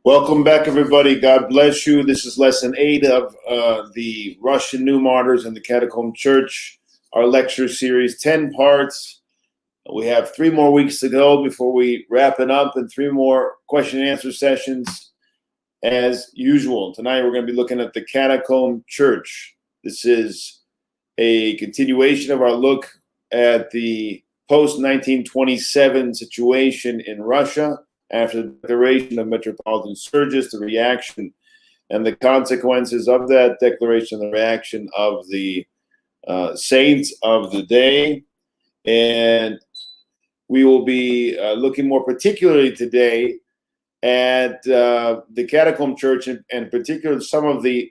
Welcome back, everybody. God bless you. This is lesson 8 of the Russian New Martyrs and the Catacomb Church, our lecture series, 10 parts. We have 3 more weeks to go before we wrap it up, and 3 more question and answer sessions as usual. Tonight we're going to be looking at the Catacomb Church. This is a continuation of our look at the post-1927 situation in Russia, after the declaration of Metropolitan Sergius, the reaction and the consequences of that declaration, the reaction of the saints of the day. And we will be looking more particularly today at the Catacomb Church, and in particular some of the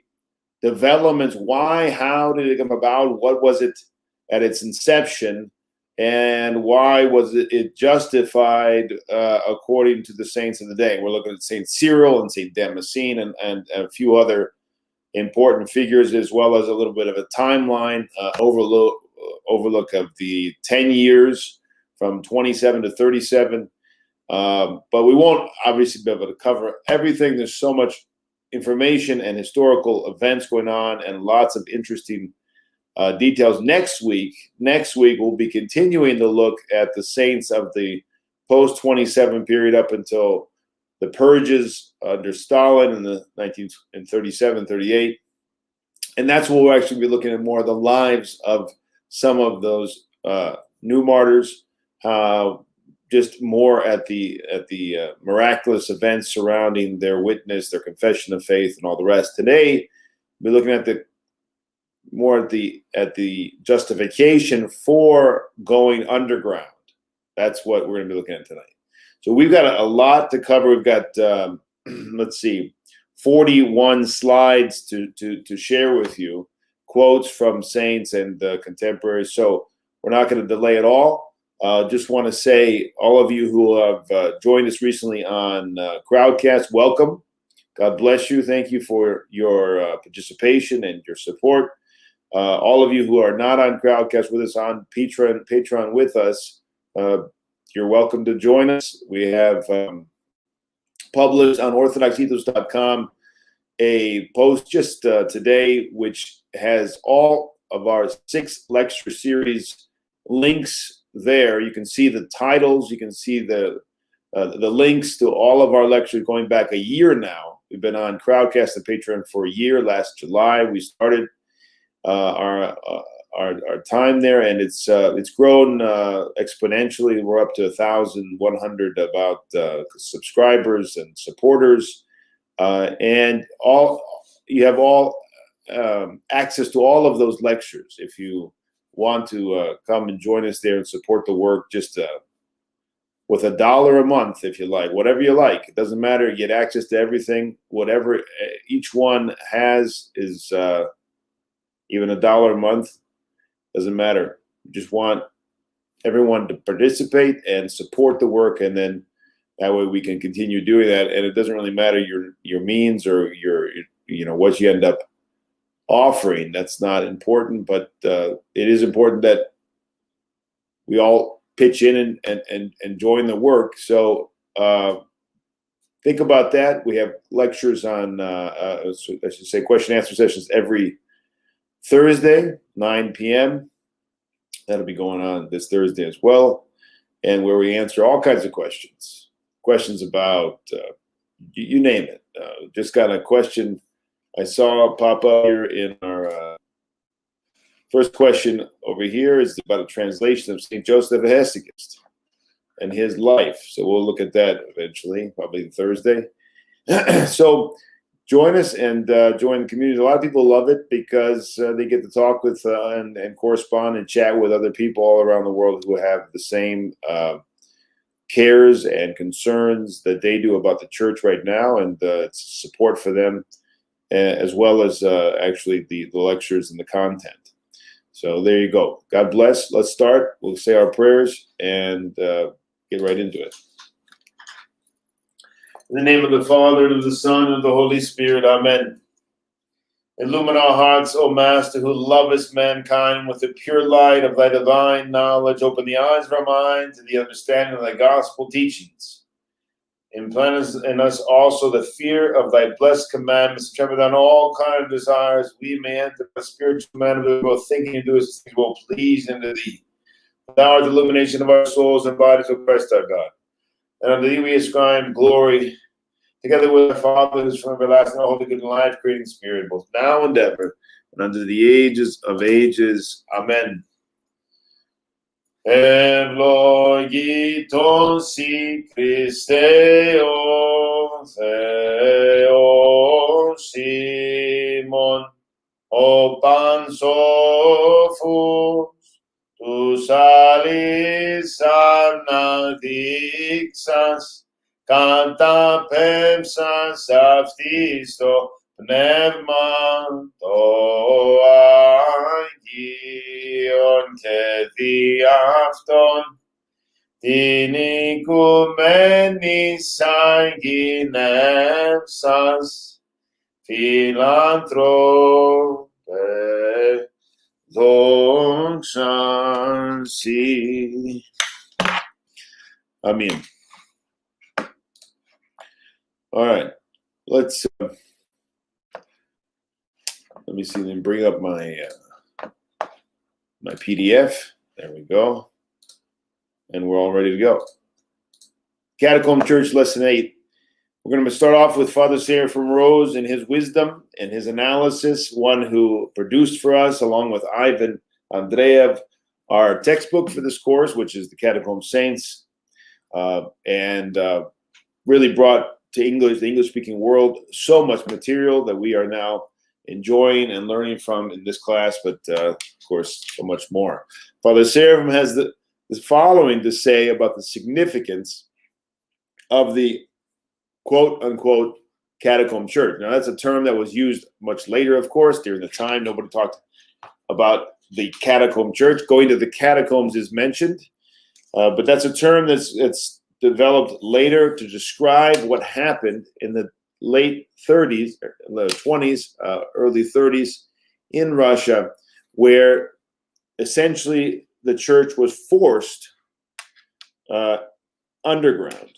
developments. Why, how did it come about? What was it at its inception? And why was it justified according to the saints of the day? We're looking at Saint Cyril and Saint Damascene and a few other important figures, as well as a little bit of a timeline overlook of the 10 years from 27 to 37. But we won't obviously be able to cover everything. There's so much information and historical events going on, and lots of interesting details. Next week we'll be continuing to look at the saints of the post-27 period up until the purges under Stalin in the 1937, 38. And that's what we'll actually be looking at, more of the lives of some of those new martyrs, just more at the miraculous events surrounding their witness, their confession of faith, and all the rest. Today, we're looking at the justification for going underground. That's what we're going to be looking at tonight. So we've got a lot to cover. We've got let's see, 41 slides to share with you, quotes from saints and contemporaries. So we're not going to delay at all. Just want to say, all of you who have joined us recently on Crowdcast, welcome. God bless you. Thank you for your participation and your support. All of you who are not on Crowdcast with us, on Patreon with us, you're welcome to join us. We have published on orthodoxethos.com a post just today, which has all of our 6 lecture series links there. You can see the titles. You can see the links to all of our lectures going back a year now. We've been on Crowdcast and Patreon for a year. Last July, we started our time there, and it's grown exponentially. We're up to 1,100 about subscribers and supporters, and you have access to all of those lectures. If you want to come and join us there and support the work, just with $1 a month, if you like, whatever you like, it doesn't matter. You get access to everything. Whatever each one has is even $1 a month, doesn't matter. We just want everyone to participate and support the work, and then that way we can continue doing that. And it doesn't really matter your means or your what you end up offering. That's not important, but it is important that we all pitch in and join the work. So think about that. We have lectures on I should say question and answer sessions every Thursday, 9 p.m. That'll be going on this Thursday as well, and where we answer all kinds of questions about you name it. Just got a question I saw pop up here in our first question over here is about a translation of St. Joseph of Hesychast and his life. So we'll look at that eventually, probably Thursday. So join us and join the community. A lot of people love it because they get to talk with and correspond and chat with other people all around the world who have the same cares and concerns that they do about the church right now, and it's support for them, as well as actually the lectures and the content. So there you go. God bless. Let's start. We'll say our prayers and get right into it. In the name of the Father, and of the Son, and of the Holy Spirit. Amen. Illumine our hearts, O Master, who lovest mankind with the pure light of thy divine knowledge. Open the eyes of our minds and the understanding of thy gospel teachings. Implant in us also the fear of thy blessed commandments, tremble down all kind of desires, we may enter the spiritual man of both thinking and doing things will please unto thee. Thou art the illumination of our souls and bodies, O Christ our God. And unto thee we ascribe glory, together with our Father who is from everlasting, all holy, good, and life-creating Spirit, both now and ever, and unto the ages of ages. Amen. Ευλογητόν σοι Χριστέ ο Θεός ημών, ο πανσόφους, τους άλλοις αναδείξας, καταπέμψας αυτοίς το πνεύμα το Αγίον και δι' αυτόν την οικουμένη αγγινεύσας φιλάνθρωπε δόξαν σοι. Amen. All right, let's let me see. Then bring up my my PDF. There we go, and we're all ready to go. Catacomb Church, Lesson 8. We're going to start off with Father Cyril from Rose and his wisdom and his analysis. One who produced for us, along with Ivan Andreev, our textbook for this course, which is the Catacomb Saints, and really brought to English, the English-speaking world, so much material that we are now enjoying and learning from in this class, but of course, so much more. Father Seraphim has the following to say about the significance of the quote-unquote Catacomb Church. Now, that's a term that was used much later, of course. During the time, nobody talked about the Catacomb Church. Going to the catacombs is mentioned, but that's a term that's developed later to describe what happened in the late 30s, 20s, early 30s in Russia, where essentially the church was forced underground,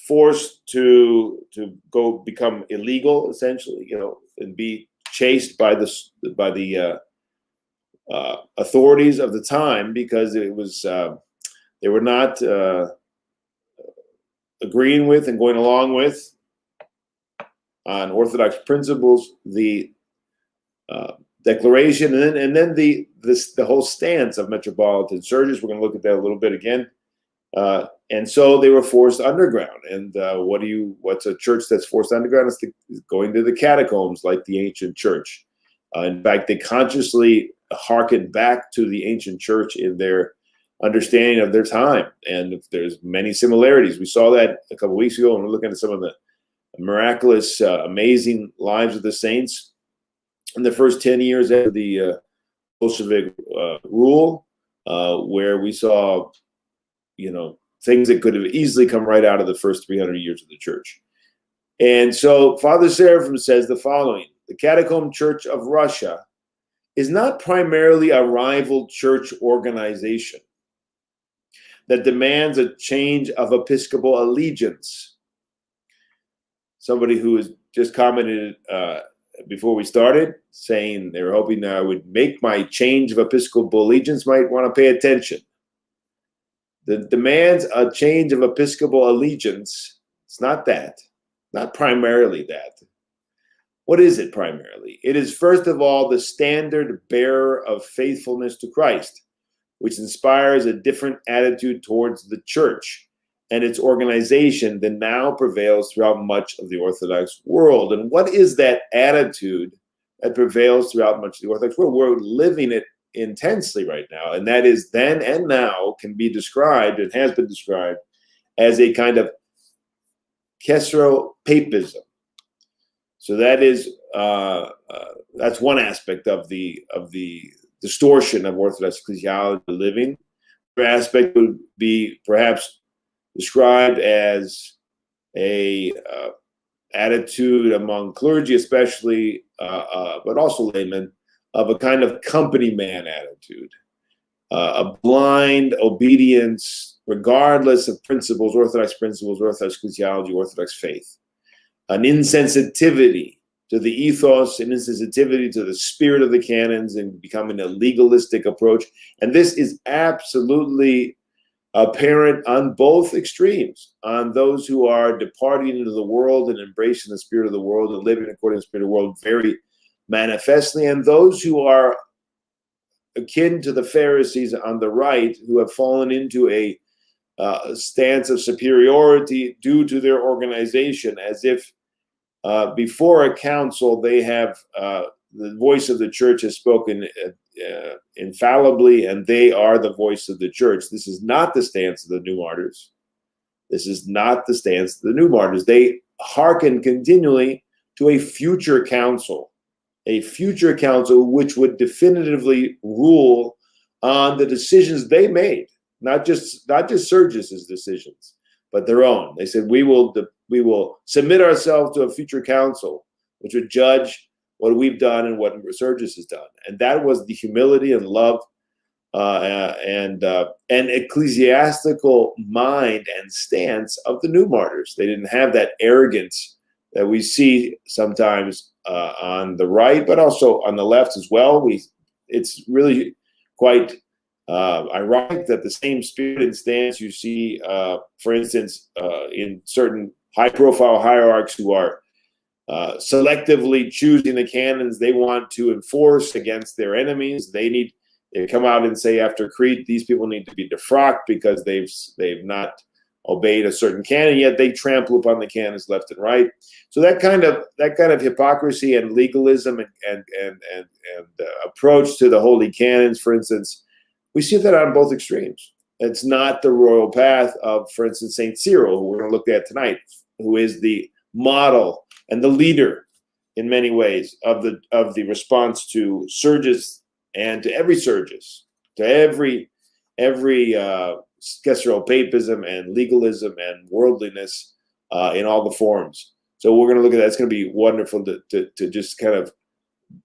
forced to go become illegal, essentially, and be chased by the authorities of the time, because it was they were not agreeing with and going along with on Orthodox principles the declaration, and then the whole stance of Metropolitan Sergius. We're going to look at that a little bit again. And so they were forced underground. And what's a church that's forced underground? It's going to the catacombs, like the ancient church. In fact, they consciously hearkened back to the ancient church in their understanding of their time. And there's many similarities. We saw that a couple weeks ago when we're looking at some of the miraculous, amazing lives of the saints in the first 10 years after the Bolshevik rule, where we saw, things that could have easily come right out of the first 300 years of the church. And so Father Seraphim says the following: the Catacomb Church of Russia is not primarily a rival church organization that demands a change of episcopal allegiance. Somebody who has just commented before we started, saying they were hoping that I would make my change of episcopal allegiance, might want to pay attention. The demands a change of episcopal allegiance. It's not that, not primarily that. What is it primarily? It is, first of all, the standard bearer of faithfulness to Christ, which inspires a different attitude towards the church and its organization than now prevails throughout much of the Orthodox world. And what is that attitude that prevails throughout much of the Orthodox world? We're living it intensely right now, and that is then and now can be described, and has been described, as a kind of Caesaro-papism. So that is that's one aspect of the distortion of Orthodox ecclesiology living. Another aspect would be perhaps described as a attitude among clergy, especially, but also laymen, of a kind of company man attitude, a blind obedience regardless of principles, Orthodox ecclesiology, Orthodox faith. An insensitivity to the ethos, an insensitivity to the spirit of the canons, and becoming a legalistic approach. And this is absolutely apparent on both extremes, on those who are departing into the world and embracing the spirit of the world and living according to the spirit of the world very manifestly, and those who are akin to the Pharisees on the right, who have fallen into a stance of superiority due to their organization, as if before a council they have the voice of the church has spoken infallibly, and they are the voice of the church. This is not the stance of the new martyrs. This is not the stance of the new martyrs. They hearken continually to a future council which would definitively rule on the decisions they made, not just Sergius's decisions, but their own. They said, we will submit ourselves to a future council which would judge what we've done and what Sergius has done. And that was the humility and love and ecclesiastical mind and stance of the new martyrs. They didn't have that arrogance that we see sometimes on the right, but also on the left as well. It's really quite ironic that the same spirit and stance you see, for instance, in certain high-profile hierarchs who are selectively choosing the canons they want to enforce against their enemies. They come out and say after Crete, these people need to be defrocked because they've not obeyed a certain canon, yet they trample upon the canons left and right. So that kind of hypocrisy and legalism and approach to the holy canons, for instance, we see that on both extremes. It's not the royal path of, for instance, Saint Cyril, who we're going to look at tonight, who is the model and the leader in many ways of the response to Sergius and to every Sergius, to every Cicero papism and legalism and worldliness in all the forms. So we're going to look at that. It's going to be wonderful to just kind of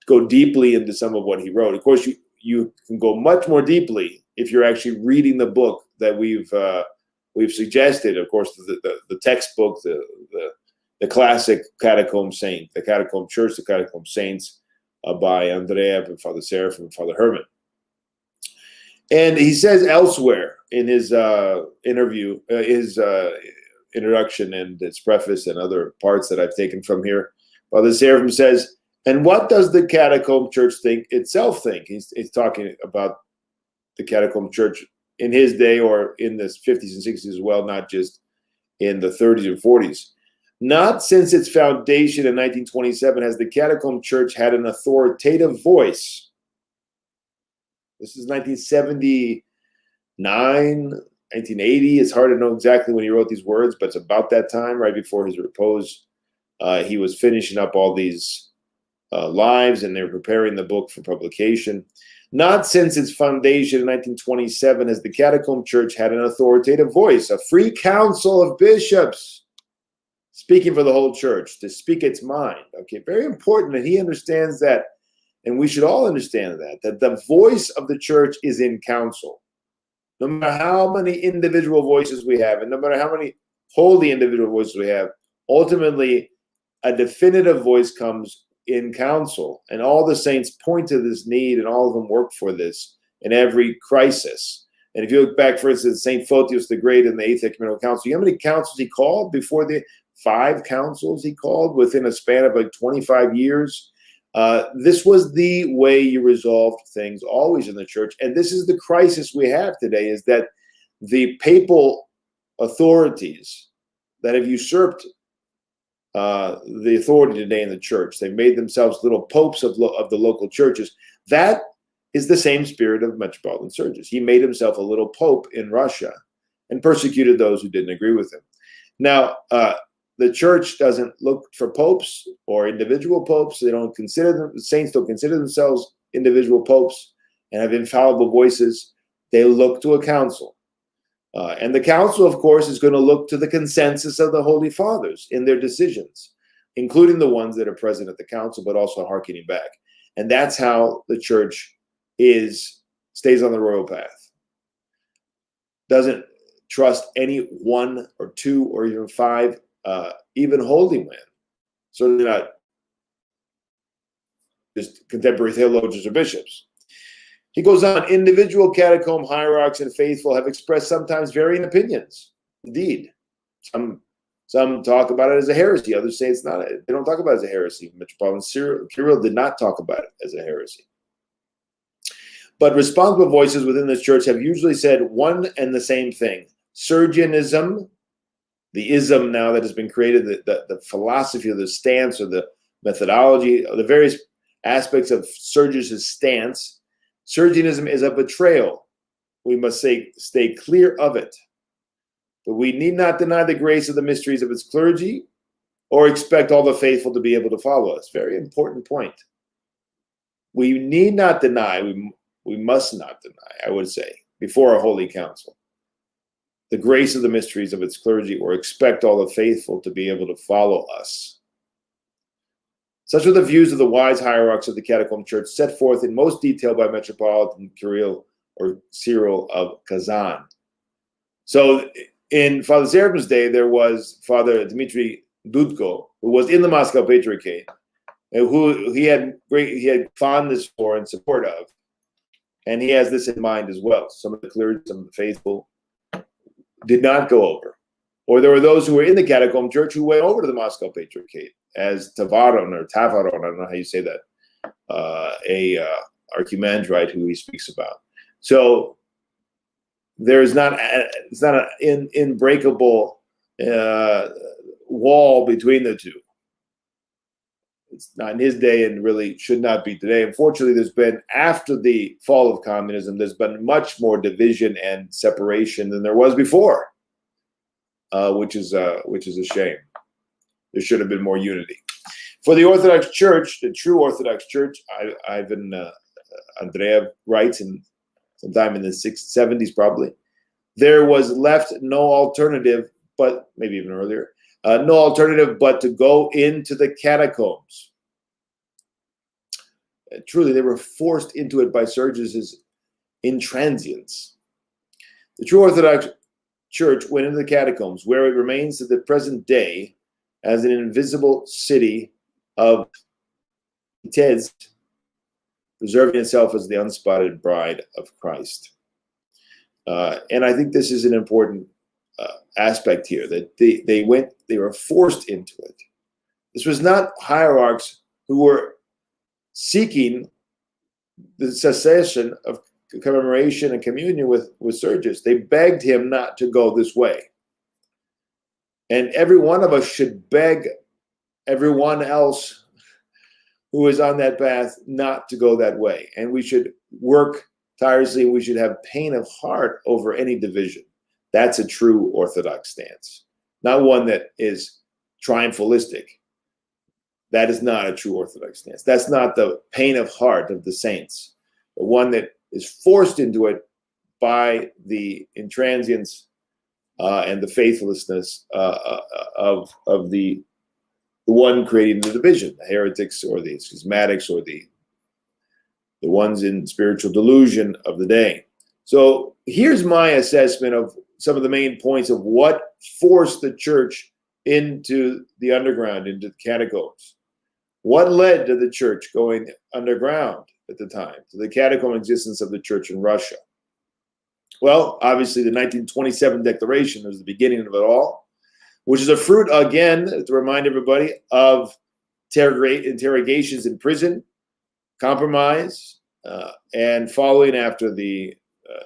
go deeply into some of what he wrote. Of course, you can go much more deeply if you're actually reading the book that we've suggested. Of course, the textbook, the classic Catacomb Saint, the Catacomb Church, the Catacomb Saints by Andrea and Father Seraph and Father Herman. And he says elsewhere in his interview, his introduction and its preface and other parts that I've taken from here, Father Seraphim says, and what does the Catacomb Church itself think? He's talking about the Catacomb Church in his day, or in the 50s and 60s as well, not just in the 30s and 40s. Not since its foundation in 1927 has the Catacomb Church had an authoritative voice. This is 1979, 1980. It's hard to know exactly when he wrote these words, but it's about that time, right before his repose. He was finishing up all these lives, and they were preparing the book for publication. Not since its foundation in 1927 has the Catacomb Church had an authoritative voice, a free council of bishops speaking for the whole church, to speak its mind. Okay, very important that he understands that, and we should all understand that the voice of the church is in council. No matter how many individual voices we have, and no matter how many holy individual voices we have, ultimately a definitive voice comes in council, and all the saints point to this need, and all of them work for this in every crisis. And if you look back, for instance, St. Photius the Great in the Eighth Ecumenical Council, you know how many councils he called before the 5 councils he called within a span of like 25 years? This was the way you resolved things always in the church. And this is the crisis we have today, is that the papal authorities that have usurped the authority today in the church, they made themselves little popes of the local churches. That is the same spirit of Metropolitan Sergius. He made himself a little pope in Russia and persecuted those who didn't agree with him. Now, the church doesn't look for popes or individual popes. They don't consider them, the saints don't consider themselves individual popes and have infallible voices. They look to a council. And the council, of course, is going to look to the consensus of the Holy Fathers in their decisions, including the ones that are present at the council, but also hearkening back. And that's how the church stays on the royal path. Doesn't trust any one or two or even five, even holy men. Certainly not just contemporary theologians or bishops. He goes on, individual catacomb hierarchs and faithful have expressed sometimes varying opinions. Indeed, some talk about it as a heresy. Others say it's not. They don't talk about it as a heresy. Metropolitan Cyril did not talk about it as a heresy. But responsible voices within this church have usually said one and the same thing. Sergianism, the ism now that has been created, the philosophy or the stance or the methodology, or the various aspects of Sergius' stance, Sergianism is a betrayal. We must stay clear of it. But we need not deny the grace of the mysteries of its clergy or expect all the faithful to be able to follow us. Very important point. We need not deny, we must not deny, I would say, before a holy council, the grace of the mysteries of its clergy or expect all the faithful to be able to follow us. Such are the views of the wise hierarchs of the Catacomb Church set forth in most detail by Metropolitan Cyril of Kazan. So in Father Seraphim's day, there was Father Dmitry Dudko, who was in the Moscow Patriarchy, and who he had fondness for and support of. And he has this in mind as well. Some of the clergy, some of the faithful did not go over. Or there were those who were in the Catacomb Church who went over to the Moscow Patriarchate, as Tavaron, I don't know how you say that, a archimandrite who he speaks about. So it's not an unbreakable wall between the two. It's not in his day and really should not be today. Unfortunately, there's been, after the fall of communism, there's been much more division and separation than there was before, which is a shame. There should have been more unity. For the Orthodox Church, the true Orthodox Church, Ivan Andreev writes sometime in the 70s probably, there was left no alternative, but maybe even earlier, no alternative but to go into the catacombs. Truly, they were forced into it by Sergius' intransience. The true Orthodox Church went into the catacombs, where it remains to the present day as an invisible city of Tez, preserving itself as the unspotted bride of Christ. And I think this is an important aspect here, that they were forced into it. This was not hierarchs who were seeking the cessation of commemoration and communion with Sergius. They begged him not to go this way. And every one of us should beg everyone else who is on that path not to go that way. And we should work tirelessly. We should have pain of heart over any division. That's a true Orthodox stance, not one that is triumphalistic. That is not a true Orthodox stance. That's not the pain of heart of the saints, but one that is forced into it by the intransience and the faithlessness of the one creating the division, the heretics or the schismatics or the ones in spiritual delusion of the day. So here's my assessment of some of the main points of what forced the church into the underground, into the catacombs. What led to the church going underground at the time, to the catacomb existence of the church in Russia? Well, obviously the 1927 declaration was the beginning of it all, which is a fruit, again, to remind everybody, of interrogations in prison, compromise, and following after the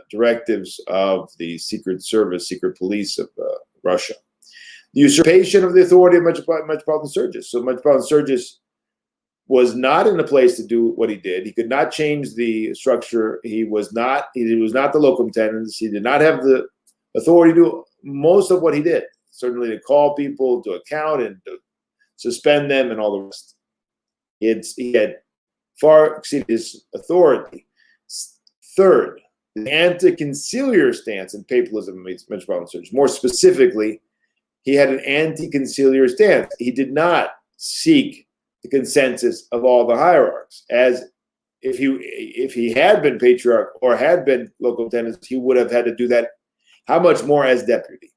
directives of the secret service, secret police of Russia. The usurpation of the authority of Metropolitan Sergius. So Metropolitan Sergius was not in a place to do what he did. He could not change the structure. He was not the locum tenens. He did not have the authority to do most of what he did. Certainly to call people to account and to suspend them and all the rest. He had far exceeded his authority. Third, the anti-conciliar stance in papalism of Metropolitan Sergius. More specifically, he had an anti-conciliar stance. He did not seek the consensus of all the hierarchs. As if he had been patriarch or had been local tenens, he would have had to do that How much more as deputy?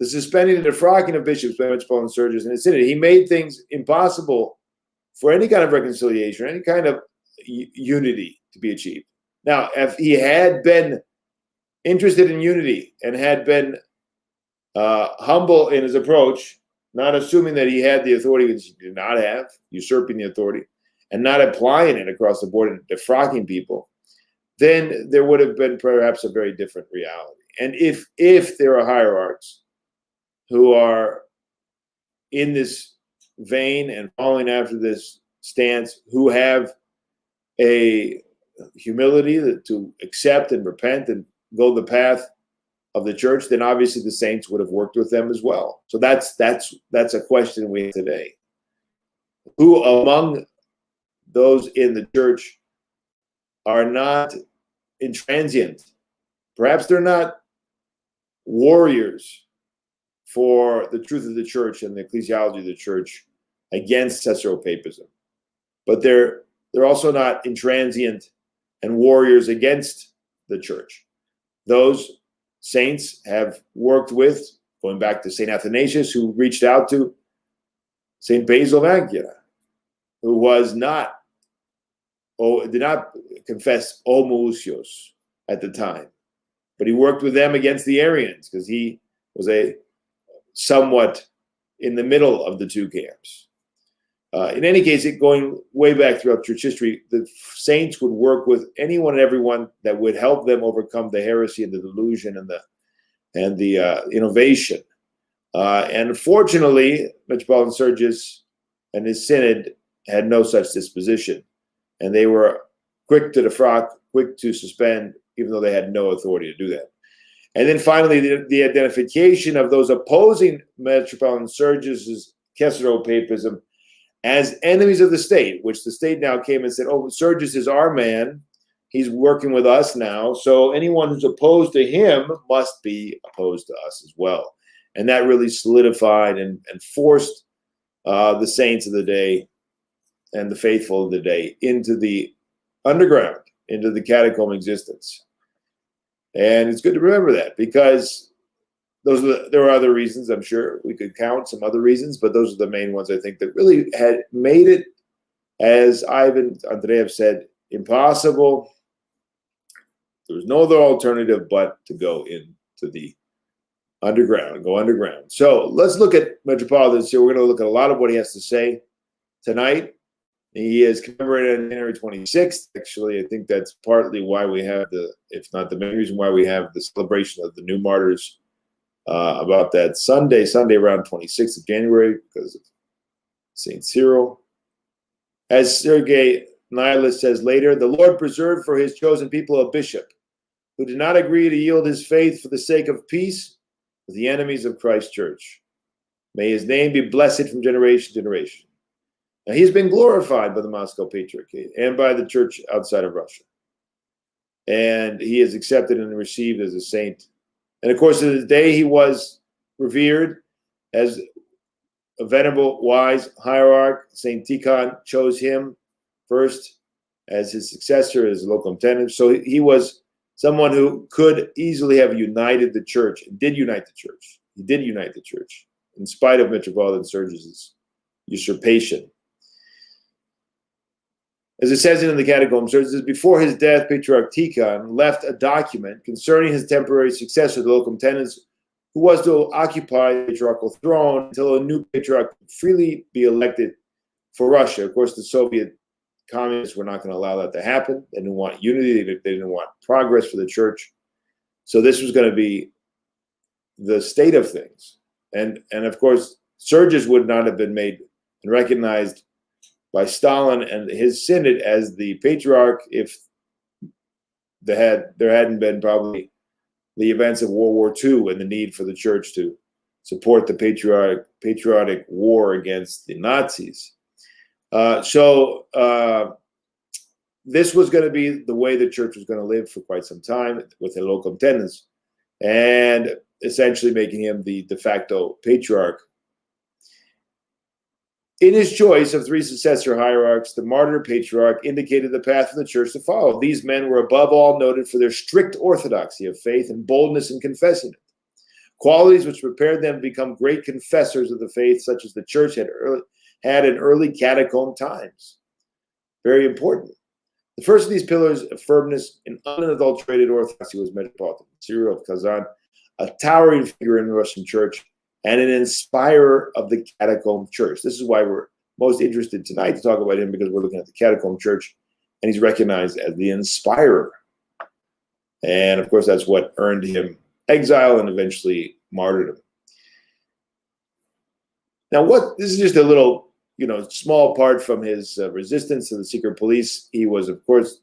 The suspending and defrocking of bishops by Metropolitan and Sergius and his synod, he made things impossible for any kind of reconciliation, any kind of unity to be achieved. Now, if he had been interested in unity and had been humble in his approach, not assuming that he had the authority which he did not have, usurping the authority, and not applying it across the board and defrocking people, then there would have been perhaps a very different reality. And if there are hierarchs who are in this vein and following after this stance, who have a humility to accept and repent and go the path of the church, then obviously the saints would have worked with them as well. So that's a question we have today. Who among those in the church are not intransient? Perhaps they're not warriors for the truth of the church and the ecclesiology of the church against Caesaropapism, but they're also not intransient and warriors against the church. Those saints have worked with, going back to St. Athanasius, who reached out to St. Basil of Ancyra, who did not confess homoousios at the time, but he worked with them against the Arians because he was somewhat in the middle of the two camps. In any case, going way back throughout church history, the saints would work with anyone and everyone that would help them overcome the heresy and the delusion and the innovation. And fortunately, Metropolitan Sergius and his synod had no such disposition, and they were quick to defrock, quick to suspend, even though they had no authority to do that. And then finally, the identification of those opposing Metropolitan Sergius's Caesaropapism as enemies of the state, which the state now came and said, oh, Sergius is our man. He's working with us now. So anyone who's opposed to him must be opposed to us as well. And that really solidified and forced the saints of the day and the faithful of the day into the underground, into the catacomb existence. And it's good to remember that, because there are other reasons. I'm sure we could count some other reasons, but those are the main ones I think that really had made it, as Ivan Andreev said, impossible. There was no other alternative but to go into the underground, go underground. So let's look at Metropolitan here. We're going to look at a lot of what he has to say tonight. He is commemorated on January 26th. Actually, I think that's partly why we have if not the main reason why we have the celebration of the new martyrs about that Sunday around 26th of January, because of St. Cyril. As Sergei Nihilist says later, the Lord preserved for his chosen people a bishop who did not agree to yield his faith for the sake of peace with the enemies of Christ's church. May his name be blessed from generation to generation. Now, he's been glorified by the Moscow Patriarchy and by the church outside of Russia. And he is accepted and received as a saint. And of course, to this day, he was revered as a venerable, wise hierarch. St. Tikhon chose him first as his successor, as locum tenens. So he was someone who could easily have united the church, and did unite the church. He did unite the church, in spite of Metropolitan Sergius's usurpation. As it says in the Catacombs, it says, before his death, Patriarch Tikhon left a document concerning his temporary successor, the locum tenens, who was to occupy the patriarchal throne until a new patriarch could freely be elected for Russia. Of course, the Soviet communists were not going to allow that to happen. They didn't want unity. They didn't want progress for the church. So this was going to be the state of things. And of course, Sergius would not have been made and recognized by Stalin and his synod as the patriarch if there hadn't been probably the events of World War II and the need for the church to support the patriotic war against the Nazis. So this was going to be the way the church was going to live for quite some time, with a locum tenens, and essentially making him the de facto patriarch. In his choice of 3 successor hierarchs, the martyr patriarch indicated the path for the church to follow. These men were above all noted for their strict orthodoxy of faith and boldness in confessing it, qualities which prepared them to become great confessors of the faith, such as the church had in early catacomb times. Very important. The first of these pillars of firmness in unadulterated orthodoxy was Metropolitan Cyril of Kazan, a towering figure in the Russian church and an inspirer of the Catacomb Church. This is why we're most interested tonight to talk about him, because we're looking at the Catacomb Church, and he's recognized as the inspirer. And of course, that's what earned him exile and eventually martyrdom. Now, this is just a little, small part from his resistance to the secret police. He was, of course,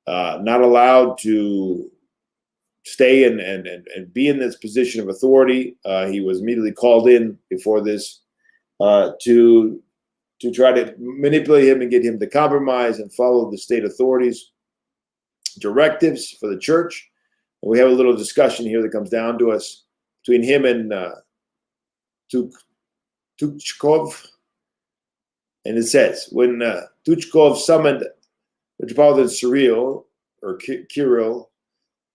not allowed to stay and be in this position of authority. He was immediately called in before this to try to manipulate him and get him to compromise and follow the state authorities' directives for the church. And we have a little discussion here that comes down to us between him and Tuchkov. And it says, when Tuchkov summoned Metropolitan Cyril, or Kirill,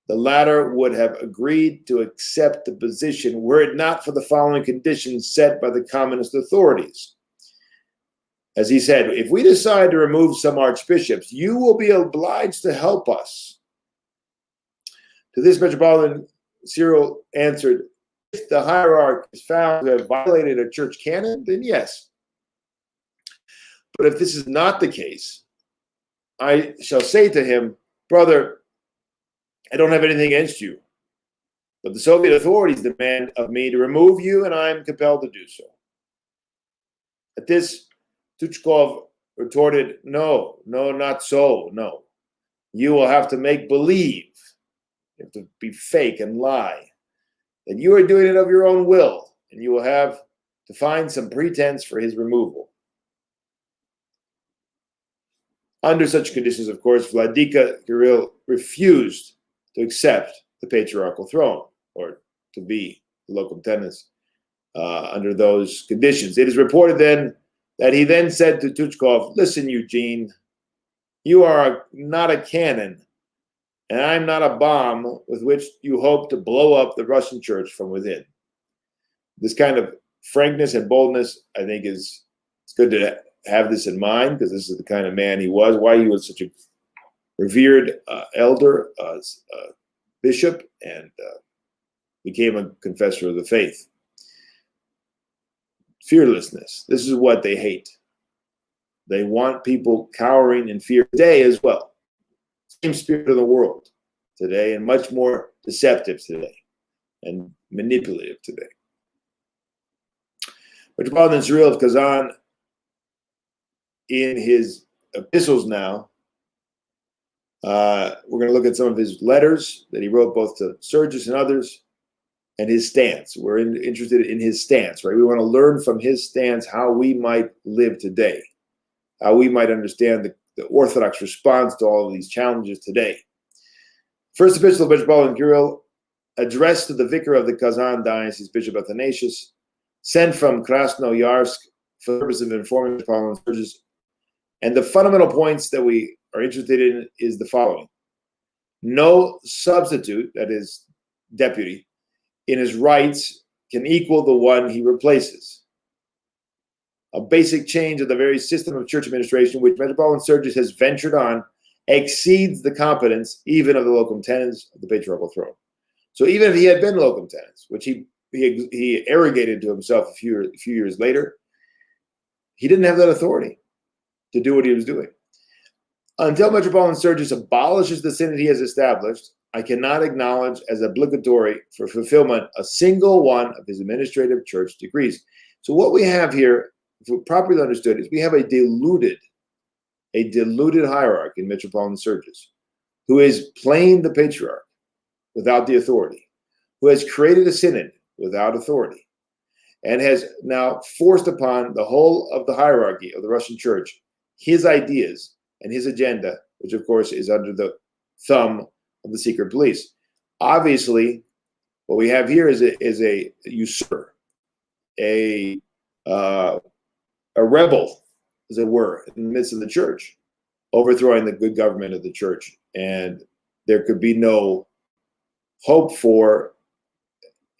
the latter would have agreed to accept the position were it not for the following conditions set by the communist authorities. As he said, if we decide to remove some archbishops, you will be obliged to help us. To this, Metropolitan Cyril answered, if the hierarch is found to have violated a church canon, then yes. But if this is not the case, I shall say to him, brother, I don't have anything against you, but the Soviet authorities demand of me to remove you, and I am compelled to do so. At this, Tuchkov retorted, no, not so, no. You will have to make believe, you have to be fake and lie, that you are doing it of your own will, and you will have to find some pretense for his removal. Under such conditions, of course, Vladika Kirill refused to accept the patriarchal throne, or to be the locum tenens under those conditions. It is reported then that he then said to Tuchkov, listen, Eugene, you are not a cannon, and I'm not a bomb with which you hope to blow up the Russian church from within. This kind of frankness and boldness, I think, it's good to have this in mind, because this is the kind of man he was, why he was such a revered elder, bishop, and became a confessor of the faith. Fearlessness. This is what they hate. They want people cowering in fear today as well. Same spirit of the world today, and much more deceptive today and manipulative today. Metropolitan Cyril of Kazan, in his epistles now, we're going to look at some of his letters that he wrote both to Sergius and others, and his stance. We're interested in his stance, right? We want to learn from his stance how we might live today, how we might understand the Orthodox response to all of these challenges today. First epistle of Metropolitan Kirill, addressed to the vicar of the Kazan diocese, Bishop Athanasius, sent from Krasnoyarsk for the purpose of informing Metropolitan Sergius. And the fundamental points that we are interested in is the following. No substitute, that is, deputy, in his rights can equal the one he replaces. A basic change of the very system of church administration which Metropolitan Sergius has ventured on exceeds the competence even of the locum tenens of the patriarchal throne. So even if he had been locum tenens, which he arrogated to himself a few years later, he didn't have that authority to do what he was doing. Until Metropolitan Sergius abolishes the synod he has established, I cannot acknowledge as obligatory for fulfillment a single one of his administrative church decrees. So what we have here, if we're properly understood, is we have a deluded hierarch in Metropolitan Sergius, who is playing the patriarch without the authority, who has created a synod without authority, and has now forced upon the whole of the hierarchy of the Russian church his ideas and his agenda, which of course is under the thumb of the secret police. Obviously, what we have here is a usurper, a a rebel, as it were, in the midst of the church, overthrowing the good government of the church. And there could be no hope for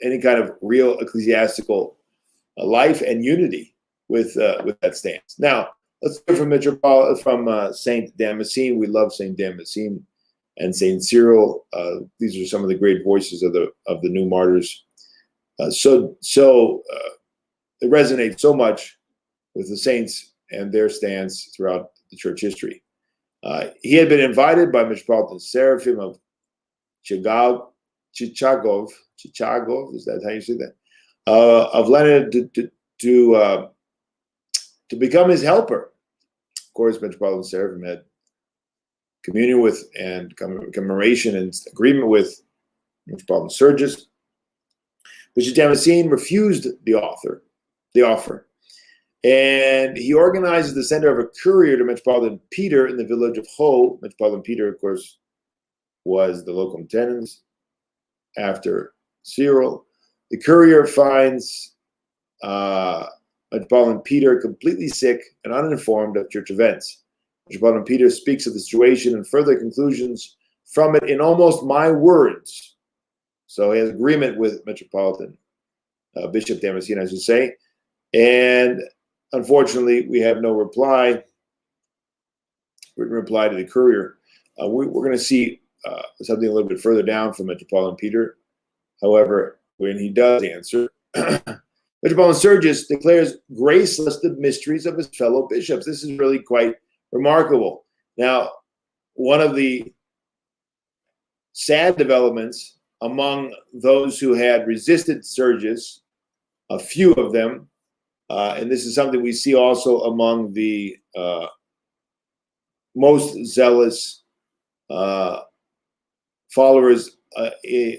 any kind of real ecclesiastical life and unity with that stance. Now, let's hear from Saint Damascene. We love Saint Damascene and Saint Cyril. These are some of the great voices of the new martyrs. So it resonates so much with the saints and their stance throughout the church history. He had been invited by Metropolitan Seraphim of Chichagov, is that how you say that? Of Lenin to become his helper. Of course, Metropolitan Seraphim had communion with and commemoration and agreement with Metropolitan Sergius. Bishop Damascene refused the offer, and he organizes the sender of a courier to Metropolitan Peter in the village of Ho. Metropolitan Peter, of course, was the locum tenens after Cyril. The courier finds Metropolitan Peter completely sick and uninformed of church events. Metropolitan Peter speaks of the situation and further conclusions from it in almost my words. So he has agreement with Metropolitan Bishop Damascene, I should say. And unfortunately, we have no written reply to the courier. We're going to see something a little bit further down from Metropolitan Peter. However, when he does answer, Metropolitan Sergius declares graceless the mysteries of his fellow bishops. This is really quite remarkable. Now, one of the sad developments among those who had resisted Sergius, a few of them, and this is something we see also among the most zealous followers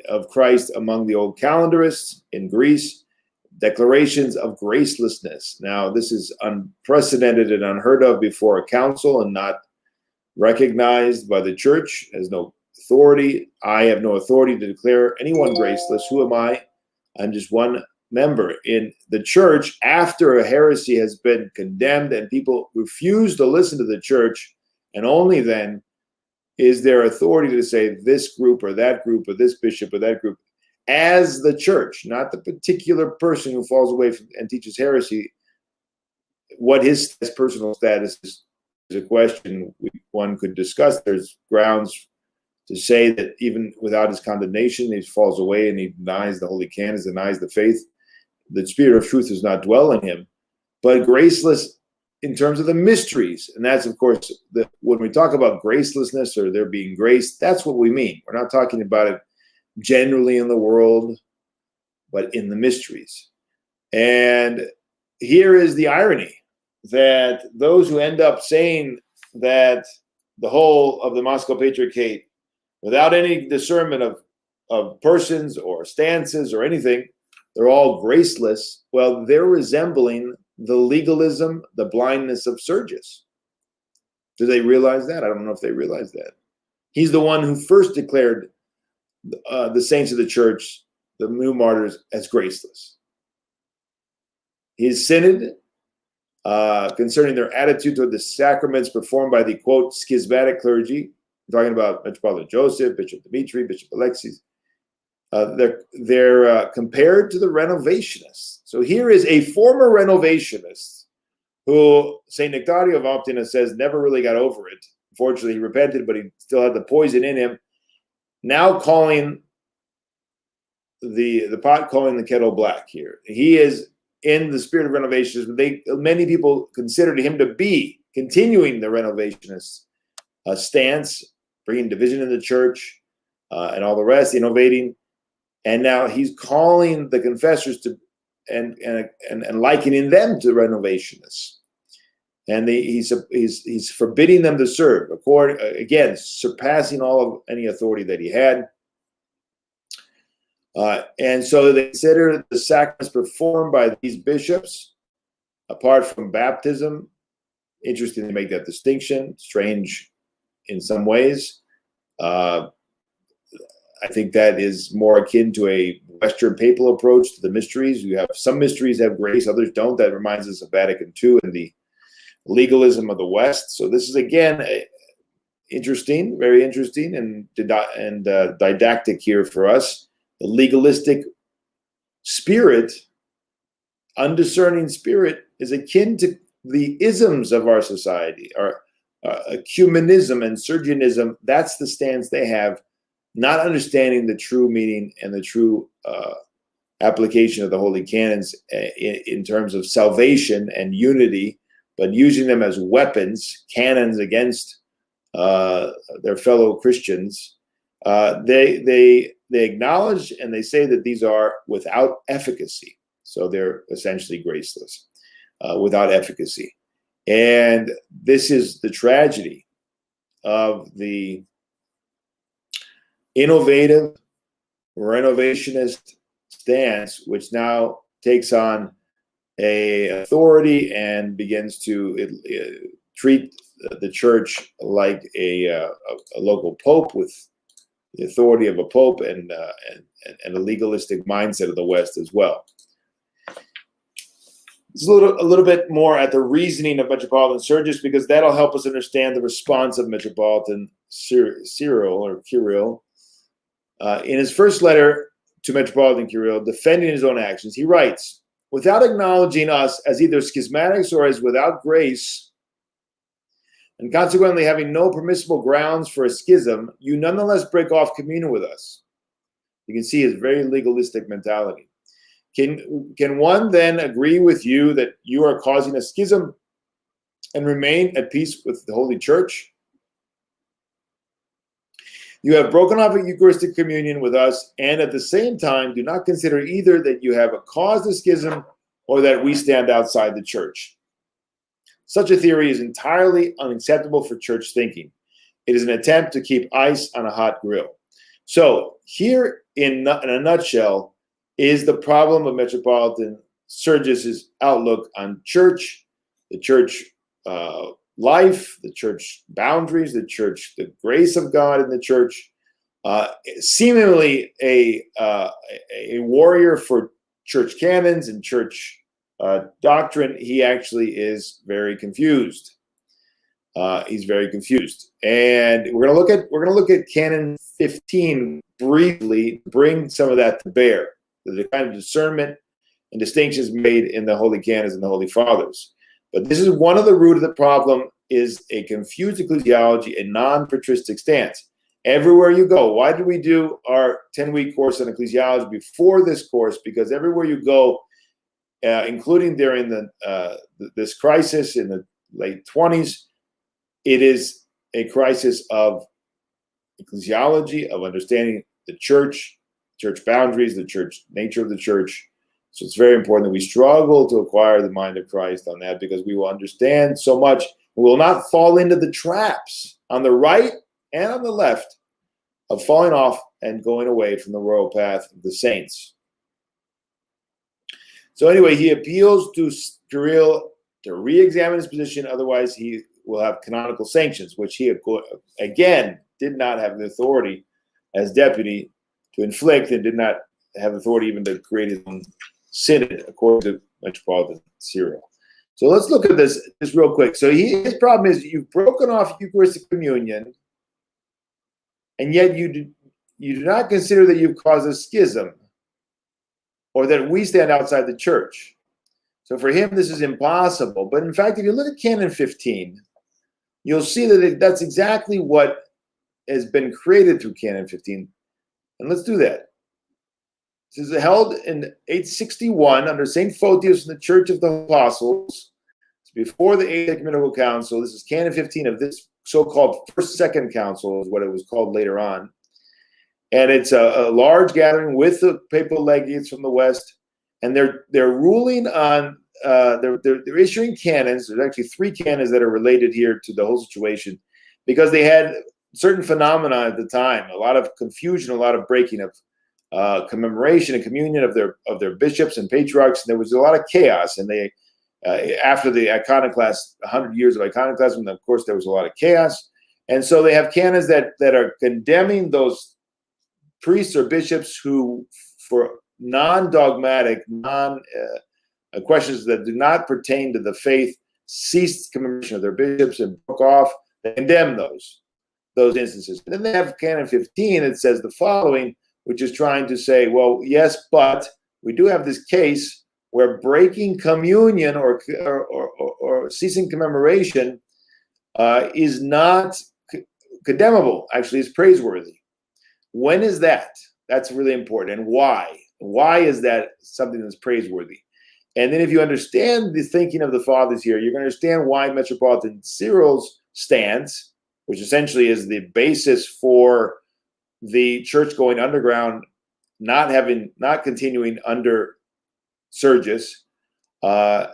of Christ among the old calendarists in Greece, declarations of gracelessness. Now, this is unprecedented and unheard of before a council and not recognized by the church, has no authority. I have no authority to declare anyone graceless. Who am I? I'm just one member in the church. After a heresy has been condemned and people refuse to listen to the church, and only then is there authority to say this group or that group or this bishop or that group as the church, not the particular person who falls away from and teaches heresy. What his personal status is a question one could discuss. There's grounds to say that even without his condemnation, he falls away and he denies the holy canons, denies the faith. The spirit of truth does not dwell in him. But graceless in terms of the mysteries, and that's, of course, when we talk about gracelessness or there being grace, that's what we mean. We're not talking about it generally in the world, but in the mysteries. And here is the irony, that those who end up saying that the whole of the Moscow Patriarchate, without any discernment of persons or stances or anything, they're all graceless. Well, they're resembling the legalism, the blindness of Sergius. Do they realize that? I don't know if they realize that. He's the one who first declared the saints of the church, the new martyrs, as graceless. His synod concerning their attitude toward the sacraments performed by the, quote, schismatic clergy, we're talking about Metropolitan Joseph, Bishop Dimitri, Bishop Alexis, they're compared to the Renovationists. So here is a former Renovationist who St. Nectario of Optina says never really got over it. Unfortunately, he repented, but he still had the poison in him. Now calling the pot calling the kettle black here. He is in the spirit of Renovationism. Many people considered him to be continuing the Renovationist stance, bringing division in the church and all the rest, innovating. And now he's calling the confessors to and likening them to Renovationists. And he's forbidding them to serve, again, surpassing all of any authority that he had. And so they consider the sacraments performed by these bishops, apart from baptism. Interesting to make that distinction, strange in some ways. I think that is more akin to a Western papal approach to the mysteries. You have some mysteries have grace, others don't. That reminds us of Vatican II and the legalism of the West. So this is again interesting, very interesting, and didactic here for us. The legalistic spirit, undiscerning spirit, is akin to the isms of our society, our ecumenism and Sergianism. That's the stance they have, not understanding the true meaning and the true application of the holy canons in terms of salvation and unity, but using them as weapons, cannons against their fellow Christians. They acknowledge and they say that these are without efficacy. So they're essentially graceless, without efficacy. And this is the tragedy of the innovative renovationist stance, which now takes on a authority and begins to treat the church like a local pope, with the authority of a pope and a legalistic mindset of the West as well. It's a little bit more at the reasoning of Metropolitan Sergius, because that'll help us understand the response of Metropolitan Cyril. In his first letter to Metropolitan Cyril, defending his own actions, he writes, "Without acknowledging us as either schismatics or as without grace, and consequently having no permissible grounds for a schism, you nonetheless break off communion with us." You can see his very legalistic mentality. Can one then agree with you that you are causing a schism and remain at peace with the Holy Church? You have broken off a Eucharistic communion with us, and at the same time do not consider either that you have caused a schism or that we stand outside the church. Such a theory is entirely unacceptable for church thinking. It is an attempt to keep ice on a hot grill. So here, in a nutshell, is the problem of Metropolitan Sergius's outlook on church, the church life, the church boundaries, the church, the grace of God in the church. Seemingly a warrior for church canons and church doctrine, he actually is very confused. He's very confused, and we're gonna look at Canon 15 briefly, bring some of that to bear. The kind of discernment and distinctions made in the Holy Canons and the Holy Fathers. But this is one of the root of the problem, is a confused ecclesiology, a non-patristic stance. Everywhere you go, why did we do our 10-week course on ecclesiology before this course? Because everywhere you go, including during this crisis in the late 20s, it is a crisis of ecclesiology, of understanding the church boundaries, the church nature of the church. So it's very important that we struggle to acquire the mind of Christ on that, because we will understand so much. We will not fall into the traps on the right and on the left of falling off and going away from the royal path of the saints. So anyway, he appeals to Cyril to re-examine his position, otherwise he will have canonical sanctions, which he, again, did not have the authority as deputy to inflict, and did not have authority even to create his own synod, according to Metropolitan Cyril. So let's look at this just real quick. So his problem is you've broken off Eucharistic communion, and yet you do not consider that you've caused a schism, or that we stand outside the church. So for him, this is impossible. But in fact, if you look at Canon 15, you'll see that that's exactly what has been created through Canon 15. And let's do that. This is held in 861 under St. Photius in the Church of the Apostles. It's before the Eighth Ecumenical Council. This is Canon 15 of this so-called Second Council, is what it was called later on. And it's a large gathering with the papal legates from the West, and they're ruling on they're issuing canons. There's actually 3 canons that are related here to the whole situation, because they had certain phenomena at the time, a lot of confusion, a lot of breaking of commemoration and communion of their bishops and patriarchs. And there was a lot of chaos, and they after the iconoclast 100 years of iconoclasm, of course there was a lot of chaos, and so they have canons that are condemning those priests or bishops who, for non-dogmatic, questions that do not pertain to the faith, ceased commemoration of their bishops and broke off, they condemn those instances. And then they have Canon 15. It says the following, which is trying to say, well, yes, but we do have this case where breaking communion or ceasing commemoration is not condemnable. Actually, it's praiseworthy. When is that? That's really important. And why? Why is that something that's praiseworthy? And then if you understand the thinking of the fathers here, you're going to understand why Metropolitan Cyril's stance, which essentially is the basis for the church going underground, not continuing under Sergius, and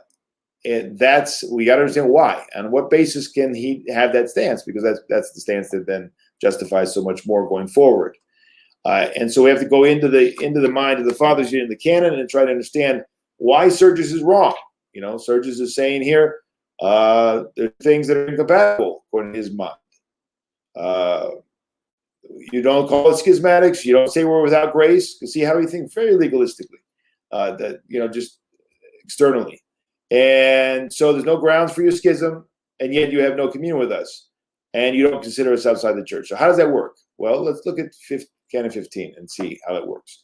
we got to understand why. And what basis can he have that stance? Because that's the stance that then justifies so much more going forward. And so we have to go into the mind of the fathers here in the canon and try to understand why Sergius is wrong. Sergius is saying here there are things that are incompatible according to his mind. You don't call it schismatics. You don't say we're without grace. You see how he thinks very legalistically, just externally. And so there's no grounds for your schism, and yet you have no communion with us, and you don't consider us outside the church. So how does that work? Well, let's look at Canon 15 and see how it works.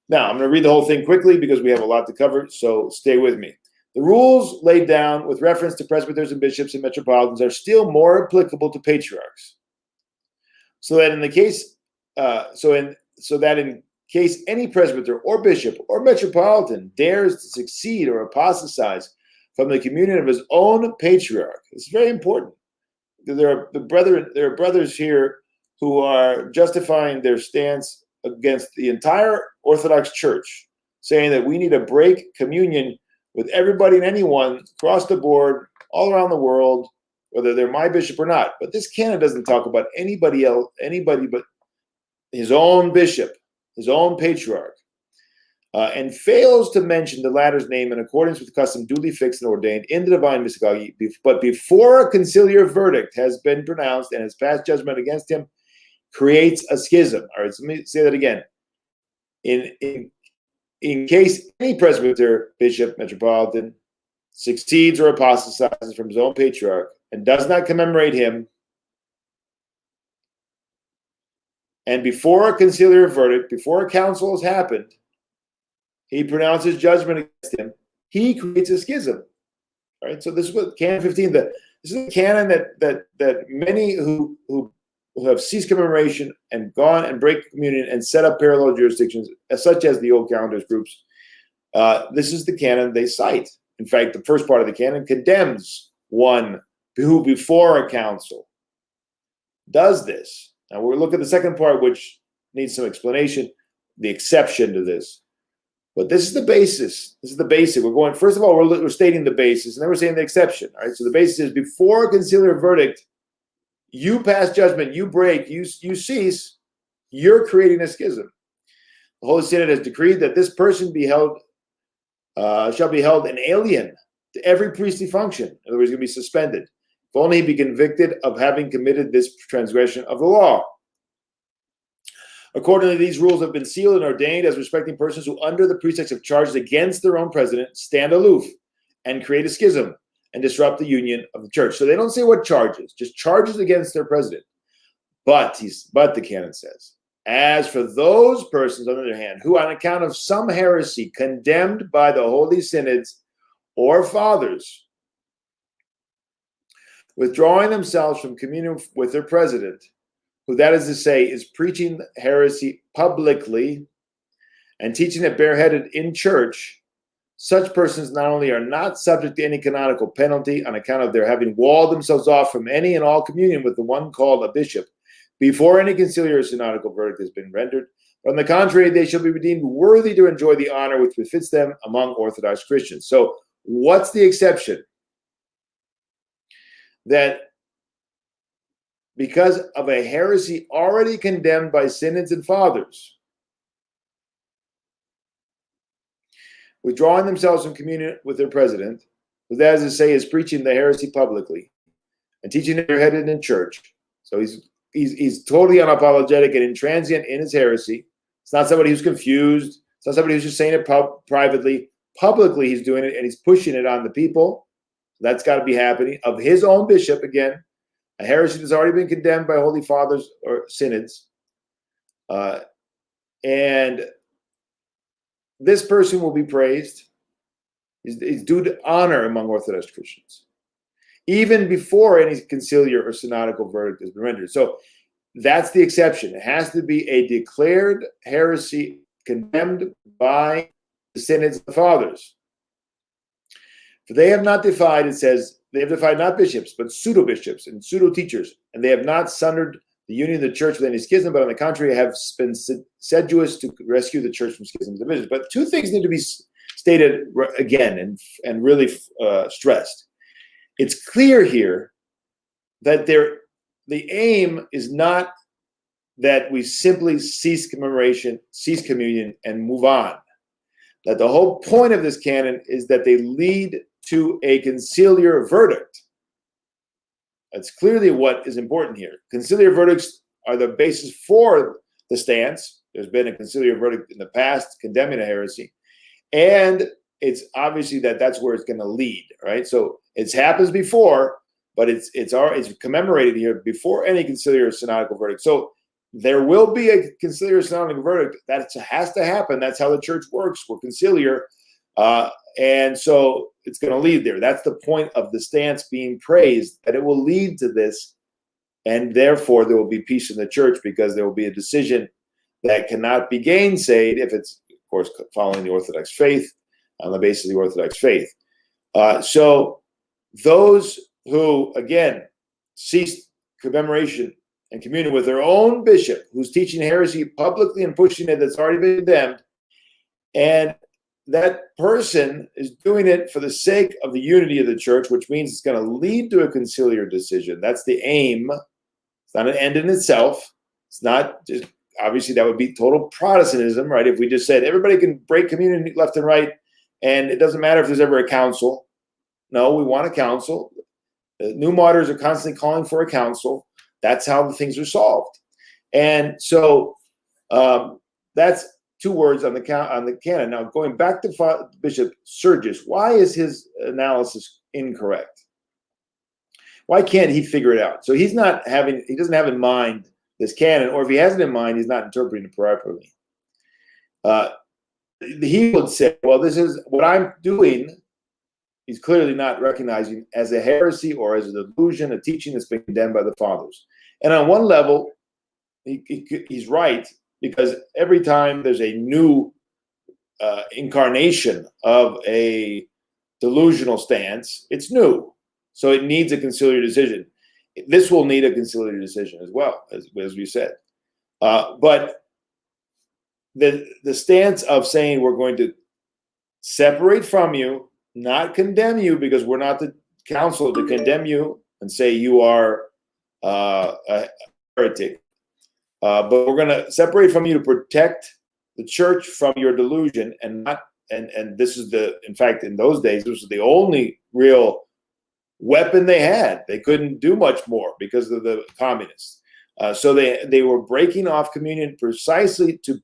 Now, I'm going to read the whole thing quickly because we have a lot to cover, so stay with me. The rules laid down with reference to presbyters and bishops and metropolitans are still more applicable to patriarchs. So that in case any presbyter or bishop or metropolitan dares to succeed or apostatize from the communion of his own patriarch, it's very important. There are brothers here who are justifying their stance against the entire Orthodox Church, saying that we need to break communion with everybody and anyone across the board, all around the world, whether they're my bishop or not. But this canon doesn't talk about anybody but his own bishop, his own patriarch, and fails to mention the latter's name in accordance with custom duly fixed and ordained in the divine mystagogy. But before a conciliar verdict has been pronounced and has passed judgment against him, creates a schism. All right, so let me say that again. In case any presbyter, bishop, metropolitan succeeds or apostatizes from his own patriarch and does not commemorate him, and before a conciliar verdict, before a council has happened, he pronounces judgment against him, he creates a schism. All right, so this is what Canon 15, this is the canon that many who have ceased commemoration and gone and break communion and set up parallel jurisdictions, such as the old calendars groups, this is the canon they cite. In fact, the first part of the canon condemns one who before a council does this. Now we'll look at the second part, which needs some explanation, the exception to this. But this is the basis. This is the basic. We're going, first of all, we're stating the basis, and then we're saying the exception. All right. So the basis is before a conciliar verdict, you pass judgment, you break, you cease, you're creating a schism. The Holy Synod has decreed that this person shall be held an alien to every priestly function. In other words, he's going to be suspended. If only he be convicted of having committed this transgression of the law. Accordingly, these rules have been sealed and ordained as respecting persons who, under the pretext of charges against their own president, stand aloof and create a schism and disrupt the union of the church. So they don't say what charges, just charges against their president. But the canon says, as for those persons, on the other hand, who on account of some heresy condemned by the holy synods or fathers, withdrawing themselves from communion with their president, who, that is to say, is preaching heresy publicly and teaching it bareheaded in church, such persons not only are not subject to any canonical penalty on account of their having walled themselves off from any and all communion with the one called a bishop before any conciliar or synodical verdict has been rendered, but on the contrary, they shall be deemed worthy to enjoy the honor which befits them among Orthodox Christians. So what's the exception? That because of a heresy already condemned by synods and fathers, withdrawing themselves from communion with their president, who, that is to say, is preaching the heresy publicly and teaching it bareheaded in church. So he's he's totally unapologetic and intransient in his heresy. It's not somebody who's confused. It's not somebody who's just saying it privately. Publicly, he's doing it, and he's pushing it on the people. That's got to be happening. Of his own bishop, again, a heresy that's already been condemned by holy fathers or synods. And this person will be praised. He's due to honor among Orthodox Christians, even before any conciliar or synodical verdict has been rendered. So that's the exception. It has to be a declared heresy condemned by the synods of the fathers. For they have not defied, it says, they have defied not bishops, but pseudo-bishops and pseudo-teachers, and they have not sundered the union of the church with any schism, but on the contrary have been seduous to rescue the church from schism and division. But two things need to be stated again and really stressed. It's clear here that the aim is not that we simply cease commemoration, cease communion, and move on. That the whole point of this canon is that they lead to a conciliar verdict. That's clearly what is important here. Conciliar verdicts are the basis for the stance. There's been a conciliar verdict in the past condemning a heresy. And it's obviously that's where it's going to lead, right? So it happens before, but it's commemorated here before any conciliar synodical verdict. So there will be a conciliar synodical verdict. That has to happen. That's how the church works. We're conciliar. And so it's going to lead there. That's the point of the stance being praised, that it will lead to this. And therefore, there will be peace in the church because there will be a decision that cannot be gainsaid if it's, of course, following the Orthodox faith, on the basis of the Orthodox faith. So those who, again, cease commemoration and communion with their own bishop, who's teaching heresy publicly and pushing it, that's already been condemned, and that person is doing it for the sake of the unity of the church, which means it's going to lead to a conciliar decision. That's the aim. It's not an end in itself. It's not just, obviously, that would be total Protestantism, right? If we just said everybody can break communion left and right, and it doesn't matter if there's ever a council. No, we want a council. The new martyrs are constantly calling for a council. That's how the things are solved. And so that's two words on the canon. Now, going back to Bishop Sergius, why is his analysis incorrect? Why can't he figure it out? So he doesn't have in mind this canon, or if he has it in mind, he's not interpreting it properly. He would say, well, this is what I'm doing. He's clearly not recognizing as a heresy or as a delusion, a teaching that's been condemned by the fathers. And on one level, he's right, because every time there's a new incarnation of a delusional stance, it's new. So it needs a conciliar decision. This will need a conciliar decision as well, as we said. But the stance of saying we're going to separate from you, not condemn you, because we're not the council to condemn you and say you are a heretic. But we're going to separate from you to protect the church from your delusion, and this is in fact, in those days, this was the only real weapon they had. They couldn't do much more because of the communists. So they were breaking off communion precisely to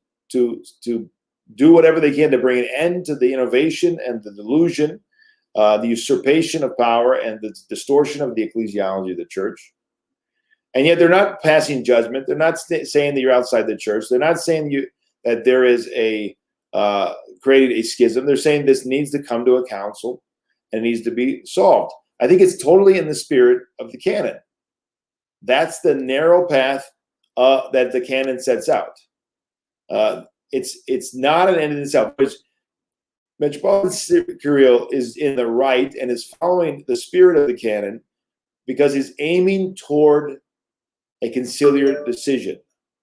do whatever they can to bring an end to the innovation and the delusion, the usurpation of power and the distortion of the ecclesiology of the church. And yet they're not passing judgment. They're not saying that you're outside the church. They're not saying that there is created a schism. They're saying this needs to come to a council and needs to be solved. I think it's totally in the spirit of the canon. That's the narrow path that the canon sets out. It's not an end in itself. Metropolitan Cyril is in the right and is following the spirit of the canon because he's aiming toward a conciliar decision.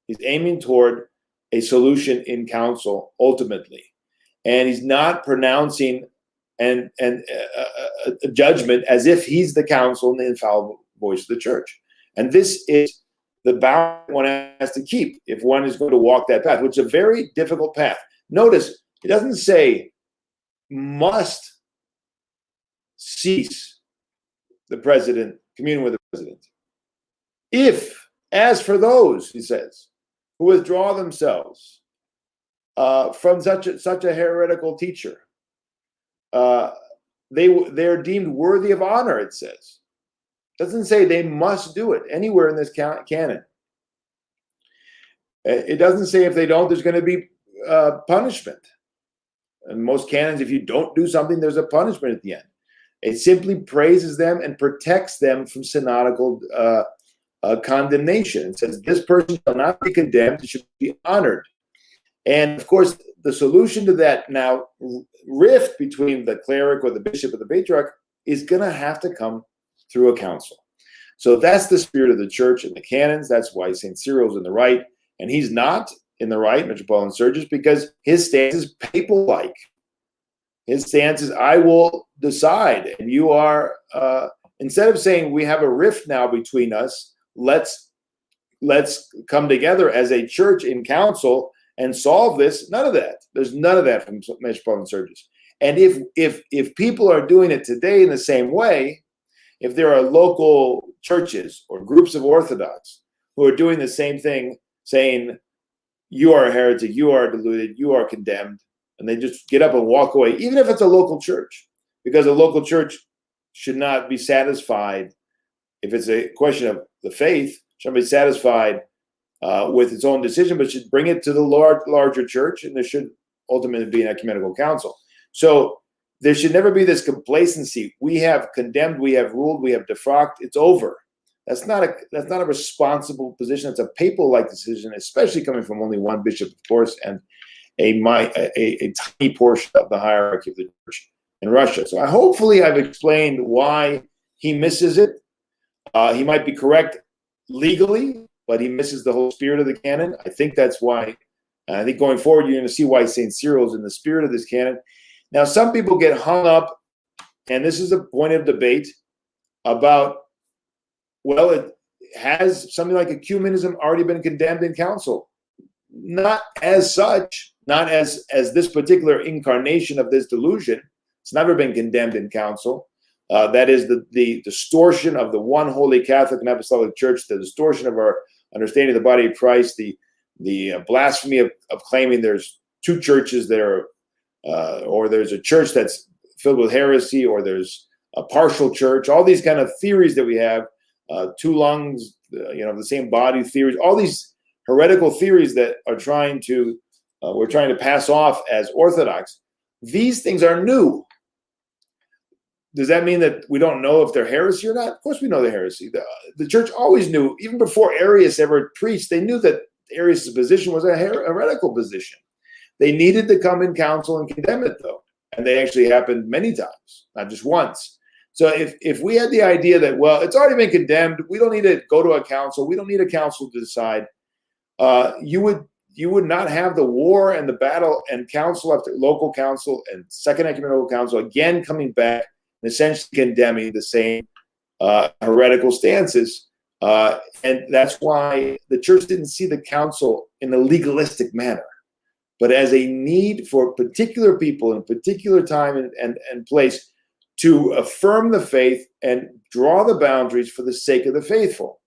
He's aiming toward a solution in council ultimately, and he's not pronouncing a judgment as if he's the council and the infallible voice of the church. And this is the balance one has to keep if one is going to walk that path, which is a very difficult path. Notice it doesn't say must cease the president, communion with the president. If As for those, he says, who withdraw themselves from such a heretical teacher, they're deemed worthy of honor, it says. It doesn't say they must do it anywhere in this canon. It doesn't say if they don't, there's going to be punishment. In most canons, if you don't do something, there's a punishment at the end. It simply praises them and protects them from synodical condemnation. It says this person shall not be condemned, it should be honored. And of course, the solution to that now rift between the cleric or the bishop or the patriarch is going to have to come through a council. So that's the spirit of the church and the canons. That's why St. Cyril's in the right, and he's not in the right, Metropolitan Sergius, because his stance is papal-like. His stance is, I will decide, and you are, instead of saying we have a rift now between us, let's come together as a church in council and solve this. None of that. There's none of that from Metropolitan Sergius. And if people are doing it today in the same way, if there are local churches or groups of Orthodox who are doing the same thing, saying, you are a heretic, you are deluded, you are condemned, and they just get up and walk away, even if it's a local church, because a local church should not be satisfied, if it's a question of the faith, should be satisfied with its own decision, but should bring it to the larger church, and there should ultimately be an ecumenical council. So there should never be this complacency. We have condemned, we have ruled, we have defrocked, it's over. That's not a responsible position. It's a papal-like decision, especially coming from only one bishop, of course, and a tiny portion of the hierarchy of the church in Russia. So hopefully I've explained why he misses it. He might be correct legally, but he misses the whole spirit of the canon. I think that's why. I think going forward, you're going to see why St. Cyril is in the spirit of this canon. Now, some people get hung up, and this is a point of debate about, well, it has something like ecumenism already been condemned in council? Not as such, not as this particular incarnation of this delusion. It's never been condemned in council. That is the distortion of the one holy Catholic and Apostolic Church, the distortion of our understanding of the body of Christ, the blasphemy of claiming there's two churches that are, or there's a church that's filled with heresy, or there's a partial church, all these kind of theories that we have, two lungs, the same body theories, all these heretical theories that are we're trying to pass off as Orthodox. These things are new. Does that mean that we don't know if they're heresy or not? Of course we know they're heresy. The church always knew, even before Arius ever preached, they knew that Arius' position was a heretical position. They needed to come in council and condemn it, though. And they actually happened many times, not just once. So if we had the idea that, well, it's already been condemned, we don't need to go to a council, we don't need a council to decide, you would not have the war and the battle and council after local council and second ecumenical council again coming back and essentially condemning the same heretical stances. And that's why the church didn't see the council in a legalistic manner, but as a need for particular people in a particular time and place to affirm the faith and draw the boundaries for the sake of the faithful.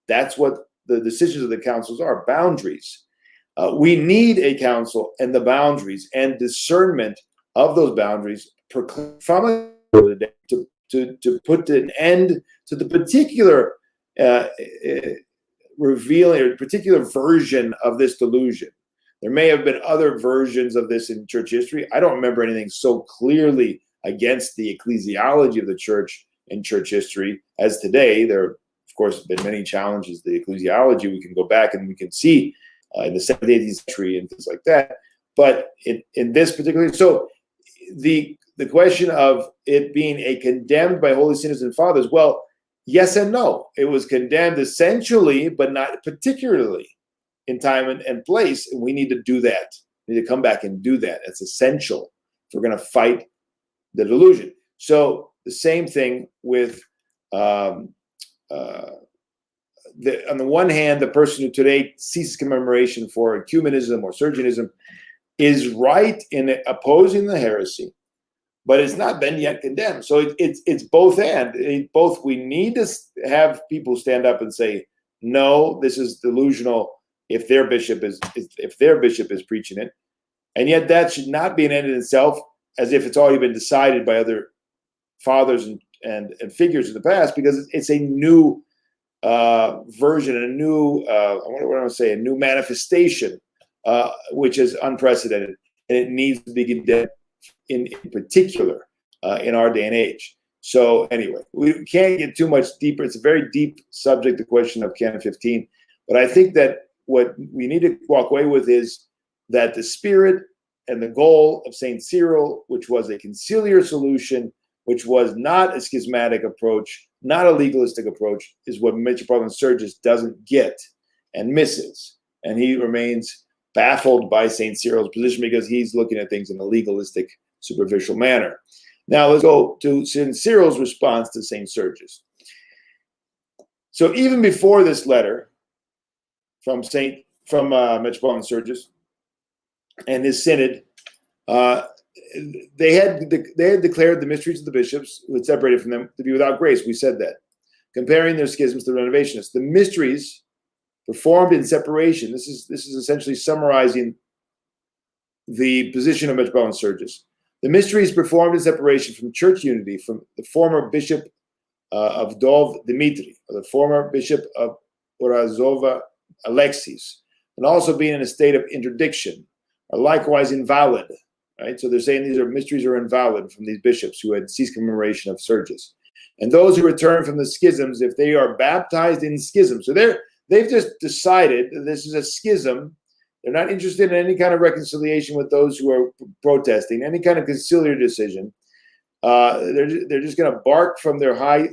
That's what the decisions of the councils are, boundaries. We need a council and the boundaries and discernment of those boundaries from to put an end to the particular revealing or particular version of this delusion. There may have been other versions of this in church history. I don't remember anything so clearly against the ecclesiology of the church in church history as today. There, of course, have been many challenges to the ecclesiology. We can go back and we can see in the 17th, 18th century and things like that. But in this particular, so the question of it being a condemned by holy synods and fathers, well, yes and no. It was condemned essentially, but not particularly in time and place. And we need to do that. We need to come back and do that. It's essential if we're going to fight the delusion. So the same thing with, on the one hand, the person who today ceases commemoration for ecumenism or Sergianism is right in opposing the heresy, but it's not been yet condemned. So it's both and. Both we need to have people stand up and say, no, this is delusional if their bishop is preaching it. And yet that should not be an end in itself, as if it's already been decided by other fathers and figures in the past, because it's a new version, a new a new manifestation, which is unprecedented, and it needs to be condemned in particular in our day and age. So anyway, we can't get too much deeper. It's a very deep subject, the question of Canon 15. But I think that what we need to walk away with is that the spirit and the goal of St. Cyril, which was a conciliar solution, which was not a schismatic approach, not a legalistic approach, is what Metropolitan Sergius doesn't get and misses. And he remains baffled by St. Cyril's position because he's looking at things in a legalistic, superficial manner. Now let's go to St. Cyril's response to St. Sergius. So even before this letter from Metropolitan Sergius and his synod, they had declared the mysteries of the bishops who had separated from them to be without grace. We said that, comparing their schisms to the Renovationists. The mysteries performed in separation. This is essentially summarizing the position of Metropolitan Sergius. The mysteries performed in separation from church unity, from the former bishop of Dov Dimitri, or the former bishop of Orazova Alexis, and also being in a state of interdiction, are likewise invalid. Right, so they're saying these mysteries are invalid from these bishops who had ceased commemoration of Sergius, and those who return from the schisms, if they are baptized in schism. So they've just decided that this is a schism. They're not interested in any kind of reconciliation with those who are protesting, any kind of conciliar decision. They're just going to bark from their high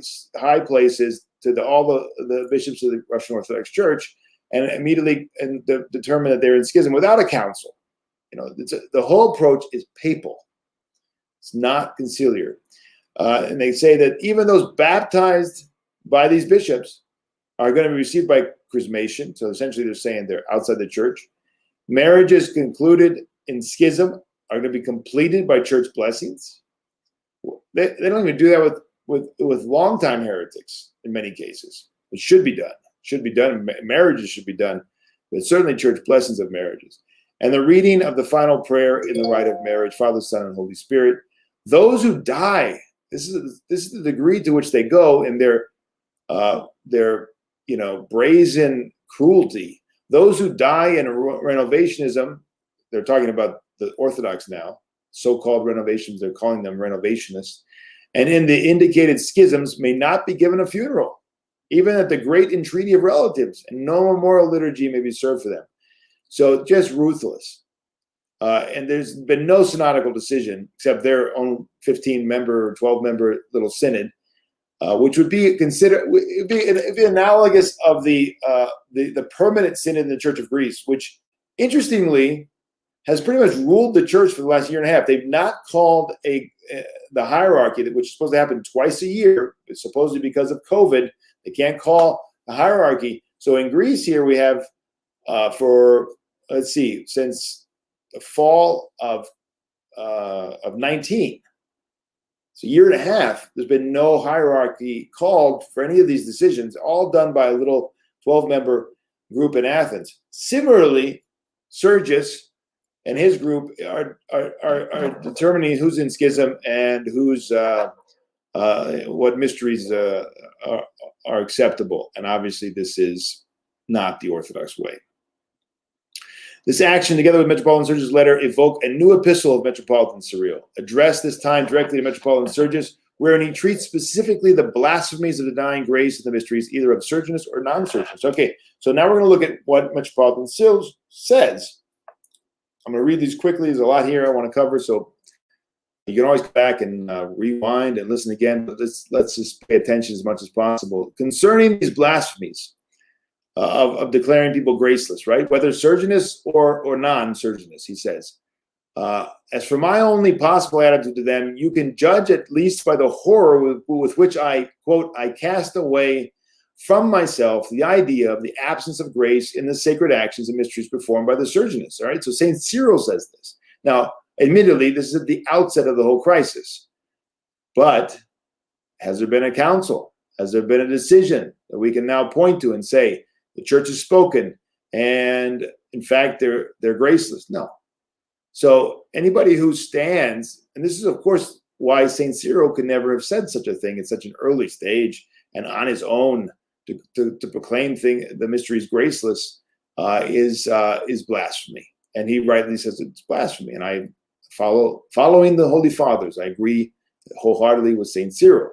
places to all the bishops of the Russian Orthodox Church, and immediately determine that they're in schism without a council. The whole approach is papal. It's not conciliar. And they say that even those baptized by these bishops are going to be received by chrismation. So essentially they're saying they're outside the church. Marriages concluded in schism are going to be completed by church blessings. They don't even do that with longtime heretics in many cases. It should be done. Marriages should be done, but certainly church blessings of marriages. And the reading of the final prayer in the rite of marriage, Father, Son, and Holy Spirit. Those who die, this is the degree to which they go in their brazen cruelty. Those who die in Renovationism, they're talking about the Orthodox now, so-called Renovationists, they're calling them Renovationists, and in the indicated schisms may not be given a funeral, even at the great entreaty of relatives, and no memorial liturgy may be served for them. So just ruthless. And there's been no synodical decision except their own 15-member or 12-member little synod, which would be considered, it'd be analogous of the permanent synod in the Church of Greece, which interestingly has pretty much ruled the church for the last year and a half. They've not called the hierarchy, which is supposed to happen twice a year. It's supposedly because of COVID. They can't call the hierarchy. So in Greece here we have since the fall of 19, so a year and a half, there's been no hierarchy called for any of these decisions, all done by a little 12-member group in Athens. Similarly, Sergius and his group are determining who's in schism and who's what mysteries are acceptable. And obviously this is not the Orthodox way. This action, together with Metropolitan Sergius' letter, evoke a new epistle of Metropolitan Cyril, addressed this time directly to Metropolitan Sergius, wherein he treats specifically the blasphemies of denying grace in the mysteries, either of Sergius or non-Sergius. Okay, so now we're going to look at what Metropolitan Cyril says. I'm going to read these quickly. There's a lot here I want to cover, so you can always go back and rewind and listen again, but let's just pay attention as much as possible. Concerning these blasphemies, of declaring people graceless, right? Whether Sergius or non-Sergius, he says. As for my only possible attitude to them, you can judge at least by the horror with which I, quote, I cast away from myself the idea of the absence of grace in the sacred actions and mysteries performed by the Sergius, all right? So St. Cyril says this. Now, admittedly, this is at the outset of the whole crisis. But has there been a council? Has there been a decision that we can now point to and say, the church has spoken, and in fact, they're graceless. No. So anybody who stands, and this is, of course, why St. Cyril could never have said such a thing at such an early stage and on his own to proclaim the mysteries graceless is blasphemy. And he rightly says it's blasphemy. And I following the Holy Fathers, I agree wholeheartedly with St. Cyril.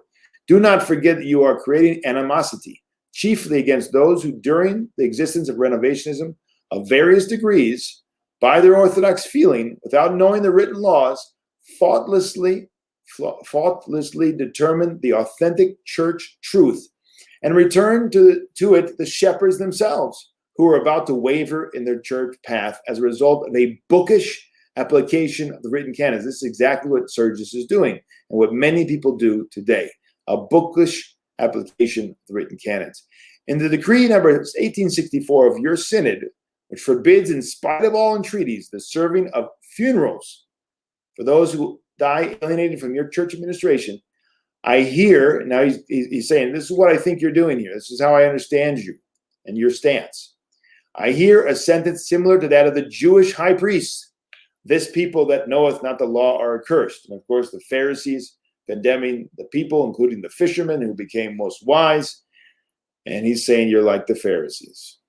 Do not forget that you are creating animosity, chiefly against those who, during the existence of Renovationism of various degrees, by their Orthodox feeling, without knowing the written laws, faultlessly determine the authentic church truth and return to it the shepherds themselves, who are about to waver in their church path as a result of a bookish application of the written canons. This is exactly what Sergius is doing and what many people do today, a bookish application of the written canons. In the decree number 1864 of your synod, which forbids, in spite of all entreaties, the serving of funerals for those who die alienated from your church administration, I hear, now he's saying, this is what I think you're doing here. This is how I understand you and your stance. I hear a sentence similar to that of the Jewish high priests. This people that knoweth not the law are accursed. And of course, the Pharisees condemning the people, including the fishermen who became most wise. And he's saying, you're like the Pharisees.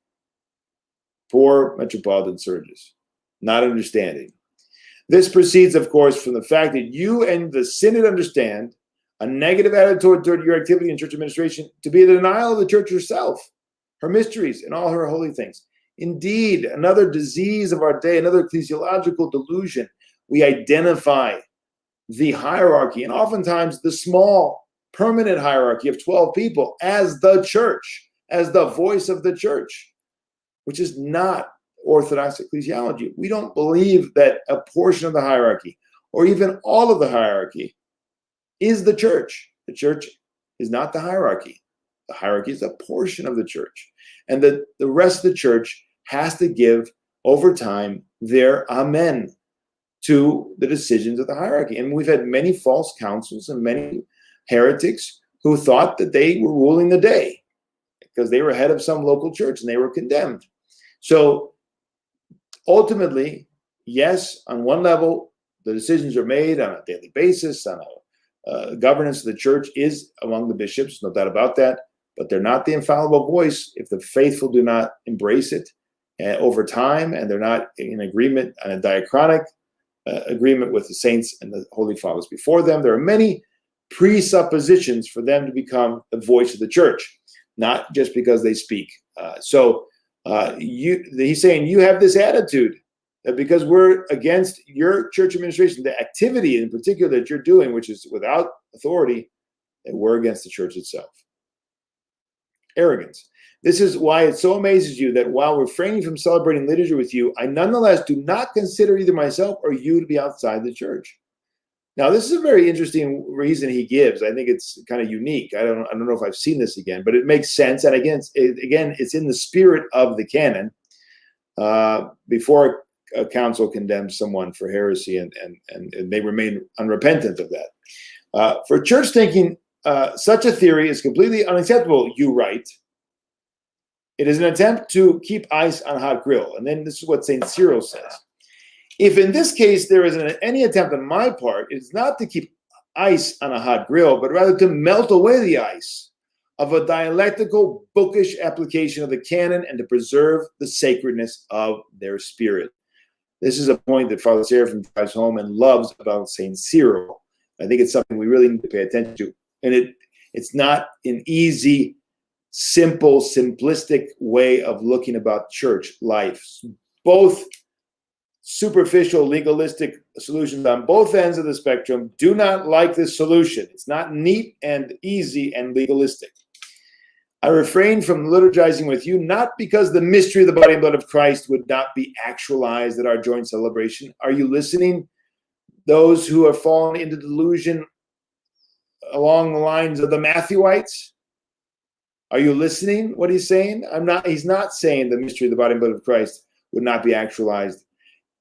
Poor Metropolitan Sergius, not understanding. This proceeds, of course, from the fact that you and the synod understand a negative attitude toward your activity in church administration to be the denial of the church herself, her mysteries, and all her holy things. Indeed, another disease of our day, another ecclesiological delusion. We identify the hierarchy, and oftentimes the small, permanent hierarchy of 12 people as the church, as the voice of the church, which is not Orthodox ecclesiology. We don't believe that a portion of the hierarchy, or even all of the hierarchy, is the church. The church is not the hierarchy. The hierarchy is a portion of the church. And the rest of the church has to give, over time, their amen to the decisions of the hierarchy. And we've had many false councils and many heretics who thought that they were ruling the day because they were head of some local church and they were condemned. So ultimately, yes, on one level, the decisions are made on a daily basis, on a governance of the church is among the bishops, no doubt about that, but they're not the infallible voice if the faithful do not embrace it over time, and they're not in agreement on a diachronic agreement with the saints and the Holy Fathers before them. There are many presuppositions for them to become the voice of the church, not just because they speak. He's saying you have this attitude that because we're against your church administration, the activity in particular that you're doing, which is without authority, that we're against the church itself. Arrogance. This is why it so amazes you that while refraining from celebrating liturgy with you, I nonetheless do not consider either myself or you to be outside the church. Now, this is a very interesting reason he gives. I think it's kind of unique. I don't know if I've seen this again, but it makes sense. And again, it's in the spirit of the canon. Before a council condemns someone for heresy and they remain unrepentant of that. For church thinking, such a theory is completely unacceptable, you write. It is an attempt to keep ice on a hot grill. And then this is what St. Cyril says. If in this case there is any attempt on my part, it is not to keep ice on a hot grill, but rather to melt away the ice of a dialectical, bookish application of the canon and to preserve the sacredness of their spirit. This is a point that Father Seraphim drives home and loves about St. Cyril. I think it's something we really need to pay attention to. And it's not an easy, simple, simplistic way of looking about church life. Both superficial, legalistic solutions on both ends of the spectrum do not like this solution. It's not neat and easy and legalistic. I refrain from liturgizing with you, not because the mystery of the body and blood of Christ would not be actualized at our joint celebration. Are you listening? Those who have fallen into delusion along the lines of the Matthewites? Are you listening what he's saying? He's not saying the mystery of the body and blood of Christ would not be actualized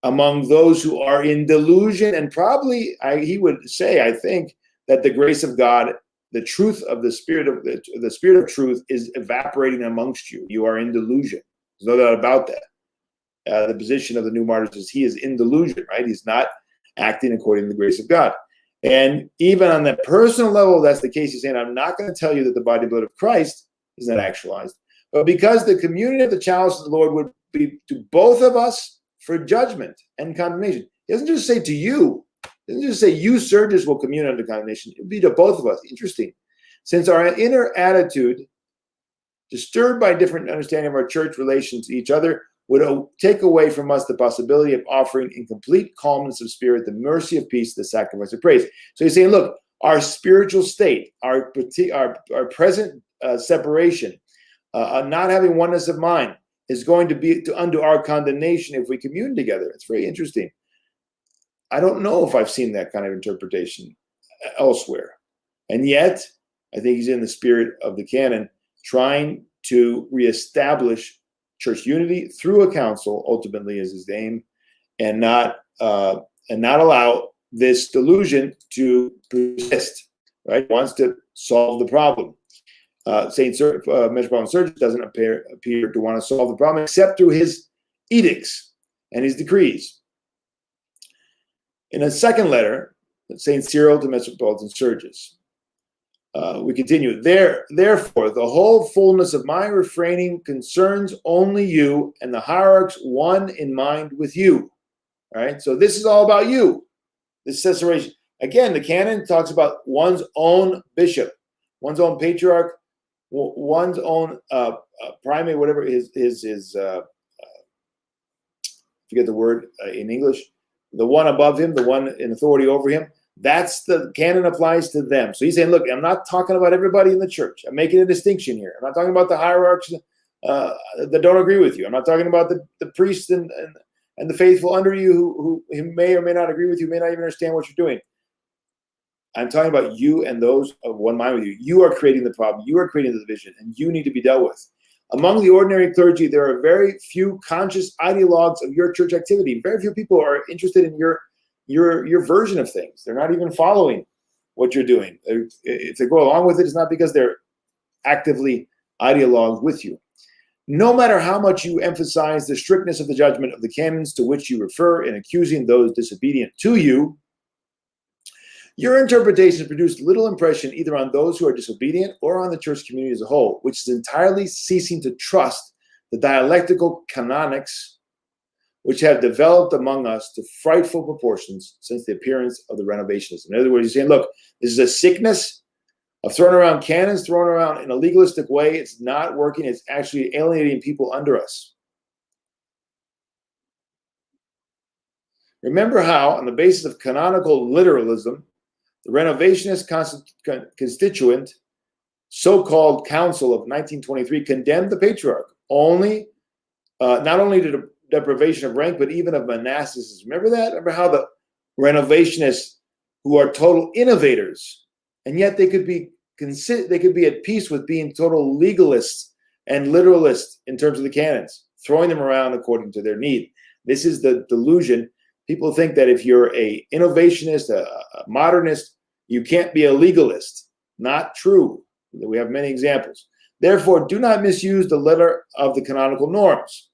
among those who are in delusion, and probably he would say, I think, that the grace of God the truth of the spirit of truth is evaporating amongst you. You are in delusion. There's no doubt about that. The position of the new martyrs is he is in delusion, right? He's not acting according to the grace of God. And even on that personal level, that's the case. He's saying, I'm not going to tell you that the body and blood of Christ is not actualized, but because the communion of the chalice of the Lord would be to both of us for judgment and condemnation. He doesn't just say to you, he doesn't just say you, Sergius, will commune under condemnation. It would be to both of us. Interesting. Since our inner attitude, disturbed by different understanding of our church relation to each other, would take away from us the possibility of offering in complete calmness of spirit the mercy of peace, the sacrifice of praise. So he's saying, look, our spiritual state, our present separation, not having oneness of mind, is going to be unto our condemnation if we commune together. It's very interesting. I don't know if I've seen that kind of interpretation elsewhere. And yet, I think he's in the spirit of the canon, trying to reestablish church unity through a council, ultimately is his aim, and not allow this delusion to persist. Right? He wants to solve the problem. Metropolitan Sergius doesn't appear to want to solve the problem except through his edicts and his decrees. In a second letter, St. Cyril to Metropolitan Sergius, we continue. Therefore, the whole fullness of my refraining concerns only you, and the hierarchs one in mind with you. All right, so this is all about you. This cessation. Again, the canon talks about one's own bishop, one's own patriarch, one's own primate, whatever his forget the word in English, the one above him, the one in authority over him. That's the canon applies to them. So he's saying, look, I'm not talking about everybody in the church. I'm making a distinction here. I'm not talking about the hierarchs that don't agree with you. I'm not talking about the priests and the faithful under you who may or may not agree with you, may not even understand what you're doing. I'm talking about you and those of one mind with you. You are creating the problem. You are creating the division, and you need to be dealt with. Among the ordinary clergy, there are very few conscious ideologues of your church activity. Very few people are interested in your version of things. They're not even following what you're doing. If they go along with it, it's not because they're actively ideologues with you. No matter how much you emphasize the strictness of the judgment of the canons to which you refer in accusing those disobedient to you, your interpretations produce little impression either on those who are disobedient or on the church community as a whole, which is entirely ceasing to trust the dialectical canonics which have developed among us to frightful proportions since the appearance of the Renovationists. In other words, he's saying, look, this is a sickness of throwing around canons, thrown around in a legalistic way. It's not working. It's actually alienating people under us. Remember how, on the basis of canonical literalism, the Renovationist constituent so-called council of 1923 condemned the Patriarch not only to the deprivation of rank, but even of monasticism. Remember that? Remember how the Renovationists, who are total innovators, and yet they could be at peace with being total legalists and literalists in terms of the canons, throwing them around according to their need. This is the delusion. People think that if you're a innovationist, a modernist, you can't be a legalist. Not true. We have many examples. Therefore, do not misuse the letter of the canonical norms,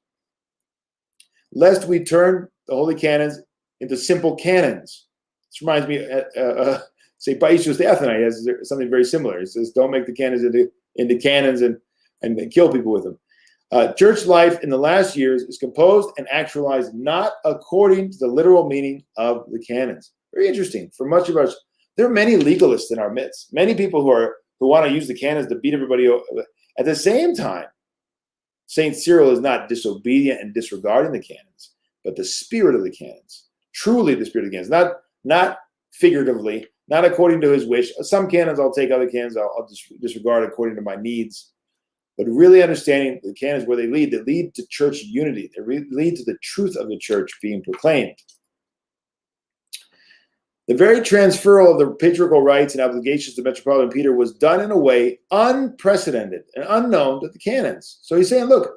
lest we turn the holy canons into simple canons. This reminds me, St. Paisius the Athonite has something very similar. He says, don't make the canons into canons and kill people with them. Church life in the last years is composed and actualized not according to the literal meaning of the canons. Very interesting. For much of us, there are many legalists in our midst. Many people who want to use the canons to beat everybody over. At the same time, St. Cyril is not disobedient and disregarding the canons, but the spirit of the canons. Truly the spirit of the canons. Not figuratively, not according to his wish. Some canons I'll take, other canons I'll disregard according to my needs. But really understanding the canons where they lead to church unity. They lead to the truth of the church being proclaimed. The very transferal of the patriarchal rights and obligations to Metropolitan Peter was done in a way unprecedented and unknown to the canons. So he's saying, look,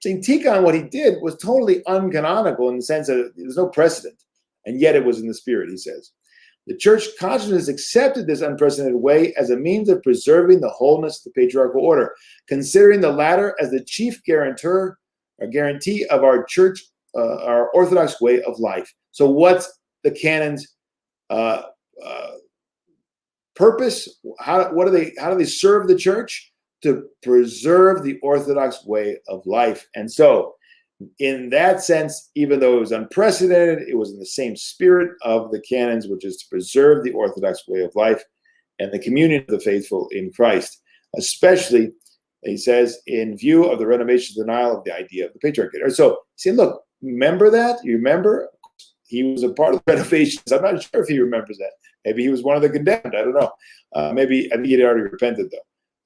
St. Tikhon, what he did was totally uncanonical in the sense that there's no precedent. And yet it was in the spirit, he says. The church consciousness accepted this unprecedented way as a means of preserving the wholeness of the patriarchal order, considering the latter as the chief guarantee of our church, our Orthodox way of life. So what's the canon's purpose? How do they serve the church? To preserve the Orthodox way of life. And so in that sense, even though it was unprecedented, it was in the same spirit of the canons, which is to preserve the Orthodox way of life and the communion of the faithful in Christ, especially, he says, in view of the Renovationists' denial of the idea of the Patriarchy. So, see, look, remember that? You remember? He was a part of the Renovationists. I'm not sure if he remembers that. Maybe he was one of the condemned. I don't know. Maybe, I think he'd already repented, though.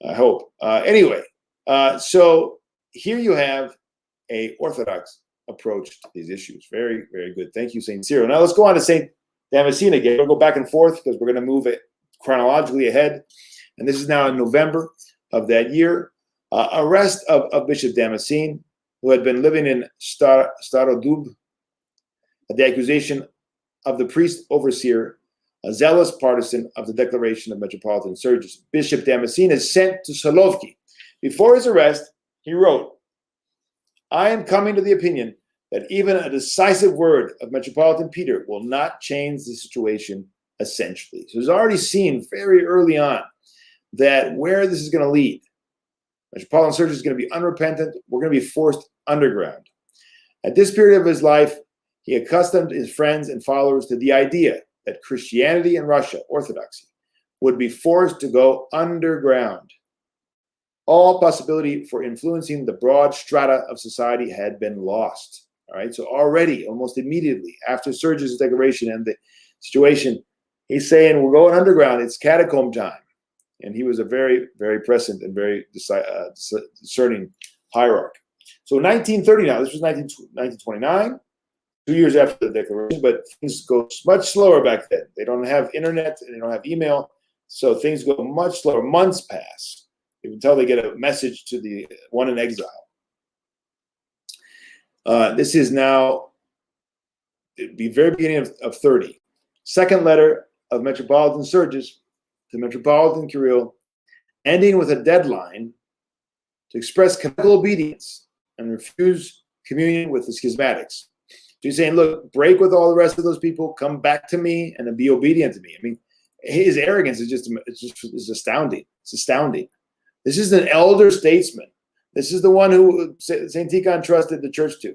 I hope. Anyway, so here you have a Orthodox approach to these issues. Very, very good. Thank you, St. Cyril. Now let's go on to St. Damascene again. We'll go back and forth because we're going to move it chronologically ahead. And this is now in November of that year. Arrest of Bishop Damascene, who had been living in Starodub, the accusation of the priest overseer, a zealous partisan of the declaration of Metropolitan Sergius. Bishop Damascene is sent to Solovki. Before his arrest, he wrote, I am coming to the opinion that even a decisive word of Metropolitan Peter will not change the situation essentially. So it's already seen very early on that where this is going to lead. Metropolitan Sergius is going to be unrepentant. We're going to be forced underground. At this period of his life, he accustomed his friends and followers to the idea that Christianity in Russia, Orthodoxy, would be forced to go underground. All possibility for influencing the broad strata of society had been lost. All right, so already, almost immediately after Sergius' declaration and the situation, he's saying, we're going underground. It's catacomb time. And he was a very, very present and very discerning hierarch. So 1930 now, this was 1929, 2 years after the declaration, but things go much slower back then. They don't have internet, they don't have email, so things go much slower. Months pass until they get a message to the one in exile. This is now the very beginning of 30. Second letter of Metropolitan Sergius to Metropolitan Cyril, ending with a deadline to express canonical obedience and refuse communion with the schismatics. So he's saying, look, break with all the rest of those people, come back to me, and then be obedient to me. I mean, his arrogance is just astounding. It's astounding. This is an elder statesman. This is the one who St. Tikhon trusted the church to.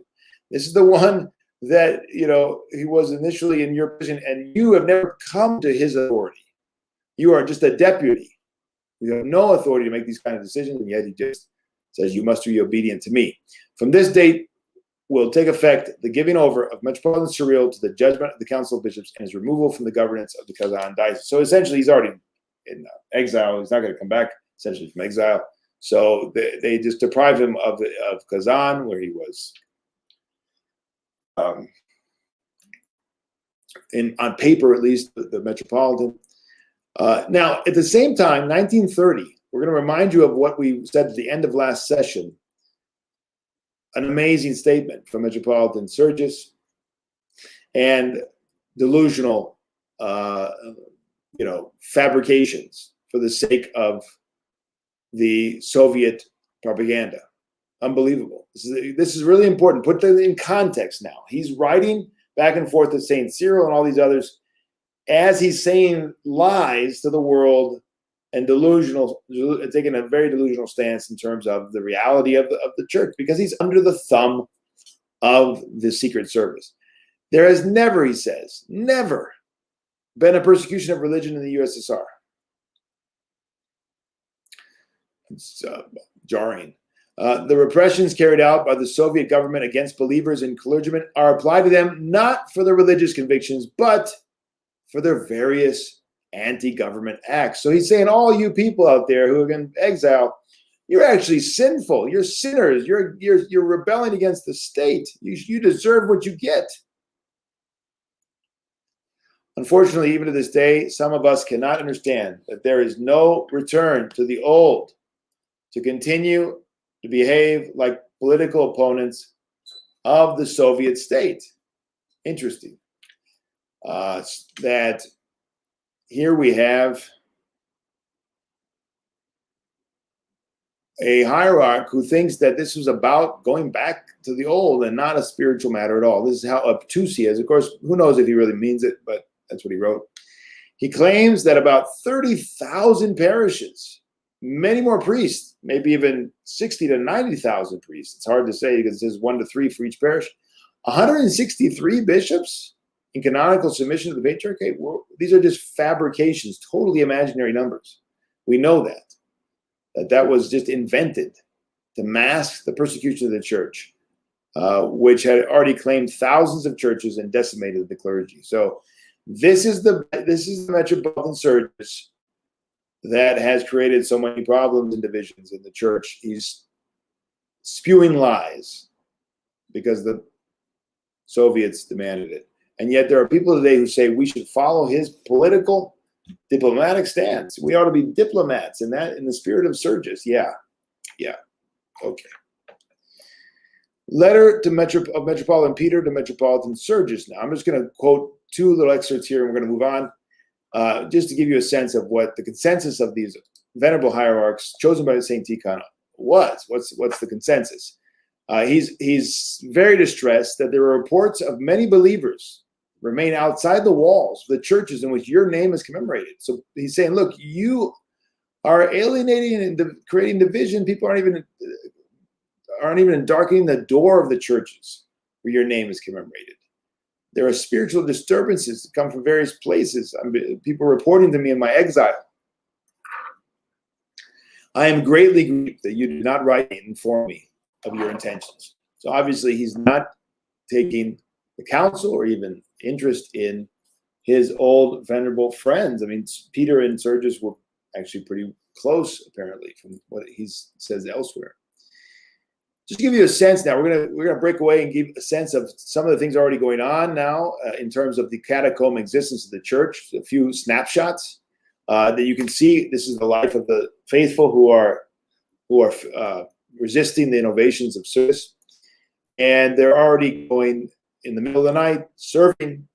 This is the one that, he was initially in your position, and you have never come to his authority. You are just a deputy. You have no authority to make these kind of decisions, and yet he just says, you must be obedient to me. From this date will take effect the giving over of Metropolitan Cyril to the judgment of the Council of Bishops and his removal from the governance of the Kazan diocese. So essentially, he's already in exile. He's not going to come back, essentially, from exile. So they just deprived him of Kazan, where he was on paper, at least, the Metropolitan. Now, at the same time, 1930, we're going to remind you of what we said at the end of last session. An amazing statement from Metropolitan Sergius and delusional, fabrications for the sake of the Soviet propaganda. Unbelievable. This is really important. Put that in context now. He's writing back and forth to St. Cyril and all these others as he's saying lies to the world and taking a very delusional stance in terms of the reality of the church, because he's under the thumb of the Secret Service. There has never, he says, never been a persecution of religion in the USSR. It's jarring. The repressions carried out by the Soviet government against believers and clergymen are applied to them not for their religious convictions, but for their various anti-government acts. So he's saying, all you people out there who are in exile, you're actually sinful. You're sinners. You're rebelling against the state. You deserve what you get. Unfortunately, even to this day, some of us cannot understand that there is no return to the old, to continue to behave like political opponents of the Soviet state. Interesting. That here we have a hierarch who thinks that this was about going back to the old and not a spiritual matter at all. This is how obtuse he is. Of course, who knows if he really means it, but that's what he wrote. He claims that about 30,000 parishes, many more priests, maybe even 60 to 90,000 priests. It's hard to say because it says 1 to 3 for each parish. 163 bishops in canonical submission to the Patriarchy. Well, these are just fabrications, totally imaginary numbers. We know that was just invented to mask the persecution of the church, which had already claimed thousands of churches and decimated the clergy. So this is the Metropolitan Sergius that has created so many problems and divisions in the church. He's spewing lies because the Soviets demanded it. And yet there are people today who say we should follow his political diplomatic stance. We ought to be diplomats in the spirit of Sergius. Yeah. Okay. Letter to Metropolitan Peter to Metropolitan Sergius. Now I'm just going to quote 2 little excerpts here, and we're going to move on, just to give you a sense of what the consensus of these venerable hierarchs chosen by Saint Tikhon was. What's the consensus? He's very distressed that there are reports of many believers remain outside the walls of the churches in which your name is commemorated. So he's saying, look, you are alienating and creating division. People aren't even darkening the door of the churches where your name is commemorated. There are spiritual disturbances that come from various places. People reporting to me in my exile. I am greatly grieved that you did not write and inform me of your intentions. So obviously he's not taking the counsel or even interest in his old venerable friends. I mean, Peter and Sergius were actually pretty close, apparently, from what he says elsewhere. Just to give you a sense now, we're gonna break away and give a sense of some of the things already going on now in terms of the catacomb existence of the church. A few snapshots that you can see. This is the life of the faithful who are resisting the innovations of Sergius, and they're already going in the middle of the night serving.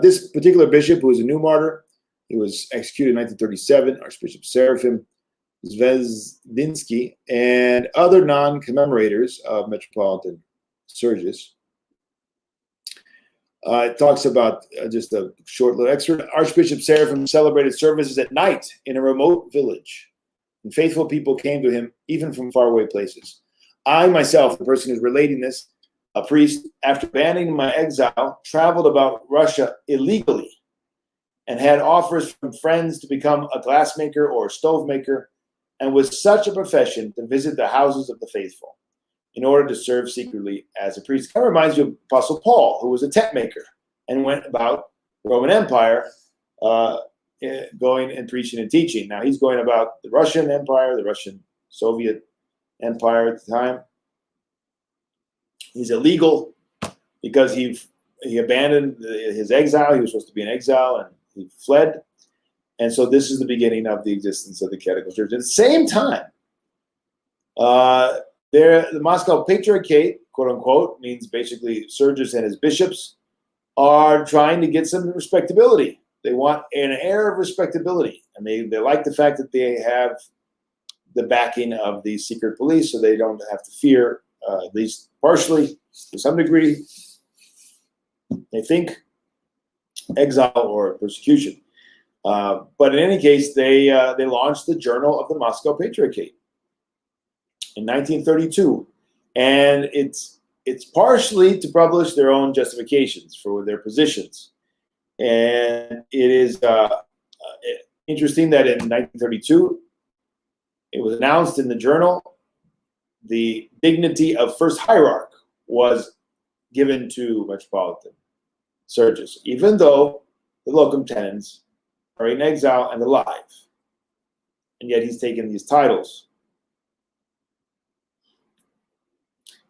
This particular bishop, who was a new martyr, he was executed in 1937. Archbishop Seraphim Zvezdinsky, and other non-commemorators of Metropolitan Sergius. It talks about just a short little excerpt. Archbishop Seraphim celebrated services at night in a remote village, and faithful people came to him even from faraway places. I myself, the person who's relating this, a priest, after abandoning my exile, traveled about Russia illegally and had offers from friends to become a glassmaker or a stove maker, and with such a profession to visit the houses of the faithful in order to serve secretly as a priest. It kind of reminds you of Apostle Paul, who was a tent maker and went about the Roman Empire going and preaching and teaching. Now he's going about the Russian Empire, the Russian Soviet Empire at the time. He's illegal because he abandoned his exile. He was supposed to be in exile, and he fled. And so this is the beginning of the existence of the Catacomb Church. At the same time, the Moscow Patriarchate, quote unquote, means basically Sergius and his bishops are trying to get some respectability. They want an air of respectability, and they like the fact that they have the backing of the secret police, so they don't have to fear, at least partially, to some degree, they think, exile or persecution. But in any case, they launched the Journal of the Moscow Patriarchate in 1932, and it's partially to publish their own justifications for their positions. And it is interesting that in 1932, it was announced in the journal the dignity of first hierarch was given to Metropolitan Sergius, even though the locum tenens are in exile and alive, and yet he's taken these titles.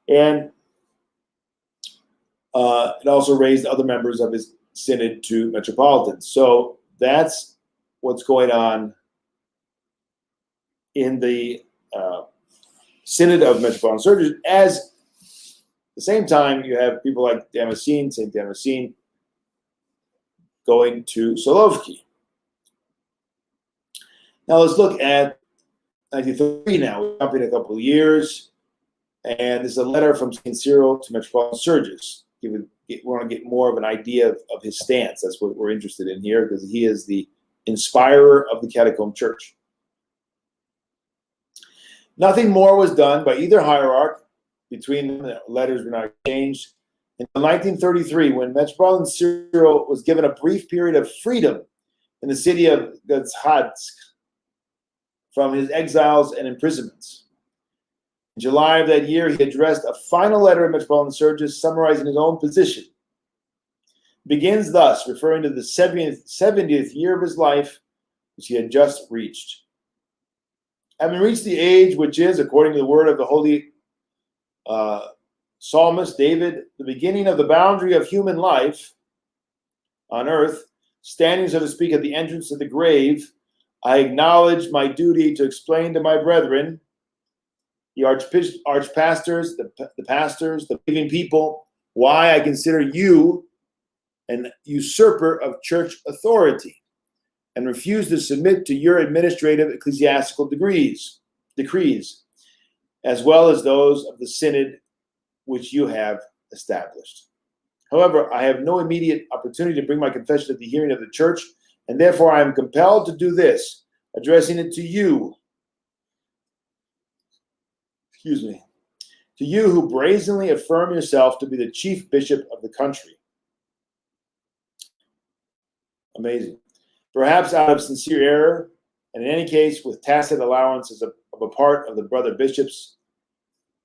And it also raised other members of his synod to metropolitans. So that's what's going on in the synod of Metropolitan Sergius. As at the same time, you have people like Damascene, Saint Damascene, going to Solovki. Now let's look at 1933 now. We're jumping a couple of years. And this is a letter from St. Cyril to Metropolitan Sergius. We want to get more of an idea of his stance. That's what we're interested in here, because he is the inspirer of the Catacomb Church. Nothing more was done by either hierarch between them. The letters were not exchanged. Until 1933, when Metropolitan Cyril was given a brief period of freedom in the city of Gdansk from his exiles and imprisonments. In July of that year, he addressed a final letter to Metropolitan Sergius summarizing his own position. It begins thus, referring to the 70th year of his life, which he had just reached. Having reached the age which is, according to the word of the holy psalmist David, the beginning of the boundary of human life on earth, standing, so to speak, at the entrance of the grave, I acknowledge my duty to explain to my brethren, the archpastors, the pastors, the believing people, why I consider you an usurper of church authority and refuse to submit to your administrative ecclesiastical decrees, as well as those of the synod which you have established. However, I have no immediate opportunity to bring my confession to the hearing of the church, and therefore I am compelled to do this, addressing it to you, to you who brazenly affirm yourself to be the chief bishop of the country. Amazing. Perhaps out of sincere error, and in any case with tacit allowances of a part of the brother bishops,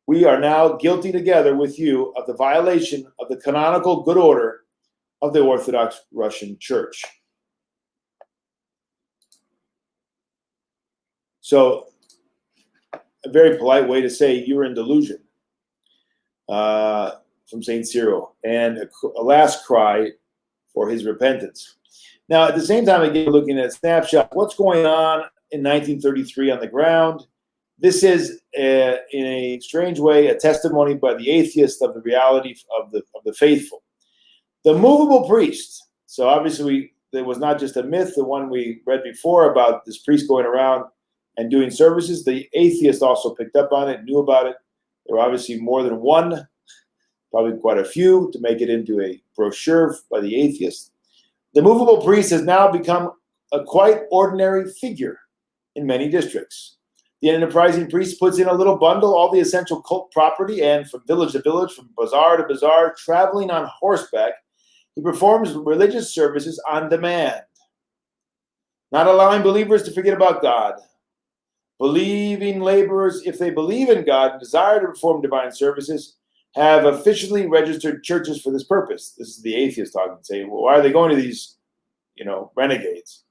we are now guilty together with you of the violation of the canonical good order of the Orthodox Russian Church. So, a very polite way to say you're in delusion from St. Cyril, and a last cry for his repentance. Now, at the same time, again, looking at a snapshot, what's going on in 1933 on the ground? This is, in a strange way, a testimony by the atheist of the reality of the faithful. The movable priest. So obviously, there was not just a myth, the one we read before about this priest going around and doing services. The atheist also picked up on it, knew about it. There were obviously more than one, probably quite a few, to make it into a brochure by the atheist. The movable priest has now become a quite ordinary figure in many districts. The enterprising priest puts in a little bundle, all the essential cult property, and from village to village, from bazaar to bazaar, traveling on horseback, he performs religious services on demand, not allowing believers to forget about God. Believing laborers, if they believe in God and desire to perform divine services, have officially registered churches for this purpose. This is the atheist talking, saying, well, why are they going to these, renegades?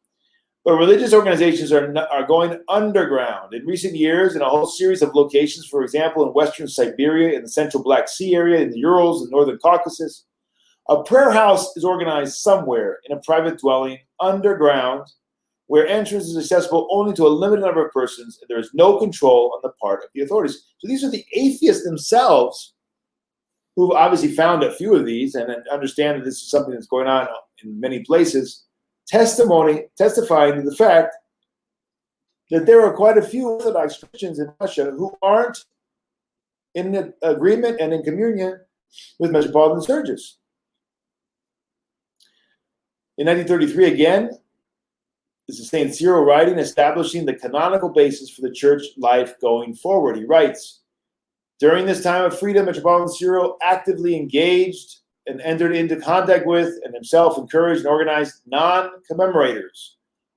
But religious organizations are going underground. In recent years, in a whole series of locations, for example, in Western Siberia, in the Central Black Sea area, in the Urals, and Northern Caucasus, a prayer house is organized somewhere in a private dwelling underground, where entrance is accessible only to a limited number of persons, and there is no control on the part of the authorities. So these are the atheists themselves who've obviously found a few of these and understand that this is something that's going on in many places, testifying to the fact that there are quite a few Orthodox Christians in Russia who aren't in agreement and in communion with Metropolitan Sergius. In 1933, again, this is St. Cyril writing, establishing the canonical basis for the church life going forward. He writes, during this time of freedom, Metropolitan Cyril actively engaged and entered into contact with and himself encouraged and organized non-commemorators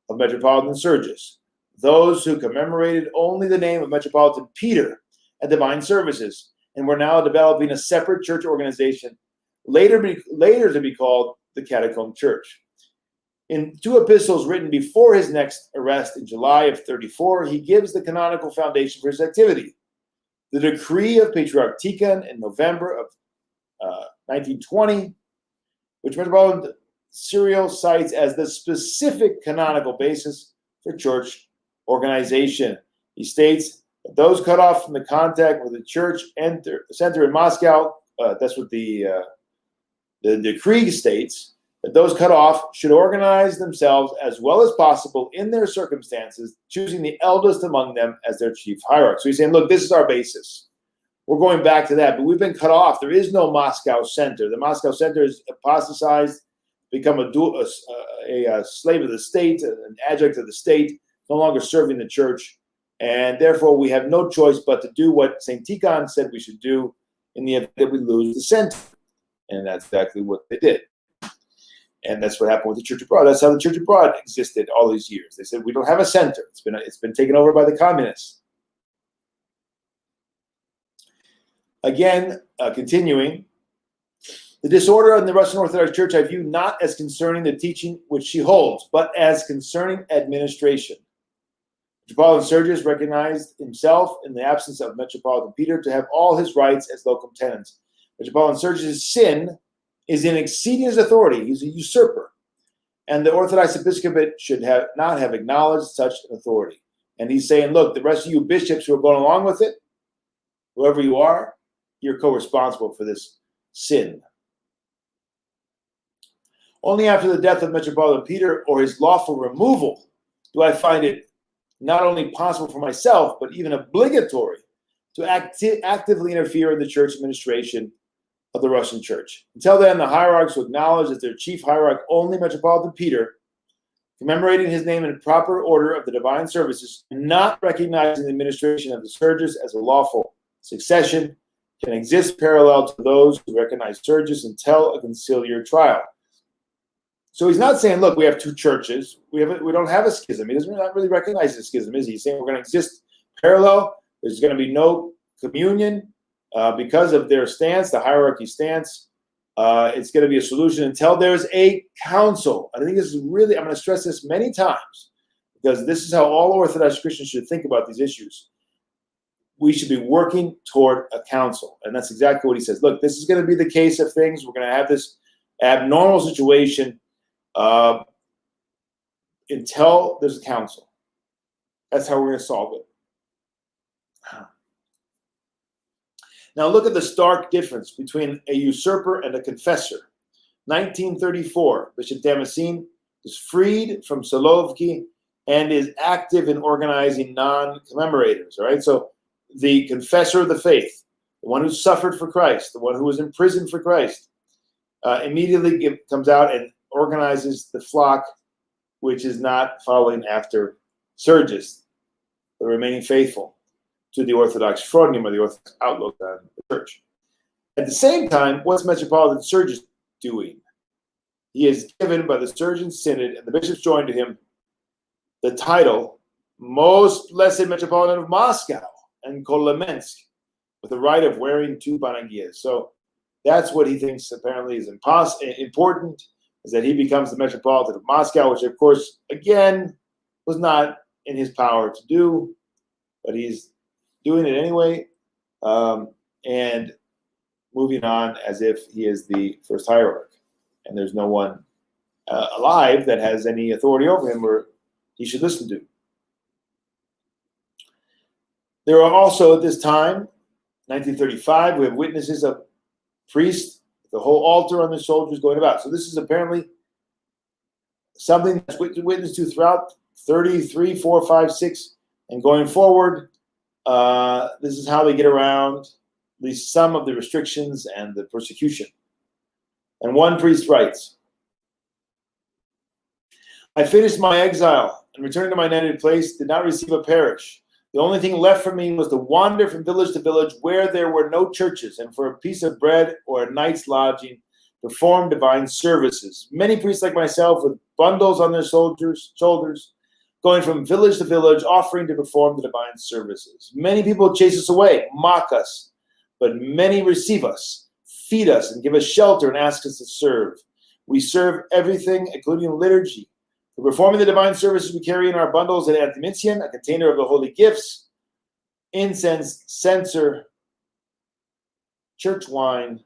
of Metropolitan Sergius, those who commemorated only the name of Metropolitan Peter at divine services, and were now developing a separate church organization, later to be called the Catacomb Church. In two epistles written before his next arrest in July of 34, he gives the canonical foundation for his activity. The decree of Patriarch Tikhon in November of 1920, which Metropolitan Cyril cites as the specific canonical basis for church organization. He states that those cut off from the contact with the church center in Moscow, that's what the decree states, that those cut off should organize themselves as well as possible in their circumstances, choosing the eldest among them as their chief hierarch. So he's saying, look, this is our basis. We're going back to that, but we've been cut off. There is no Moscow center. The Moscow center is apostatized, become a slave of the state, an adjunct of the state, no longer serving the church. And therefore, we have no choice but to do what St. Tikhon said we should do in the event that we lose the center. And that's exactly what they did. And that's what happened with the Church abroad. That's how the Church abroad existed all these years. They said, we don't have a center. It's been taken over by the communists. Again, continuing, the disorder in the Russian Orthodox Church I view not as concerning the teaching which she holds, but as concerning administration. Metropolitan Sergius recognized himself in the absence of Metropolitan Peter to have all his rights as locum tenens. Metropolitan Sergius' sin is in exceeding his authority. He's a usurper. And the Orthodox episcopate should not have acknowledged such an authority. And he's saying, look, the rest of you bishops who are going along with it, whoever you are, you're co-responsible for this sin. Only after the death of Metropolitan Peter or his lawful removal do I find it not only possible for myself, but even obligatory to actively interfere in the church administration of the Russian Church. Until then, the hierarchs will acknowledge as their chief hierarch only Metropolitan Peter, commemorating his name in proper order of the divine services, and not recognizing the administration of the Sergius as a lawful succession, can exist parallel to those who recognize Sergius until a conciliar trial. So he's not saying, look, we have two churches. We don't have a schism. He doesn't not really recognize the schism, is he? He's saying we're going to exist parallel. There's going to be no communion because of their stance, the hierarchy stance. It's going to be a solution until there's a council. I think this is really, I'm going to stress this many times because this is how all Orthodox Christians should think about these issues. We should be working toward a council. And that's exactly what he says. Look, this is going to be the case of things. We're going to have this abnormal situation until there's a council. That's how we're going to solve it. Now look at the stark difference between a usurper and a confessor. 1934, Bishop Damascene is freed from Solovki and is active in organizing non-commemorators. All right, so the confessor of the faith, the one who suffered for Christ, the one who was imprisoned for Christ, immediately comes out and organizes the flock, which is not following after Sergius, the remaining faithful to the Orthodox Fronium, or the Orthodox outlook on the church. At the same time, what's Metropolitan Sergius doing? He is given by the Sergian Synod, and the bishops joined to him, the title, Most Blessed Metropolitan of Moscow and Kolomensk, with the right of wearing two panagias. So that's what he thinks apparently is important, is that he becomes the Metropolitan of Moscow, which of course, again, was not in his power to do, but he's doing it anyway, and moving on as if he is the first hierarch. And there's no one alive that has any authority over him or he should listen to. There are also at this time, 1935, we have witnesses of priests, the whole altar on the shoulders going about. So this is apparently something that's witnessed to throughout 33, 4, 5, 6, and going forward. This is how they get around at least some of the restrictions and the persecution. And one priest writes, I finished my exile and returned to my native place, did not receive a parish. The only thing left for me was to wander from village to village where there were no churches, and for a piece of bread or a night's lodging, perform divine services. Many priests like myself with bundles on their shoulders, going from village to village, offering to perform the divine services. Many people chase us away, mock us, but many receive us, feed us, and give us shelter and ask us to serve. We serve everything, including liturgy. For performing the divine services, we carry in our bundles an antimitzion, a container of the holy gifts, incense, censer, church wine,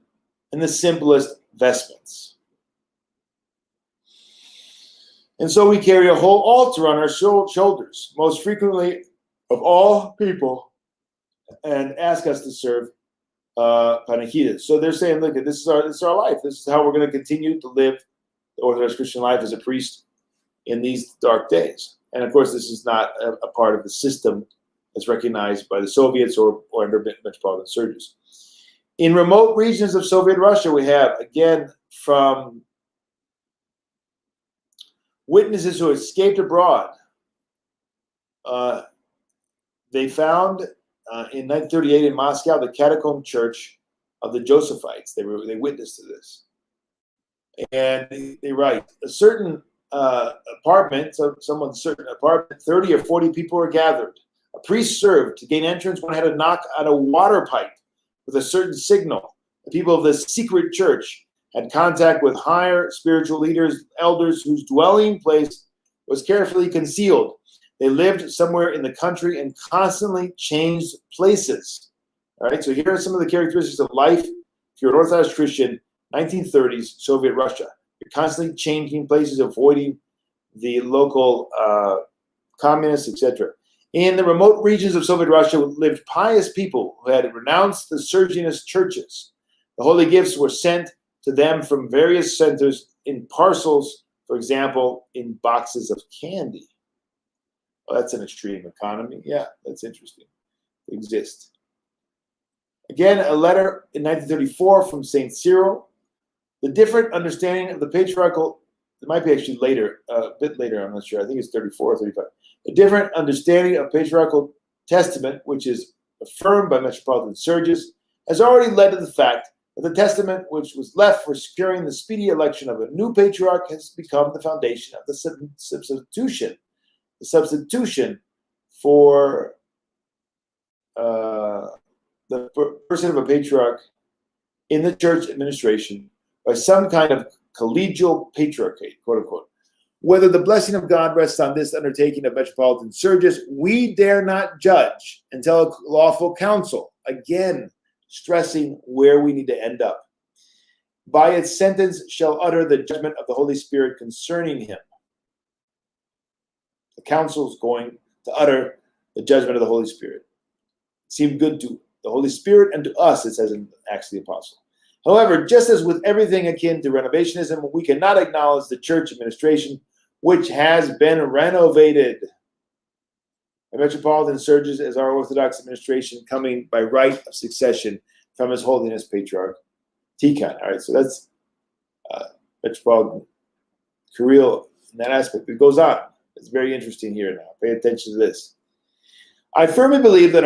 and the simplest vestments. And so we carry a whole altar on our shoulders, most frequently of all people, and ask us to serve panachidas. So they're saying, look, this is our life. This is how we're going to continue to live the Orthodox Christian life as a priest in these dark days. And of course, this is not a part of the system that's recognized by the Soviets or under Metropolitan Sergius. In remote regions of Soviet Russia, we have, again, from witnesses who escaped abroad. They found in 1938 in Moscow the Catacomb Church of the Josephites. They witnessed to this. And they write, a certain apartment, so someone's certain apartment, 30 or 40 people were gathered. A priest served. To gain entrance, one had to knock on a water pipe with a certain signal. The people of the secret church had contact with higher spiritual leaders, elders, whose dwelling place was carefully concealed. They lived somewhere in the country and constantly changed places. All right, so here are some of the characteristics of life if you're an Orthodox Christian, 1930s Soviet Russia. You're constantly changing places, avoiding the local communists, etc. In the remote regions of Soviet Russia lived pious people who had renounced the Sergius churches. The holy gifts were sent to them from various centers in parcels, for example, in boxes of candy. Well, that's an extreme economy. Yeah, that's interesting. It exists. Again, a letter in 1934 from St. Cyril. The different understanding of the patriarchal, it might be actually later, a bit later, I'm not sure. I think it's 34 or 35. A different understanding of patriarchal testament, which is affirmed by Metropolitan Sergius, has already led to the fact that the testament which was left for securing the speedy election of a new patriarch has become the foundation of the substitution. The substitution for the person of a patriarch in the church administration by some kind of collegial patriarchate, quote unquote. Whether the blessing of God rests on this undertaking of Metropolitan Sergius, we dare not judge until a lawful council, again, stressing where we need to end up, by its sentence shall utter the judgment of the Holy Spirit concerning him. The council is going to utter the judgment of the Holy Spirit. It seemed good to the Holy Spirit and to us, it says in Acts of the Apostle. However, just as with everything akin to Renovationism, we cannot acknowledge the church administration, which has been renovated. The Metropolitan Sergius as our Orthodox administration coming by right of succession from His Holiness Patriarch Tikhon. All right, so that's Metropolitan Cyril in that aspect. It goes on. It's very interesting here now. Pay attention to this. I firmly believe that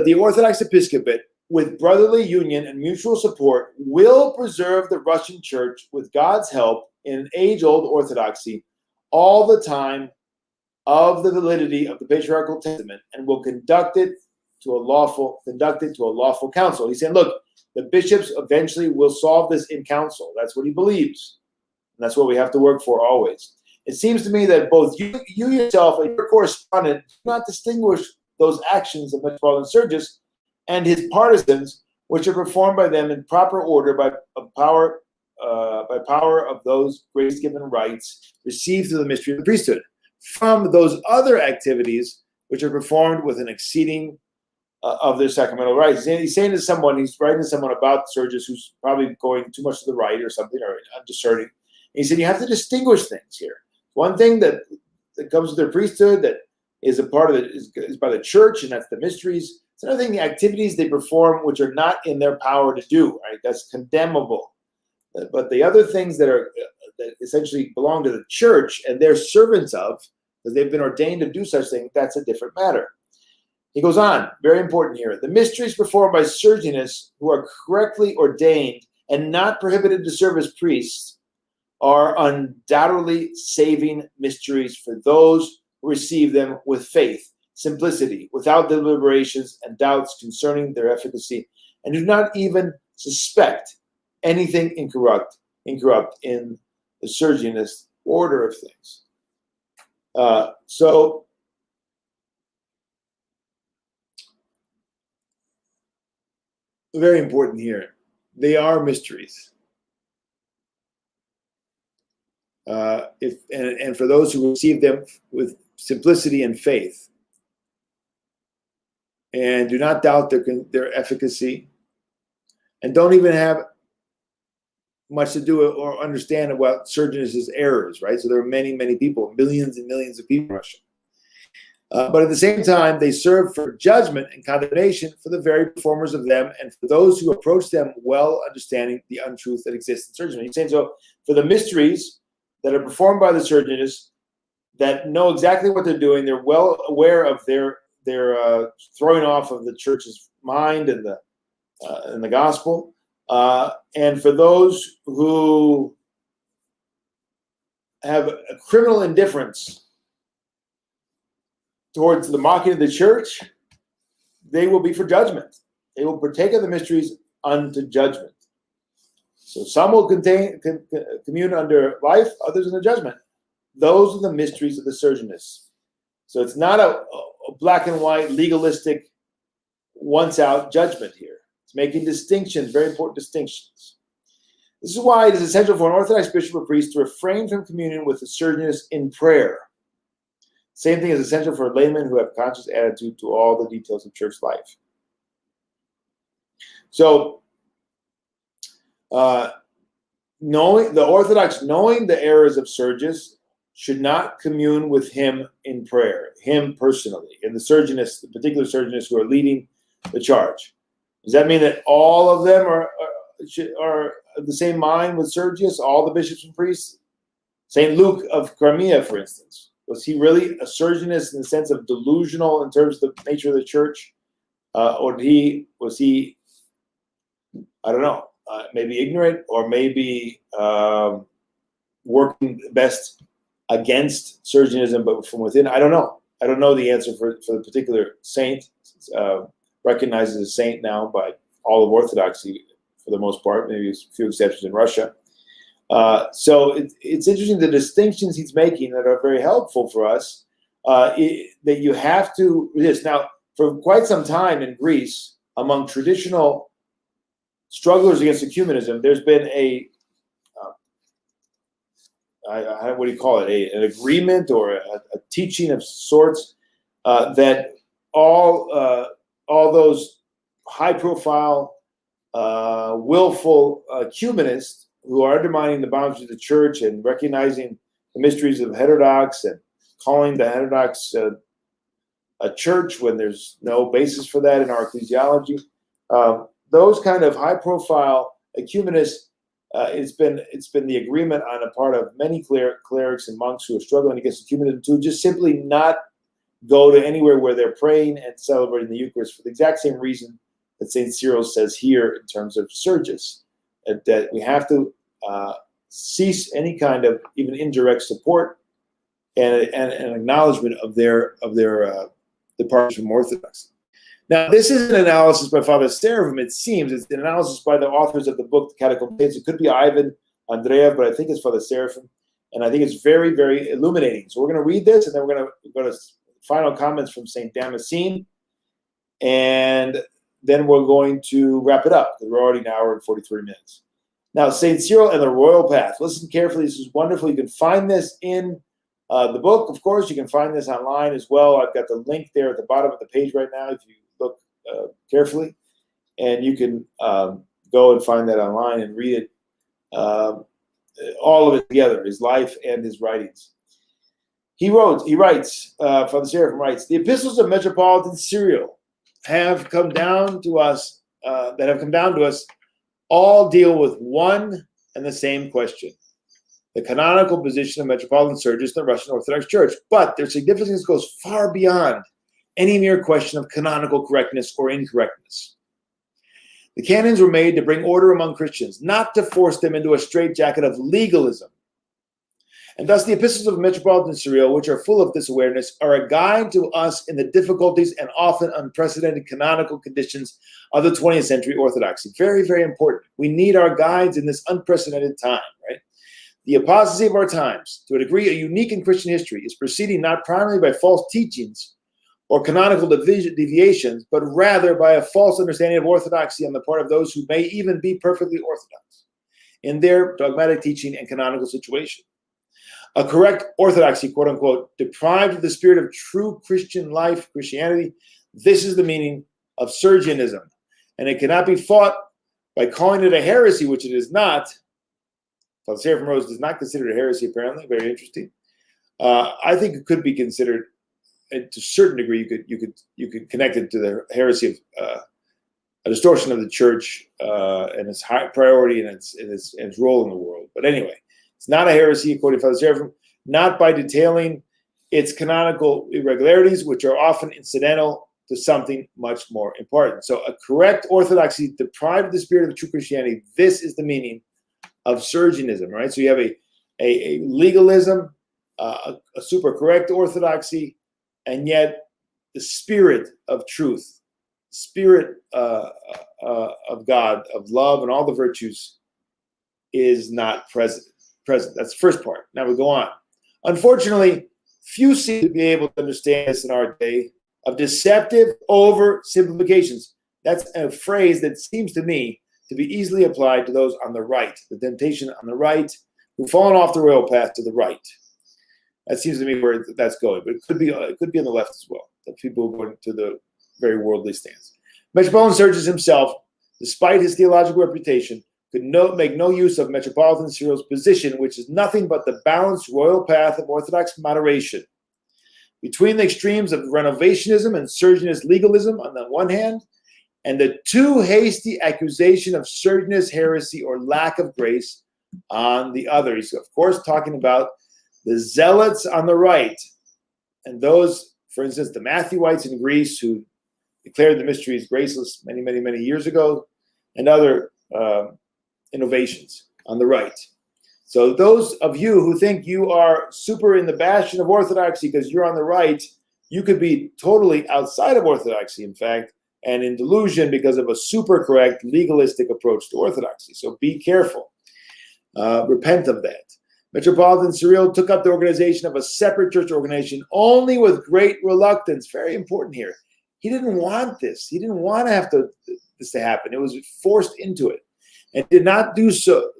the Orthodox Episcopate, with brotherly union and mutual support, will preserve the Russian Church with God's help in an age-old orthodoxy all the time of the validity of the patriarchal testament, and will conduct it to a lawful council. He's saying, look, the bishops eventually will solve this in council. That's what he believes. And that's what we have to work for always. It seems to me that both you yourself and your correspondent do not distinguish those actions of Metropolitan Sergius and his partisans, which are performed by them in proper order by power of those grace-given rights received through the mystery of the priesthood, from those other activities which are performed with an exceeding of their sacramental rights. He's saying to someone, he's writing to someone about Sergius who's probably going too much to the right or something, or undiscerning. And he said, you have to distinguish things here. One thing that comes with their priesthood that is a part of it is by the church, and that's the mysteries. It's another thing, the activities they perform which are not in their power to do, right? That's condemnable. But the other things that essentially belong to the church and they're servants of, because they've been ordained to do such things, that's a different matter. He goes on, very important here. The mysteries performed by Sergius, who are correctly ordained and not prohibited to serve as priests, are undoubtedly saving mysteries for those who receive them with faith, simplicity, without deliberations and doubts concerning their efficacy, and do not even suspect anything incorrupt in the Sergianist order of things. So very important here. They are mysteries. And for those who receive them with simplicity and faith, and do not doubt their efficacy, and don't even have much to do or understand about Sergius' errors, right? So there are many, many people, millions and millions of people in Russia. But at the same time, they serve for judgment and condemnation for the very performers of them and for those who approach them well understanding the untruth that exists in Sergius. He's saying, so for the mysteries that are performed by the Sergius that know exactly what they're doing, they're well aware of their throwing off of the church's mind and the gospel. And for those who have a criminal indifference towards the mocking of the church, they will be for judgment. They will partake of the mysteries unto judgment. So some will commune under life, others in the judgment. Those are the mysteries of the Sergius. So it's not a black and white, legalistic, once-out judgment here. It's making distinctions, very important distinctions. This is why it is essential for an Orthodox bishop or priest to refrain from communion with the Sergius in prayer. Same thing is essential for laymen who have conscious attitude to all the details of church life. So, knowing the Orthodox, knowing the errors of Sergius, should not commune with him in prayer, him personally, and the Sergius, the particular Sergius who are leading the charge. Does that mean that all of them are of the same mind with Sergius, all the bishops and priests? St. Luke of Crimea, for instance. Was he really a Sergius in the sense of delusional in terms of the nature of the church? Or was he, I don't know, maybe ignorant or maybe working best against Sergianism, but from within? I don't know. I don't know the answer for the particular saint, recognized as a saint now by all of Orthodoxy for the most part, maybe a few exceptions in Russia. So it's interesting the distinctions he's making that are very helpful for us, that you have to resist. Now, for quite some time in Greece, among traditional strugglers against ecumenism, there's been what do you call it, an agreement or a teaching of sorts that all those high-profile, willful ecumenists who are undermining the boundaries of the church and recognizing the mysteries of heterodox and calling the heterodox a church when there's no basis for that in our ecclesiology. Those kind of high-profile ecumenists, it's been the agreement on a part of many clerics and monks who are struggling against ecumenism to just simply not go to anywhere where they're praying and celebrating the Eucharist for the exact same reason that St. Cyril says here in terms of Sergius, that we have to cease any kind of even indirect support and an acknowledgement of their departure from Orthodoxy. Now, this is an analysis by Father Seraphim, it seems. It's an analysis by the authors of the book, The Catacombs. It could be Ivan Andreev, but I think it's Father Seraphim. And I think it's very, very illuminating. So we're going to read this, and then we're going to go to final comments from St. Damascene. And then we're going to wrap it up, because we're already an hour and 43 minutes. Now, St. Cyril and the Royal Path. Listen carefully. This is wonderful. You can find this in the book. Of course, you can find this online as well. I've got the link there at the bottom of the page right now if you look carefully. And you can go and find that online and read it, all of it together, his life and his writings. He writes, Father Seraphim writes, the epistles of Metropolitan Cyril have come down to us, all deal with one and the same question, the canonical position of Metropolitan Sergius in the Russian Orthodox Church. But their significance goes far beyond any mere question of canonical correctness or incorrectness. The canons were made to bring order among Christians, not to force them into a straitjacket of legalism. And thus the epistles of Metropolitan Cyril, which are full of this awareness, are a guide to us in the difficulties and often unprecedented canonical conditions of the 20th century Orthodoxy. Very, very important. We need our guides in this unprecedented time, right? The apostasy of our times, to a degree unique in Christian history, is proceeding not primarily by false teachings or canonical deviations, but rather by a false understanding of orthodoxy on the part of those who may even be perfectly orthodox in their dogmatic teaching and canonical situation. A correct orthodoxy, quote unquote, deprived of the spirit of true Christian life, Christianity. This is the meaning of Sergianism. And it cannot be fought by calling it a heresy, which it is not, Father Seraphim Rose does not consider it heresy, apparently. Very interesting. I think it could be considered, and to a certain degree, you could connect it to the heresy of a distortion of the church and its high priority and its role in the world. But anyway, it's not a heresy according to Father Seraphim, not by detailing its canonical irregularities, which are often incidental to something much more important. So a correct orthodoxy deprived of the spirit of true Christianity. This is the meaning of Sergianism, right? So you have a legalism, a super correct orthodoxy, and yet the spirit of truth, spirit of God, of love, and all the virtues is not present. That's the first part. Now we go on. Unfortunately, few seem to be able to understand this in our day of deceptive oversimplifications. That's a phrase that seems to me to be easily applied to those on the right, the temptation on the right, who've fallen off the royal path to the right. That seems to me where that's going, but it could be on the left as well. The people who are going to the very worldly stance. Metropolitan Sergius himself, despite his theological reputation, could make no use of Metropolitan Cyril's position, which is nothing but the balanced royal path of Orthodox moderation. Between the extremes of Renovationism and Sergianist legalism on the one hand, and the too hasty accusation of Sergianist heresy or lack of grace on the other. He's, of course, talking about the zealots on the right, and those, for instance, the Matthewites in Greece who declared the mysteries graceless many, many, many years ago, and other innovations on the right. So those of you who think you are super in the bastion of orthodoxy because you're on the right, you could be totally outside of orthodoxy, in fact, and in delusion because of a super correct legalistic approach to orthodoxy. So be careful. Repent of that. Metropolitan Cyril took up the organization of a separate church organization only with great reluctance. Very important here. He didn't want this. He didn't want to have this to happen. It was forced into it. And did not do so,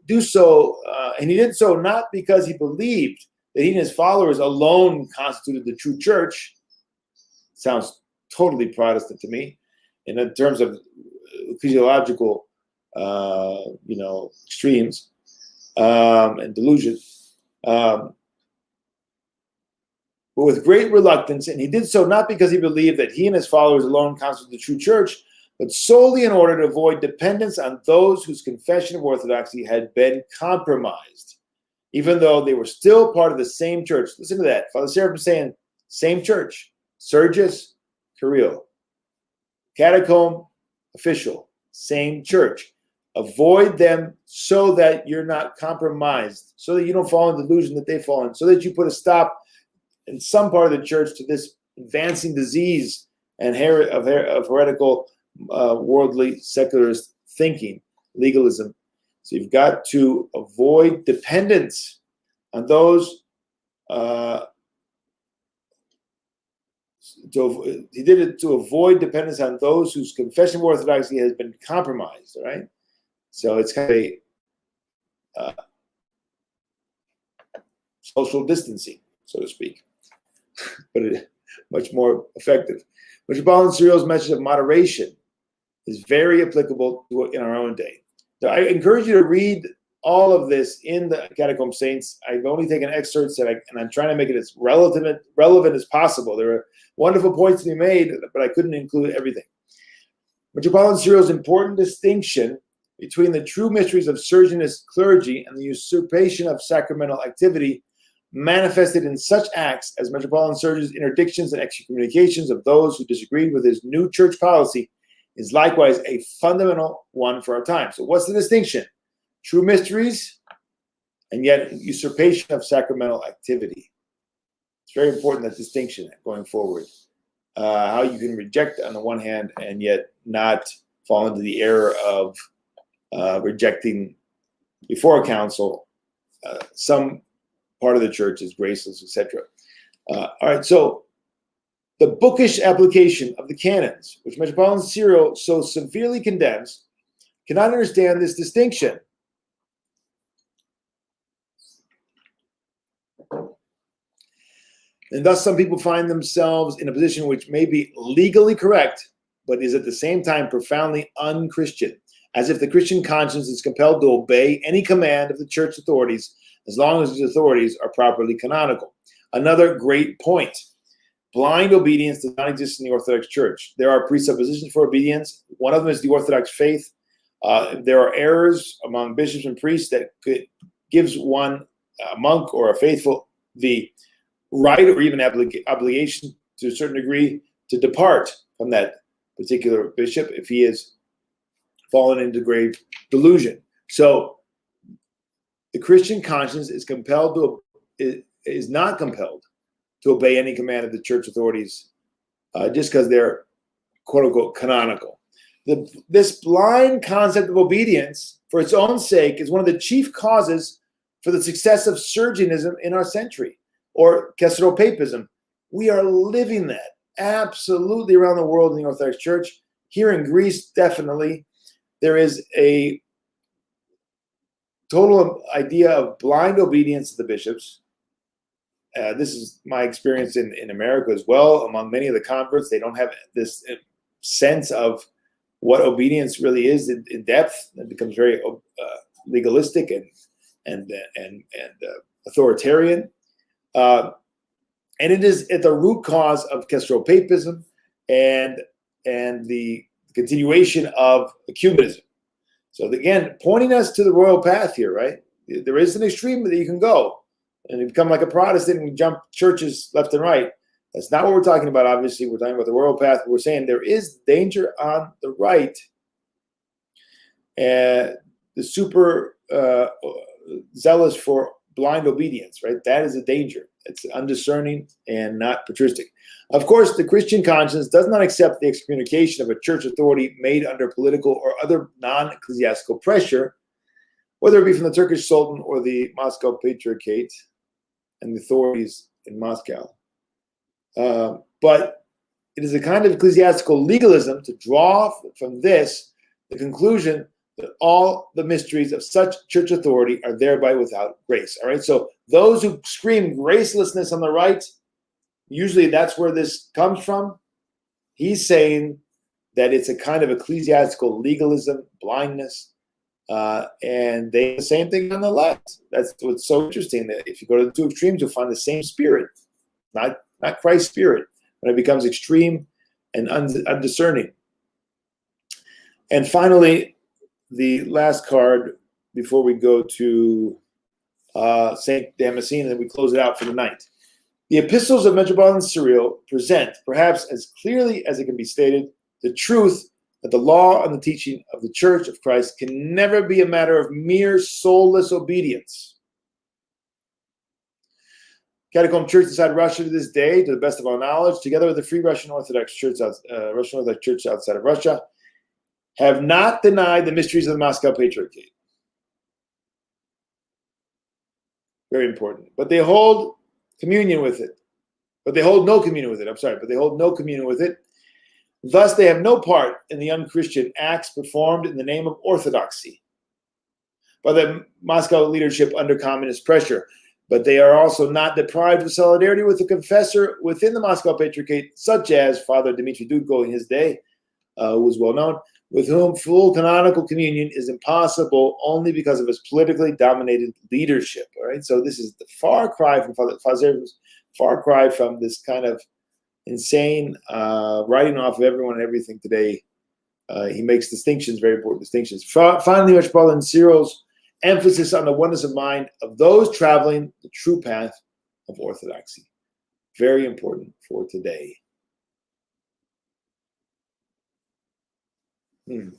and he did so not because he believed that he and his followers alone constituted the true church. Sounds totally Protestant to me, in terms of physiological, extremes and delusion. But with great reluctance, and he did so not because he believed that he and his followers alone constituted the true church, but solely in order to avoid dependence on those whose confession of orthodoxy had been compromised, even though they were still part of the same church. Listen to that. Father Seraphim saying, same church, Sergius, Cyril. Catacomb, official, same church. Avoid them so that you're not compromised, so that you don't fall in delusion that they fall in, so that you put a stop in some part of the church to this advancing disease and of heretical worldly secularist thinking, legalism. So you've got to avoid dependence on those. He did it to avoid dependence on those whose confession of orthodoxy has been compromised. All right, so it's kind of a social distancing, so to speak, but much more effective. Metropolitan Cyril's message of moderation is very applicable to in our own day. So I encourage you to read all of this in the Catacomb Saints. I've only taken excerpts, and I'm trying to make it as relevant as possible. There are wonderful points to be made, but I couldn't include everything. Metropolitan Cyril's important distinction between the true mysteries of Sergianist clergy and the usurpation of sacramental activity manifested in such acts as Metropolitan Sergius' interdictions and excommunications of those who disagreed with his new church policy is likewise a fundamental one for our time. So what's the distinction? True mysteries and yet usurpation of sacramental activity. It's very important, that distinction going forward. How you can reject on the one hand and yet not fall into the error of rejecting before a council some part of the church is graceless, etc. All right, so the bookish application of the canons, which Metropolitan Cyril so severely condemns, cannot understand this distinction. And thus some people find themselves in a position which may be legally correct, but is at the same time profoundly un-Christian. as if the Christian conscience is compelled to obey any command of the church authorities as long as these authorities are properly canonical. Another great point. Blind obedience does not exist in the Orthodox Church. There are presuppositions for obedience. One of them is the Orthodox faith. There are errors among bishops and priests that gives one, a monk or a faithful, the right or even obligation to a certain degree to depart from that particular bishop if he has fallen into grave delusion. So the Christian conscience is not compelled to obey any command of the church authorities just because they're quote unquote canonical. This blind concept of obedience for its own sake is one of the chief causes for the success of Sergianism in our century, or Caesaropapism. We are living that absolutely around the world in the Orthodox Church. Here in Greece, definitely, there is a total idea of blind obedience to the bishops. This is my experience in America as well. Among many of the converts, they don't have this sense of what obedience really is in depth. It becomes very legalistic and authoritarian. And it is at the root cause of Caesaropapism and the continuation of ecumenism. So again, pointing us to the royal path here, right? There is an extreme that you can go and you become like a Protestant and jump churches left and right. That's not what we're talking about, obviously. We're talking about the royal path. We're saying there is danger on the right. The super zealous for blind obedience, right? That is a danger. It's undiscerning and not patristic. Of course, the Christian conscience does not accept the excommunication of a church authority made under political or other non-ecclesiastical pressure, whether it be from the Turkish Sultan or the Moscow Patriarchate and the authorities in Moscow. But it is a kind of ecclesiastical legalism to draw from this the conclusion that all the mysteries of such church authority are thereby without grace. All right, so those who scream gracelessness on the right, usually that's where this comes from. He's saying that it's a kind of ecclesiastical legalism, blindness, and they the same thing on the left. That's what's so interesting, that if you go to the two extremes, you'll find the same spirit, not Christ's spirit, when it becomes extreme and undiscerning. And finally, the last card before we go to St. Damascene, and then we close it out for the night. The epistles of Metropolitan Cyril present, perhaps as clearly as it can be stated, the truth that the law and the teaching of the Church of Christ can never be a matter of mere soulless obedience. Catacomb Church inside Russia to this day, to the best of our knowledge, together with the Free Russian Orthodox Church outside of Russia, have not denied the mysteries of the Moscow Patriarchate. Very important. But they hold communion with it. But they hold no communion with it. But they hold no communion with it. Thus, they have no part in the unchristian acts performed in the name of orthodoxy by the Moscow leadership under communist pressure. But they are also not deprived of solidarity with the confessor within the Moscow Patriarchate, such as Father Dmitry Dudko in his day, who was well known, with whom full canonical communion is impossible only because of his politically dominated leadership. All right, so this is the far cry from Father Sergius, far cry from this kind of insane writing off of everyone and everything today. He makes distinctions, very important distinctions. Finally, Metropolitan Cyril's emphasis on the oneness of mind of those traveling the true path of orthodoxy. Very important for today. The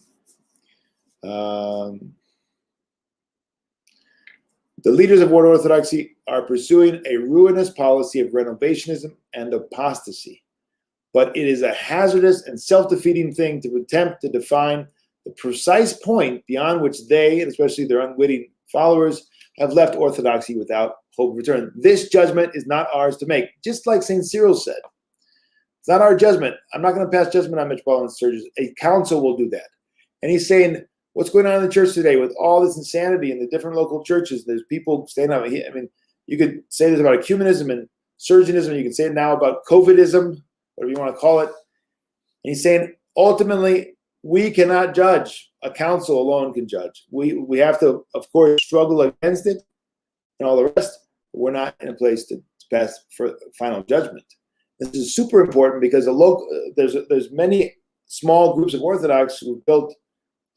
leaders of world orthodoxy are pursuing a ruinous policy of renovationism and apostasy, but it is a hazardous and self-defeating thing to attempt to define the precise point beyond which they, and especially their unwitting followers, have left orthodoxy without hope of return. This judgment is not ours to make, just like St. Cyril said. It's not our judgment. I'm not going to pass judgment on Metropolitan Sergius. A council will do that. And he's saying, what's going on in the church today with all this insanity in the different local churches? There's people standing up. I mean, you could say this about ecumenism and Sergianism. You can say it now about COVIDism, whatever you want to call it. And he's saying, ultimately, we cannot judge a council alone can judge. We have to, of course, struggle against it and all the rest. But we're not in a place to pass for final judgment. This is super important because there's many small groups of Orthodox who built,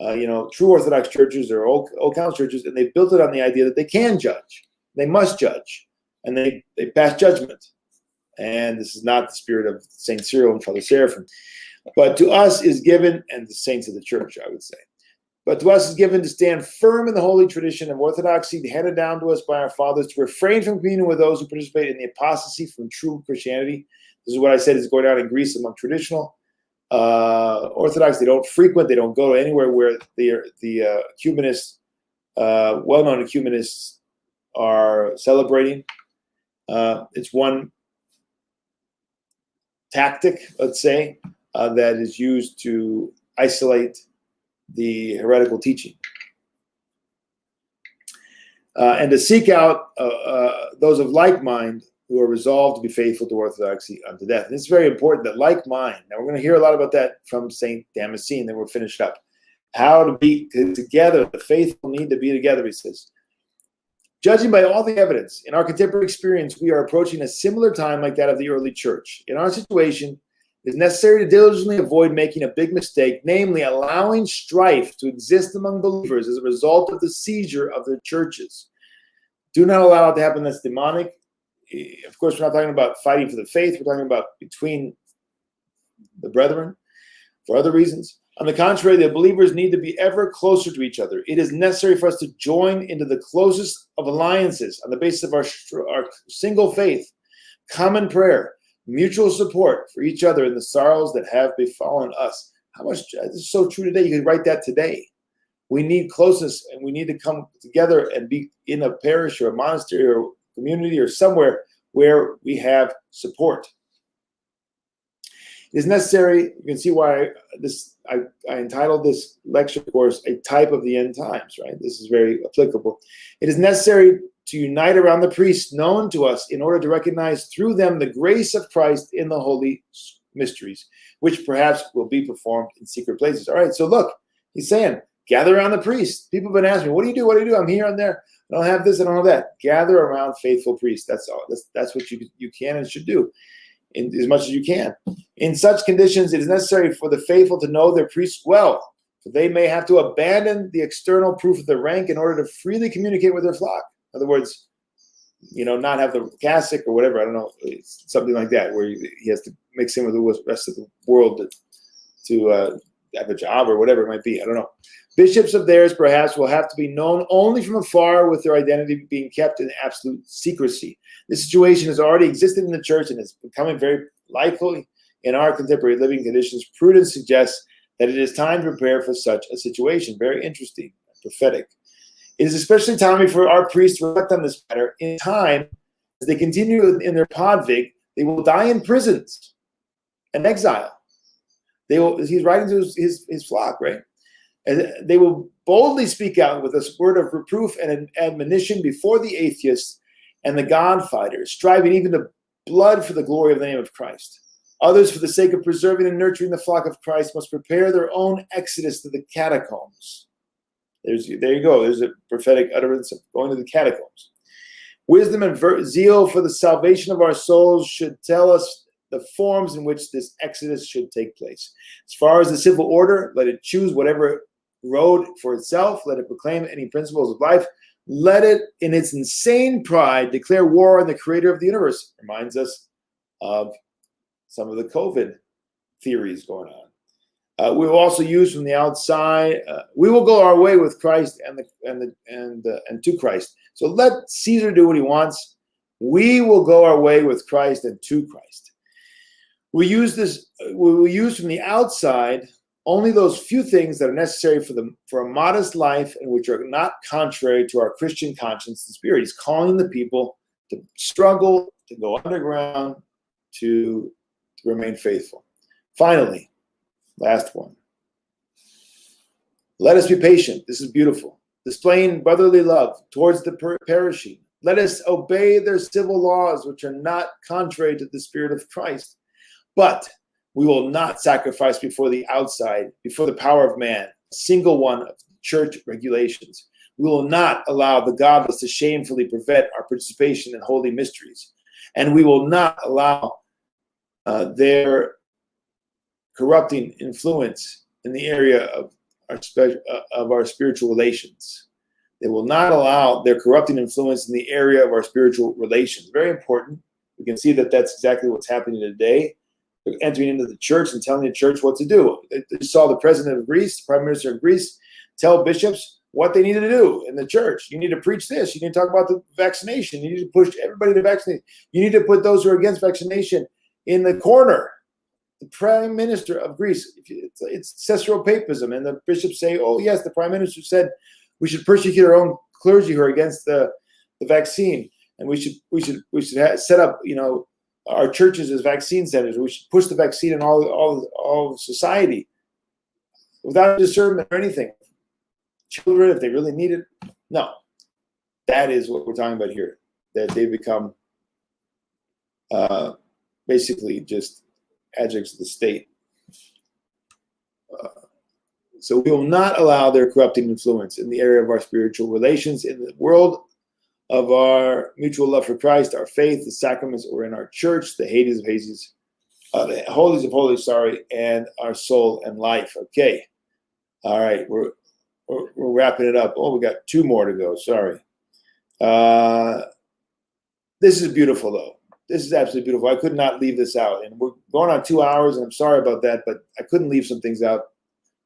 true Orthodox churches or old council churches, and they built it on the idea that they can judge, they must judge, and they pass judgment. And this is not the spirit of Saint Cyril and Father Seraphim. But to us is given, and the saints of the church, I would say, but to us is given to stand firm in the holy tradition of Orthodoxy handed down to us by our fathers, to refrain from communion with those who participate in the apostasy from true Christianity. This is what I said is going on in Greece among traditional Orthodox. They don't frequent, they don't go anywhere where the ecumenists, well-known ecumenists, are celebrating. It's one tactic, let's say, that is used to isolate the heretical teaching. And to seek out those of like mind who are resolved to be faithful to Orthodoxy unto death. And it's very important that like mind, now we're going to hear a lot about that from St. Damascene, then we'll finish up. How to be together, the faithful need to be together, he says. Judging by all the evidence, in our contemporary experience, we are approaching a similar time like that of the early church. In our situation, it is necessary to diligently avoid making a big mistake, namely allowing strife to exist among believers as a result of the seizure of their churches. Do not allow it to happen. That's demonic. Of course, we're not talking about fighting for the faith. We're talking about between the brethren for other reasons. On the contrary, the believers need to be ever closer to each other. It is necessary for us to join into the closest of alliances on the basis of our single faith, common prayer, mutual support for each other in the sorrows that have befallen us. How much this is so true today. You could write that today. We need closeness, and we need to come together and be in a parish or a monastery or community or somewhere where we have support. It is necessary. You can see why I entitled this lecture course "A Type of the End Times." Right, this is very applicable. It is necessary to unite around the priests known to us in order to recognize through them the grace of Christ in the holy mysteries, which perhaps will be performed in secret places. All right, so look, he's saying, gather around the priest. People have been asking me, what do you do? What do you do? I'm here and there. I don't have this, I don't have that. Gather around faithful priests. That's all. That's what you can and should do, in as much as you can. In such conditions, it is necessary for the faithful to know their priests well, for they may have to abandon the external proof of their rank in order to freely communicate with their flock. In other words, not have the cassock or whatever. I don't know, it's something like that, where he has to mix in with the rest of the world to have a job or whatever it might be. I don't know. Bishops of theirs perhaps will have to be known only from afar, with their identity being kept in absolute secrecy. This situation has already existed in the church and is becoming very likely in our contemporary living conditions. Prudence suggests that it is time to prepare for such a situation. Very interesting, prophetic. It is especially timely for our priests to reflect on this matter. In time, as they continue in their podvig, they will die in prisons and exile. He's writing to his flock, right? And they will boldly speak out with a word of reproof and admonition before the atheists and the God-fighters, striving even to blood for the glory of the name of Christ. Others, for the sake of preserving and nurturing the flock of Christ, must prepare their own exodus to the catacombs. There you go. There's a prophetic utterance of going to the catacombs. Wisdom and zeal for the salvation of our souls should tell us the forms in which this exodus should take place. As far as the civil order, let it choose whatever road for itself. Let it proclaim any principles of life. Let it, in its insane pride, declare war on the creator of the universe. Reminds us of some of the COVID theories going on. We will also use from the outside. We will go our way with Christ and to Christ. So let Caesar do what he wants. We will go our way with Christ and to Christ. We will use from the outside only those few things that are necessary for a modest life and which are not contrary to our Christian conscience and spirit. He's calling the people to struggle, to go underground, to remain faithful. Finally, last one. Let us be patient. This is beautiful. Displaying brotherly love towards the perishing. Let us obey their civil laws, which are not contrary to the Spirit of Christ. But we will not sacrifice before the outside, before the power of man, single one of church regulations. We will not allow the godless to shamefully prevent our participation in holy mysteries. And we will not allow their corrupting influence in the area of our spiritual relations. They will not allow their corrupting influence in the area of our spiritual relations. Very important. We can see that that's exactly what's happening today. They're entering into the church and telling the church what to do. They saw the president of Greece, the prime minister of Greece, tell bishops what they needed to do in the church. You need to preach this. You need to talk about the vaccination. You need to push everybody to vaccinate. You need to put those who are against vaccination in the corner. The prime minister of Greece, it's Caesaropapism, and the bishops say, oh yes, the prime minister said we should persecute our own clergy who are against the vaccine, and we should set up, our churches as vaccine centers. We should push the vaccine in all society without discernment or anything. Children, if they really need it, no. That is what we're talking about here. That they become basically just adjuncts of the state. So we will not allow their corrupting influence in the area of our spiritual relations, in the world of our mutual love for Christ, our faith, the sacraments, or in our church, the holies of holies, and our soul and life. Okay. All right. We're wrapping it up. Oh, we got 2 more to go. Sorry. This is beautiful, though. This is absolutely beautiful. I could not leave this out. And we're going on 2 hours, and I'm sorry about that, but I couldn't leave some things out.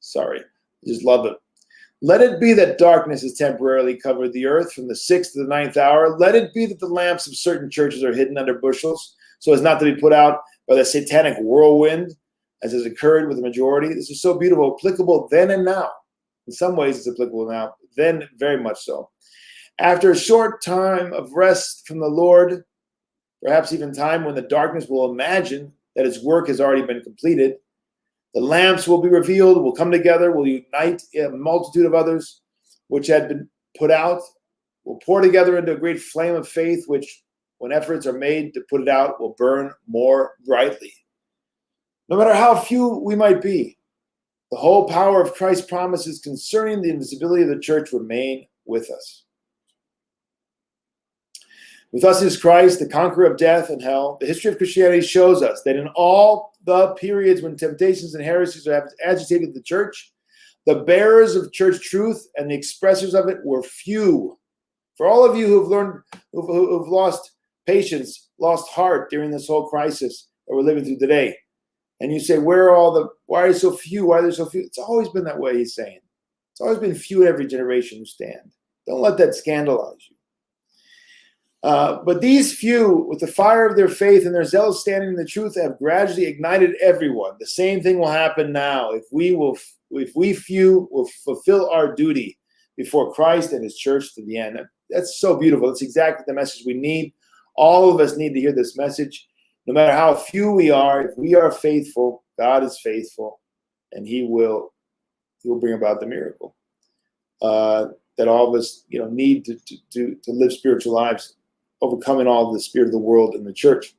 Sorry. I just love it. Let it be that darkness has temporarily covered the earth from the 6th to the 9th hour. Let it be that the lamps of certain churches are hidden under bushels, so as not to be put out by the satanic whirlwind, as has occurred with the majority. This is so beautiful, applicable then and now. In some ways, it's applicable now, then very much so. After a short time of rest from the Lord, perhaps even time when the darkness will imagine that its work has already been completed, the lamps will be revealed, will come together, will unite a multitude of others which had been put out, will pour together into a great flame of faith, which, when efforts are made to put it out, will burn more brightly. No matter how few we might be, the whole power of Christ's promises concerning the invisibility of the church remain with us. With us is Christ, the conqueror of death and hell. The history of Christianity shows us that in all the periods when temptations and heresies have agitated the church, the bearers of church truth and the expressors of it were few. For all of you who've lost patience, lost heart during this whole crisis that we're living through today, and you say, why are so few? Why are there so few? It's always been that way, he's saying. It's always been few in every generation who stand. Don't let that scandalize you. But these few, with the fire of their faith and their zealous standing in the truth, have gradually ignited everyone. The same thing will happen now if we few will fulfill our duty before Christ and his church to the end. That's so beautiful. That's exactly the message we need. All of us need to hear this message. No matter how few we are, if we are faithful, God is faithful, and he will bring about the miracle that all of us need to live spiritual lives, overcoming all the spirit of the world in the church.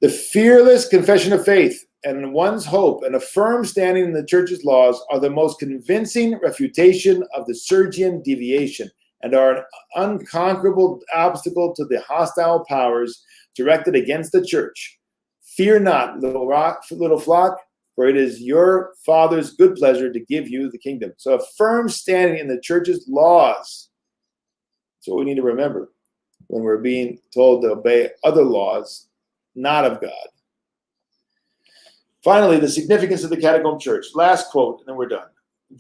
The fearless confession of faith and one's hope and a firm standing in the church's laws are the most convincing refutation of the Sergian deviation and are an unconquerable obstacle to the hostile powers directed against the church. Fear not, little flock, for it is your Father's good pleasure to give you the kingdom. So a firm standing in the church's laws. That's what we need to remember when we're being told to obey other laws, not of God. Finally, the significance of the Catacomb Church. Last quote, and then we're done.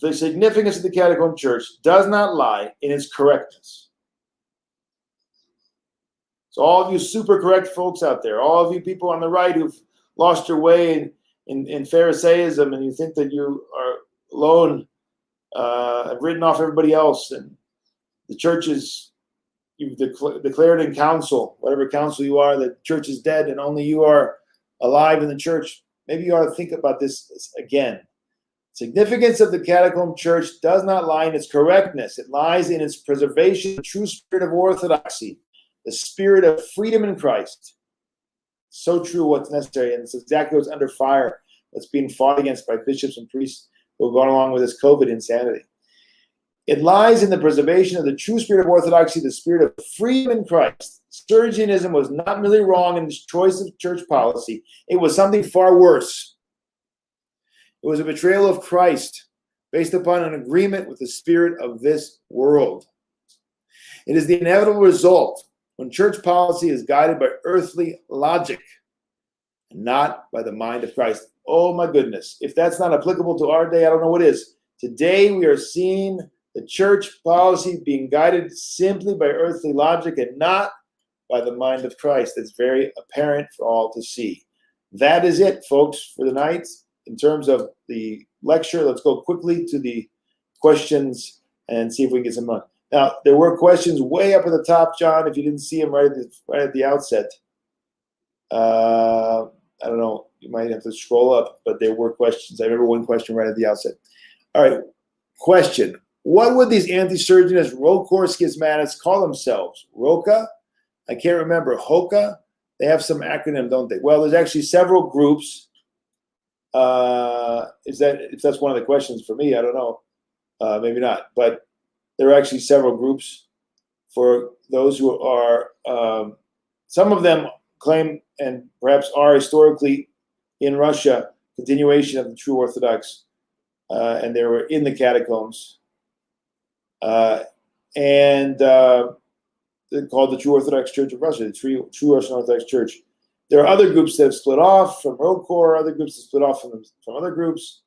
The significance of the Catacomb Church does not lie in its correctness. So all of you super correct folks out there, all of you people on the right who've lost your way in Pharisaism and you think that you are alone, have written off everybody else, and the church is, you've declared in council, whatever council you are, that the church is dead and only you are alive in the church. Maybe you ought to think about this again. Significance of the Catacomb Church does not lie in its correctness. It lies in its preservation, the true spirit of orthodoxy, the spirit of freedom in Christ. So true what's necessary, and it's exactly what's under fire, what's being fought against by bishops and priests who are going along with this COVID insanity. It lies in the preservation of the true spirit of orthodoxy, the spirit of freedom in Christ. Sergianism was not merely wrong in its choice of church policy. It was something far worse. It was a betrayal of Christ based upon an agreement with the spirit of this world. It is the inevitable result when church policy is guided by earthly logic and not by the mind of Christ. Oh my goodness. If that's not applicable to our day, I don't know what is. Today we are seeing the church policy being guided simply by earthly logic and not by the mind of Christ. That's very apparent for all to see. That is it, folks, for the night. In terms of the lecture, let's go quickly to the questions and see if we can get some more. Now, there were questions way up at the top, John, if you didn't see them right at the outset. I don't know, you might have to scroll up, but there were questions. I remember one question right at the outset. All right, question. What would these anti-Sergianist Rokor schismatics call themselves? Roka? I can't remember. Hoka? They have some acronym, don't they? Well, there's actually several groups. If that's one of the questions for me, I don't know. Maybe not. But there are actually several groups for those who are, some of them claim and perhaps are historically in Russia, continuation of the true Orthodox, and they were in the catacombs. And they're called the True Orthodox Church of Russia, the True Russian Orthodox Church. There are other groups that have split off from Rokor, other groups that split off from other groups,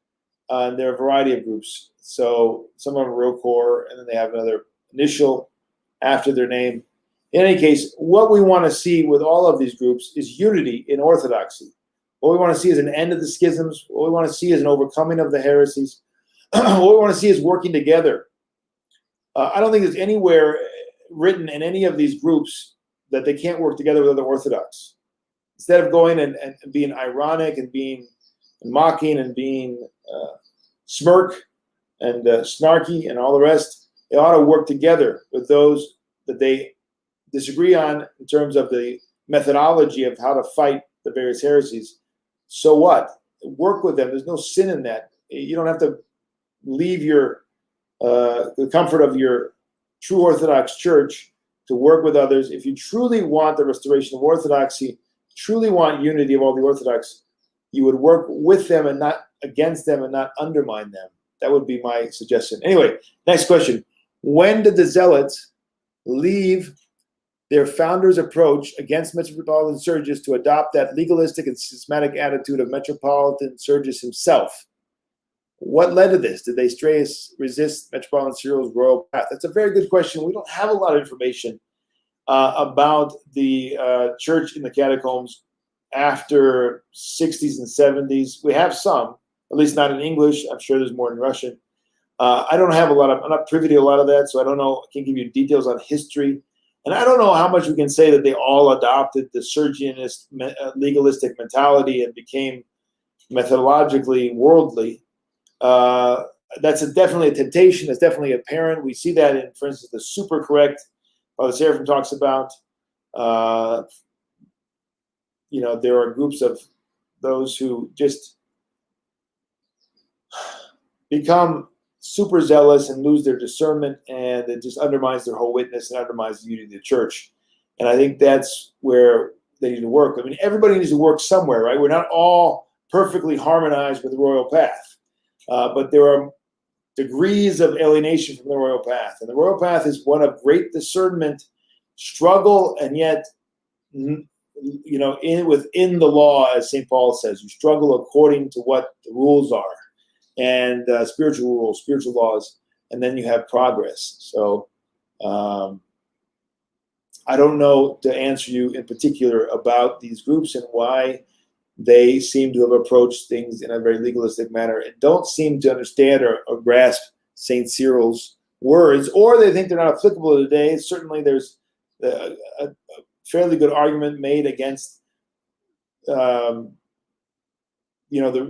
and there are a variety of groups. So some of them are Rokor, and then they have another initial after their name. In any case, what we want to see with all of these groups is unity in orthodoxy. What we want to see is an end of the schisms. What we want to see is an overcoming of the heresies. What we want to see is working together. I don't think there's anywhere written in any of these groups that they can't work together with other Orthodox. Instead of going and being ironic and being mocking and being smirk and snarky and all the rest, they ought to work together with those that they disagree on in terms of the methodology of how to fight the various heresies. So what? Work with them. There's no sin in that. You don't have to leave your the comfort of your true Orthodox church to work with others. If you truly want the restoration of orthodoxy, truly want unity of all the Orthodox, you would work with them and not against them and not undermine them. That would be my suggestion. Anyway, next question. When did the Zealots leave their founder's approach against Metropolitan Sergius to adopt that legalistic and systematic attitude of Metropolitan Sergius himself? What led to this? Did they resist Metropolitan Cyril's royal path? That's a very good question. We don't have a lot of information about the church in the catacombs after 60s and 70s. We have some, at least not in English. I'm sure there's more in Russian. I don't have I'm not privy to a lot of that, so I don't know. I can't give you details on history. And I don't know how much we can say that they all adopted the Sergianist legalistic mentality and became methodologically worldly. That's definitely a temptation. That's definitely apparent. We see that in, for instance, the super correct Father Seraphim talks about. There are groups of those who just become super zealous and lose their discernment, and it just undermines their whole witness and undermines the unity of the church. And I think that's where they need to work. I mean, everybody needs to work somewhere, right? We're not all perfectly harmonized with the royal path. But there are degrees of alienation from the royal path. And the royal path is one of great discernment, struggle, and yet, within the law, as St. Paul says, you struggle according to what the rules are, and spiritual rules, spiritual laws, and then you have progress. So I don't know to answer you in particular about these groups and why they seem to have approached things in a very legalistic manner and don't seem to understand or grasp St. Cyril's words, or they think they're not applicable today. Certainly there's a fairly good argument made against, the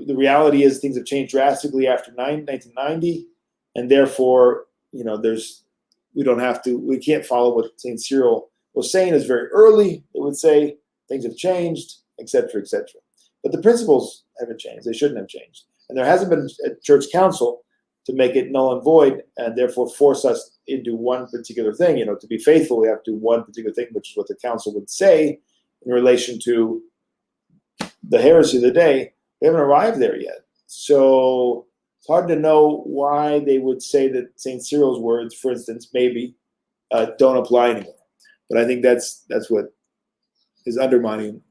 reality is things have changed drastically after 1990, and therefore, we can't follow what St. Cyril was saying is very early. It would say things have changed, etc., etc. But the principles haven't changed. They shouldn't have changed. And there hasn't been a church council to make it null and void, and therefore force us into one particular thing. To be faithful, we have to do one particular thing, which is what the council would say in relation to the heresy of the day. We haven't arrived there yet. So it's hard to know why they would say that St. Cyril's words, for instance, maybe don't apply anymore. But I think that's what is undermining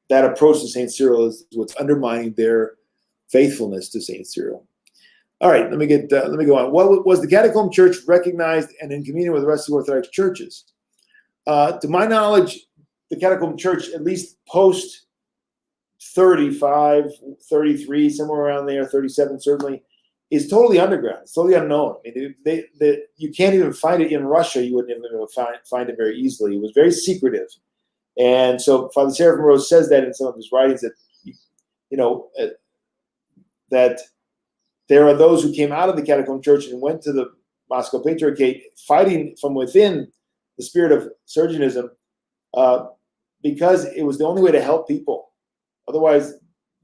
that approach to St. Cyril is what's undermining their faithfulness to St. Cyril. All right, let me go on. What was the Catacomb Church recognized and in communion with the rest of the Orthodox churches? To my knowledge, the Catacomb Church, at least post 35, 33, somewhere around there, 37 certainly, is totally underground. It's totally unknown. I mean, you can't even find it in Russia. You wouldn't even find it very easily. It was very secretive. And so Father Seraphim Rose says that in some of his writings that, that there are those who came out of the Catacomb Church and went to the Moscow Patriarchate fighting from within the spirit of Sergianism because it was the only way to help people. Otherwise,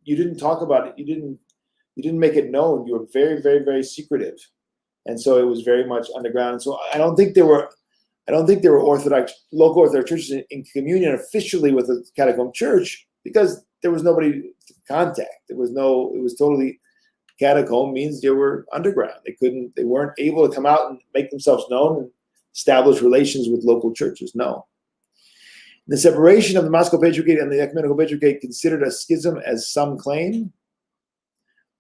you didn't talk about it. You didn't make it known. You were very, very, very secretive. And so it was very much underground. And so I don't think there were local Orthodox churches in communion officially with the Catacomb Church because there was nobody to contact. It was totally, catacomb means they were underground. They weren't able to come out and make themselves known and establish relations with local churches. No. The separation of the Moscow Patriarchate and the Ecumenical Patriarchate considered a schism as some claim,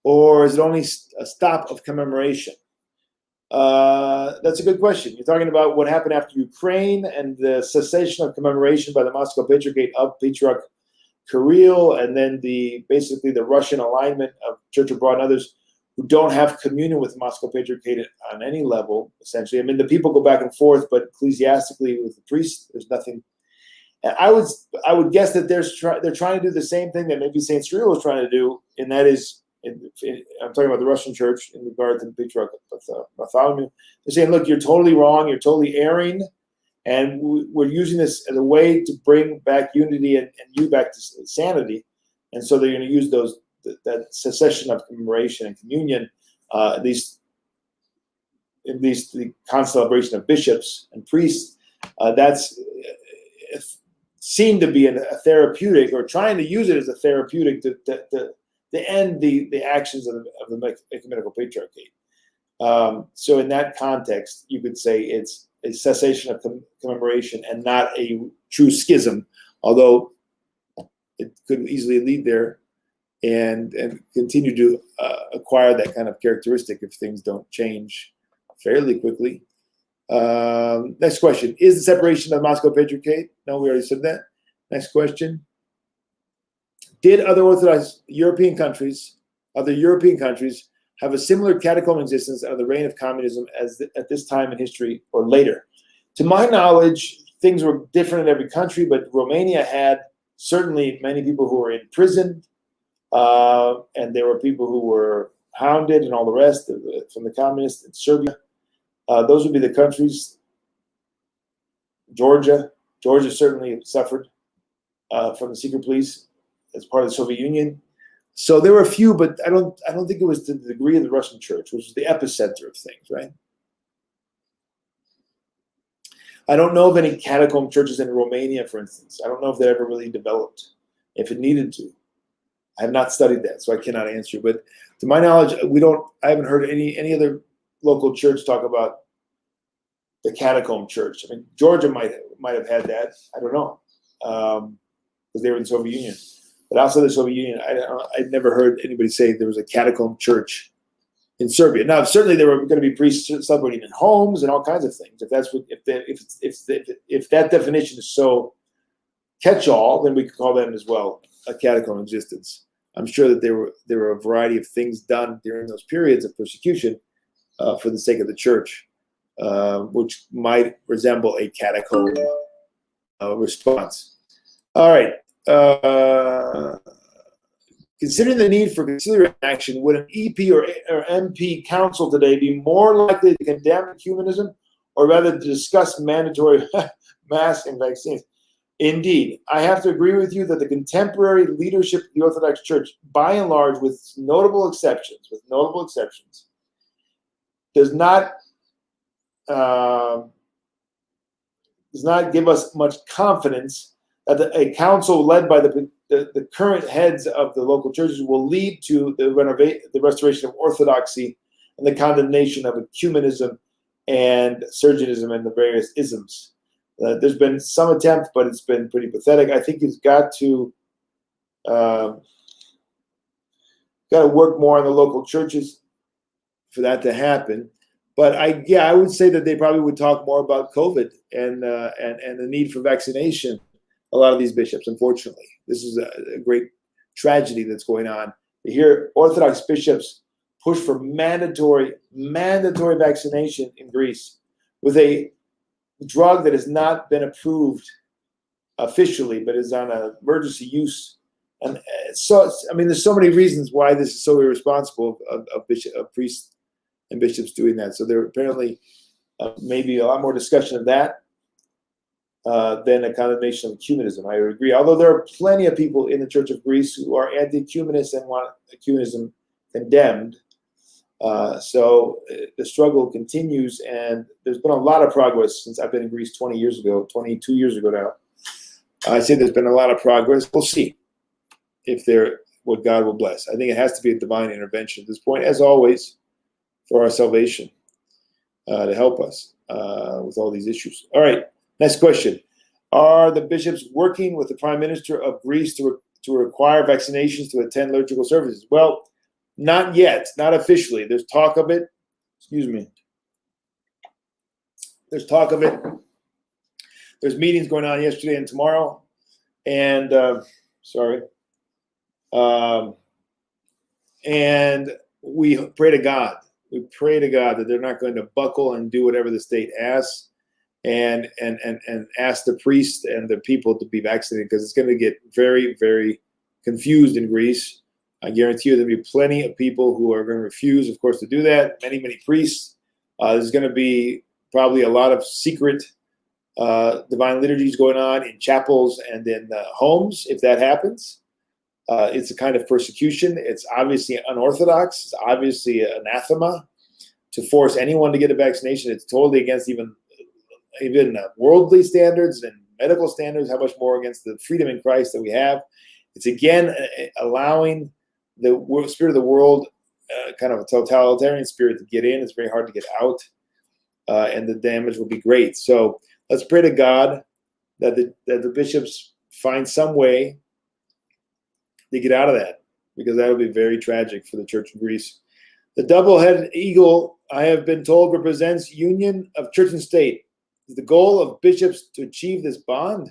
or is it only a stop of commemoration? That's a good question. You're talking about what happened after Ukraine and the cessation of commemoration by the Moscow Patriarchate of Patriarch Kirill, and then basically the Russian alignment of Church Abroad and others who don't have communion with the Moscow Patriarchate on any level, essentially. I mean, the people go back and forth, but ecclesiastically with the priests, there's nothing. And I would guess that they're trying to do the same thing that maybe St. Cyril was trying to do, and that is, I'm talking about the Russian church in regard to the Patriarch Bartholomew. They're saying, look, you're totally wrong, you're totally erring, and we're using this as a way to bring back unity and you back to sanity. And so they're going to use that cessation of commemoration and communion, at least the concelebration of bishops and priests. That's seemed to be a therapeutic, or trying to use it as a therapeutic to end the actions of the Ecumenical Patriarchate. So in that context, you could say it's a cessation of commemoration and not a true schism, although it could easily lead there and continue to acquire that kind of characteristic if things don't change fairly quickly. Next question. Is the separation of Moscow Patriarchate? No, we already said that. Next question. Did other Orthodox European countries have a similar catacomb existence under the reign of communism as at this time in history or later? To my knowledge, things were different in every country, but Romania had certainly many people who were imprisoned, and there were people who were hounded and all the rest from the communists. In Serbia, those would be the countries. Georgia certainly suffered from the secret police as part of the Soviet Union. So there were a few, but I don't think it was to the degree of the Russian church, which was the epicenter of things, right? I don't know of any catacomb churches in Romania, for instance. I don't know if that ever really developed, if it needed to. I have not studied that, so I cannot answer. But to my knowledge, I haven't heard any other local church talk about the Catacomb Church. I mean, Georgia might have had that. I don't know, because they were in the Soviet Union. But outside the Soviet Union, I'd never heard anybody say there was a Catacomb Church in Serbia. Now, certainly there were going to be priests celebrating in homes and all kinds of things. If that definition is so catch-all, then we could call them as well a catacomb existence. I'm sure that there were a variety of things done during those periods of persecution for the sake of the church, which might resemble a catacomb response. All right. Considering the need for conciliatory action, would an EP or MP council today be more likely to condemn humanism, or rather to discuss mandatory masks and vaccines? Indeed, I have to agree with you that the contemporary leadership of the Orthodox Church, by and large, with notable exceptions, does not give us much confidence that a council led by the current heads of the local churches will lead to the restoration of orthodoxy and the condemnation of ecumenism and Sergianism and the various isms. There's been some attempt, but it's been pretty pathetic. I think it's got to work more on the local churches for that to happen. But I would say that they probably would talk more about COVID and the need for vaccination. A lot of these bishops, unfortunately, this is a great tragedy that's going on. To hear Orthodox bishops push for mandatory vaccination in Greece with a drug that has not been approved officially, but is on an emergency use. And so, I mean, there's so many reasons why this is so irresponsible of priests and bishops doing that. So there apparently maybe a lot more discussion of that than a condemnation of ecumenism. I would agree. Although there are plenty of people in the Church of Greece who are anti-ecumenists and want ecumenism condemned. So the struggle continues, and there's been a lot of progress since I've been in Greece 22 years ago now. I say there's been a lot of progress. We'll see if what God will bless. I think it has to be a divine intervention at this point, as always, for our salvation, to help us with all these issues. All right, next question. Are the bishops working with the Prime Minister of Greece to require vaccinations to attend liturgical services? Well, not yet, not officially. There's talk of it. Excuse me. There's talk of it. There's meetings going on yesterday and tomorrow. And, and we pray to God. We pray to God that they're not going to buckle and do whatever the state asks and ask the priest and the people to be vaccinated, because it's going to get very, very confused in Greece. I guarantee you there'll be plenty of people who are going to refuse, of course, to do that. Many, many priests. There's going to be probably a lot of secret divine liturgies going on in chapels and in homes if that happens. It's a kind of persecution. It's obviously unorthodox. It's obviously anathema to force anyone to get a vaccination. It's totally against even worldly standards and medical standards, how much more against the freedom in Christ that we have. It's again allowing the spirit of the world, kind of a totalitarian spirit, to get in. It's very hard to get out, and the damage will be great. So let's pray to God that the bishops find some way to get out of that, because that would be very tragic for the Church of Greece. The double-headed eagle, I have been told, represents union of church and state. Is the goal of bishops to achieve this bond?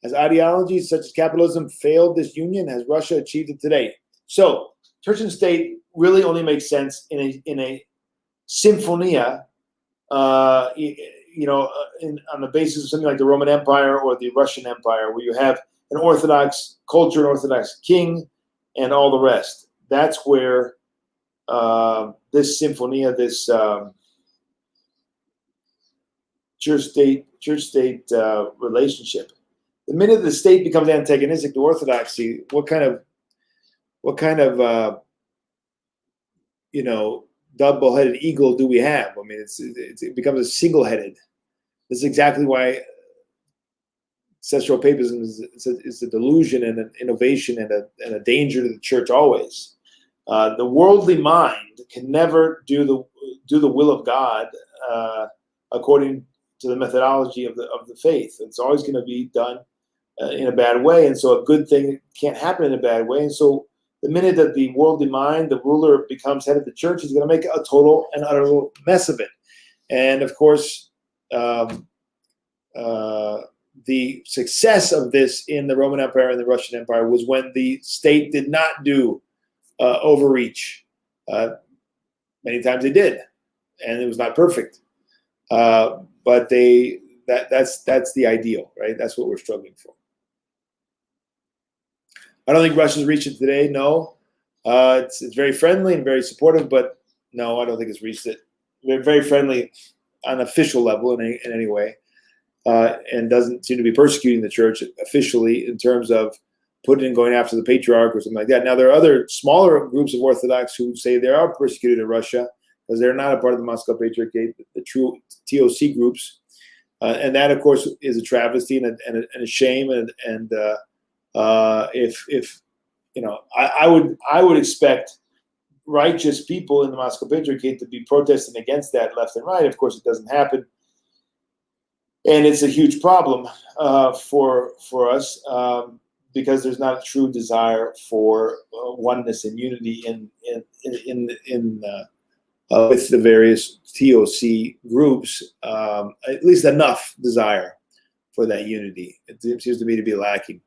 Has ideologies such as capitalism failed this union? Has Russia achieved it today? So, church and state really only makes sense in a symphonia, on the basis of something like the Roman Empire or the Russian Empire, where you have an Orthodox culture, an Orthodox king, and all the rest. That's where this symphonia, this church-state relationship. The minute the state becomes antagonistic to Orthodoxy, what kind of double-headed eagle do we have? I mean, it becomes a single-headed. This is exactly why ancestral papism is a delusion and an innovation and a danger to the church always. The worldly mind can never do the will of God according to the methodology of the faith. It's always going to be done in a bad way, and so a good thing can't happen in a bad way. And so the minute that the worldly mind, the ruler, becomes head of the church, he's going to make a total and utter mess of it. And of course, the success of this in the Roman Empire and the Russian Empire was when the state did not do overreach. Many times they did, and it was not perfect. But that's the ideal, right? That's what we're struggling for. I don't think Russia's reached it today. No, it's very friendly and very supportive, but no, I don't think it's reached it. They're very friendly on an official level in any way. and doesn't seem to be persecuting the church officially in terms of putting and going after the Patriarch or something like that. Now, there are other smaller groups of Orthodox who say they are persecuted in Russia because they're not a part of the Moscow Patriarchate, the true TOC groups. And that, of course, is a travesty and a shame. And if you know, I would expect righteous people in the Moscow Patriarchate to be protesting against that left and right. Of course, it doesn't happen, and it's a huge problem for us because there's not a true desire for oneness and unity with the various TOC groups. At least enough desire for that unity. It seems to me to be lacking.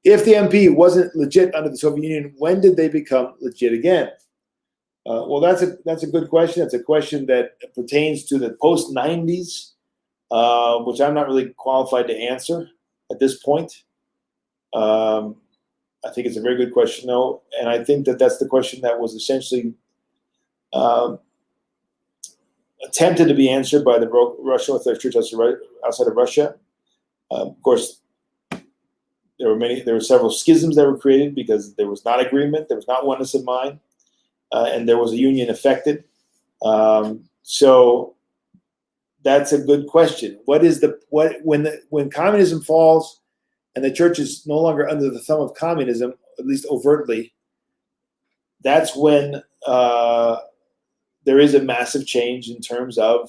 If the MP wasn't legit under the Soviet Union, when did they become legit again? Well, that's a good question. It's a question that pertains to the post-90s, which I'm not really qualified to answer at this point. I think it's a very good question, though, and I think that that's the question that was essentially attempted to be answered by the Russian Orthodox Church outside of Russia. Of course, there were several schisms that were created because there was not agreement, there was not oneness of mind, and there was a union affected. So that's a good question. When communism falls and the church is no longer under the thumb of communism, at least overtly, that's when there is a massive change in terms of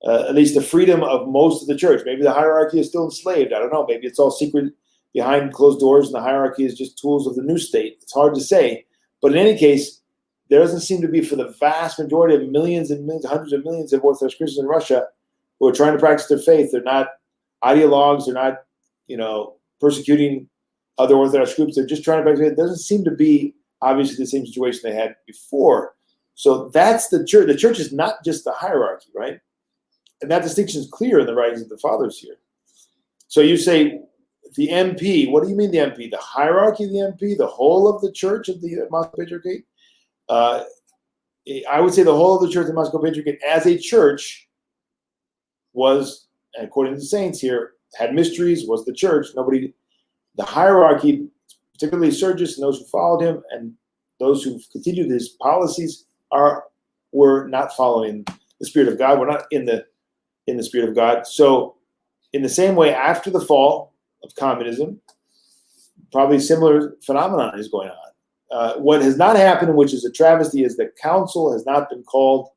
at least the freedom of most of the church. Maybe the hierarchy is still enslaved. I don't know. Maybe it's all secret behind closed doors and the hierarchy is just tools of the new state. It's hard to say. But in any case, there doesn't seem to be, for the vast majority of millions and millions, hundreds of millions of Orthodox Christians in Russia who are trying to practice their faith. They're not ideologues. They're not, persecuting other Orthodox groups. They're just trying to practice. It doesn't seem to be obviously the same situation they had before. So that's the church. The church is not just the hierarchy, right? And that distinction is clear in the writings of the fathers here. So you say the MP. What do you mean the MP? The hierarchy of the MP? The whole of the church of the Moscow Patriarchate? I would say the whole of the church of the Moscow Patriarchate as a church was, according to the saints here, had mysteries, was the church. The hierarchy, particularly Sergius and those who followed him and those who continued his policies were not following the Spirit of God. We're not in the Spirit of God. So in the same way, after the fall of communism, probably a similar phenomenon is going on. What has not happened, which is a travesty, is the council has not been called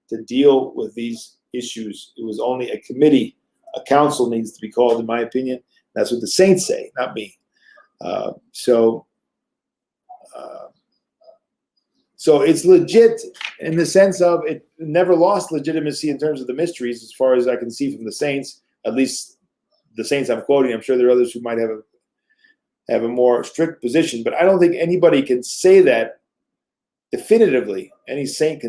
to deal with these issues. It was only a committee. A council needs to be called, in my opinion. That's what the saints say, not me. So it's legit in the sense of it never lost legitimacy in terms of the mysteries, as far as I can see from the saints, at least the saints I'm quoting. I'm sure there are others who might have a more strict position, but I don't think anybody can say that definitively. Any saint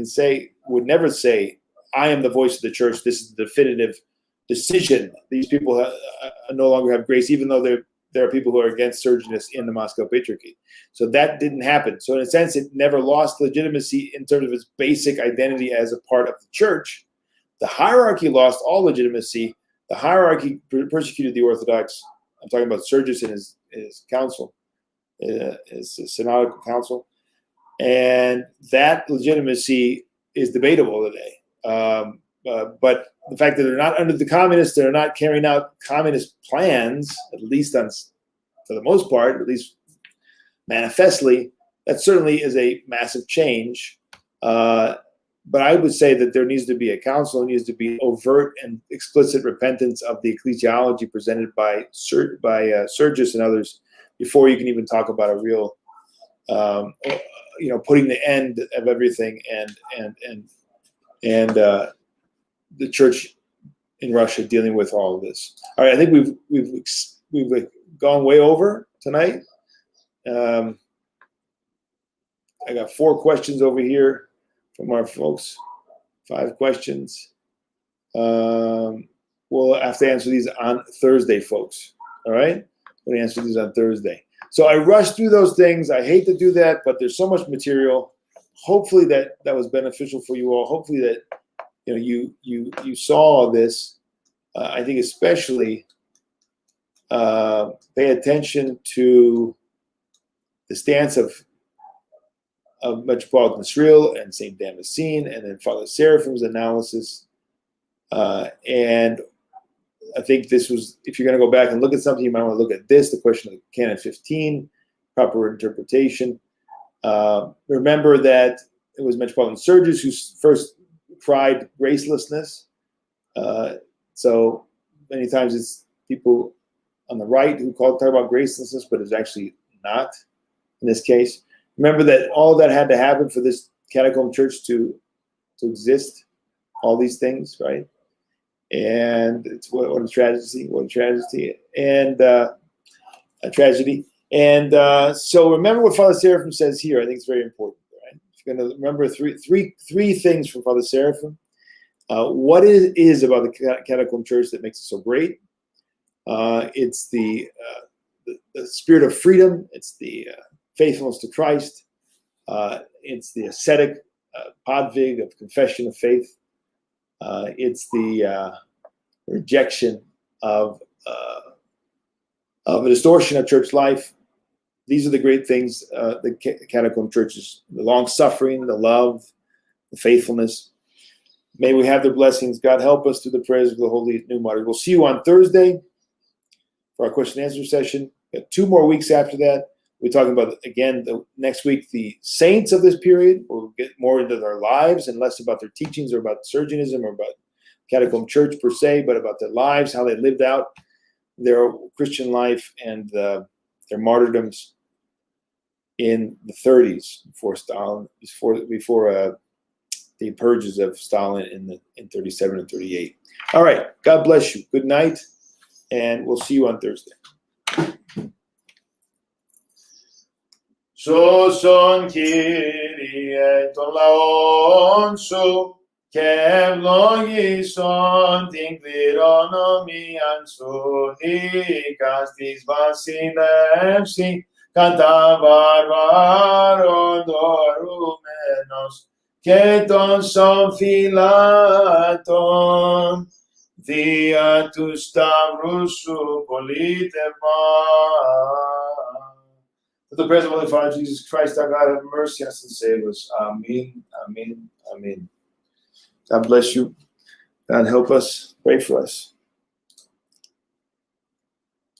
would never say, I am the voice of the church. This is the definitive decision. These people no longer have grace, even though there are people who are against Sergius in the Moscow Patriarchate. So that didn't happen. So in a sense, it never lost legitimacy in terms of its basic identity as a part of the church. The hierarchy lost all legitimacy. The hierarchy persecuted the Orthodox. I'm talking about Sergius and his council, his synodical council. And that legitimacy is debatable today. But the fact that they're not under the communists, they're not carrying out communist plans, at least for the most part, at least manifestly, that certainly is a massive change. But I would say that there needs to be a council, there needs to be overt and explicit repentance of the ecclesiology presented by Sergius and others before you can even talk about a real, putting the end of everything and the church in Russia dealing with all of this. All right, I think we've gone way over tonight. I got 4 questions over here from our folks. 5 questions. We'll have to answer these on Thursday, folks. All right, we'll answer these on Thursday. So I rushed through those things. I hate to do that, but there's so much material. Hopefully that was beneficial for you all. Hopefully that you saw this. I think especially pay attention to the stance of Metropolitan Cyril and Saint Damascene, and then Father Seraphim's analysis. And I think this was, if you're going to go back and look at something, you might want to look at this, the question of Canon 15, proper interpretation. Remember that it was Metropolitan Sergius who first cried gracelessness. So many times it's people on the right who talk about gracelessness, but it's actually not in this case. Remember that all that had to happen for this Catacomb Church to exist, all these things, right? And it's what a tragedy, and a tragedy. And so remember what Father Seraphim says here. I think it's very important, right? You're going to remember three things from Father Seraphim. What it is about the Catacomb Church that makes it so great. It's the spirit of freedom. It's the faithfulness to Christ. It's the ascetic podvig of confession of faith. It's the rejection of a distortion of church life. These are the great things, the Catacomb Churches, the long-suffering, the love, the faithfulness. May we have their blessings. God help us through the prayers of the Holy New Martyrs. We'll see you on Thursday for our question and answer session. We have 2 more weeks after that. We're talking about, again, next week, the saints of this period. We'll get more into their lives and less about their teachings or about Sergianism or about Catacomb Church per se, but about their lives, how they lived out their Christian life and their martyrdoms in the 30s before Stalin, before the purges of Stalin in 37 and 38. All right. God bless you. Good night, and we'll see you on Thursday. Soson Kyrie ton laon su kevlogi son tinklironomi ansu nikastis vasilevsi kanta barbaro dorumenos keton son filaton dia tu stavrusu politema. For the present Holy Father, Jesus Christ, our God, have mercy on us and save us. Amen, amen, amen. God bless you. God help us. Pray for us.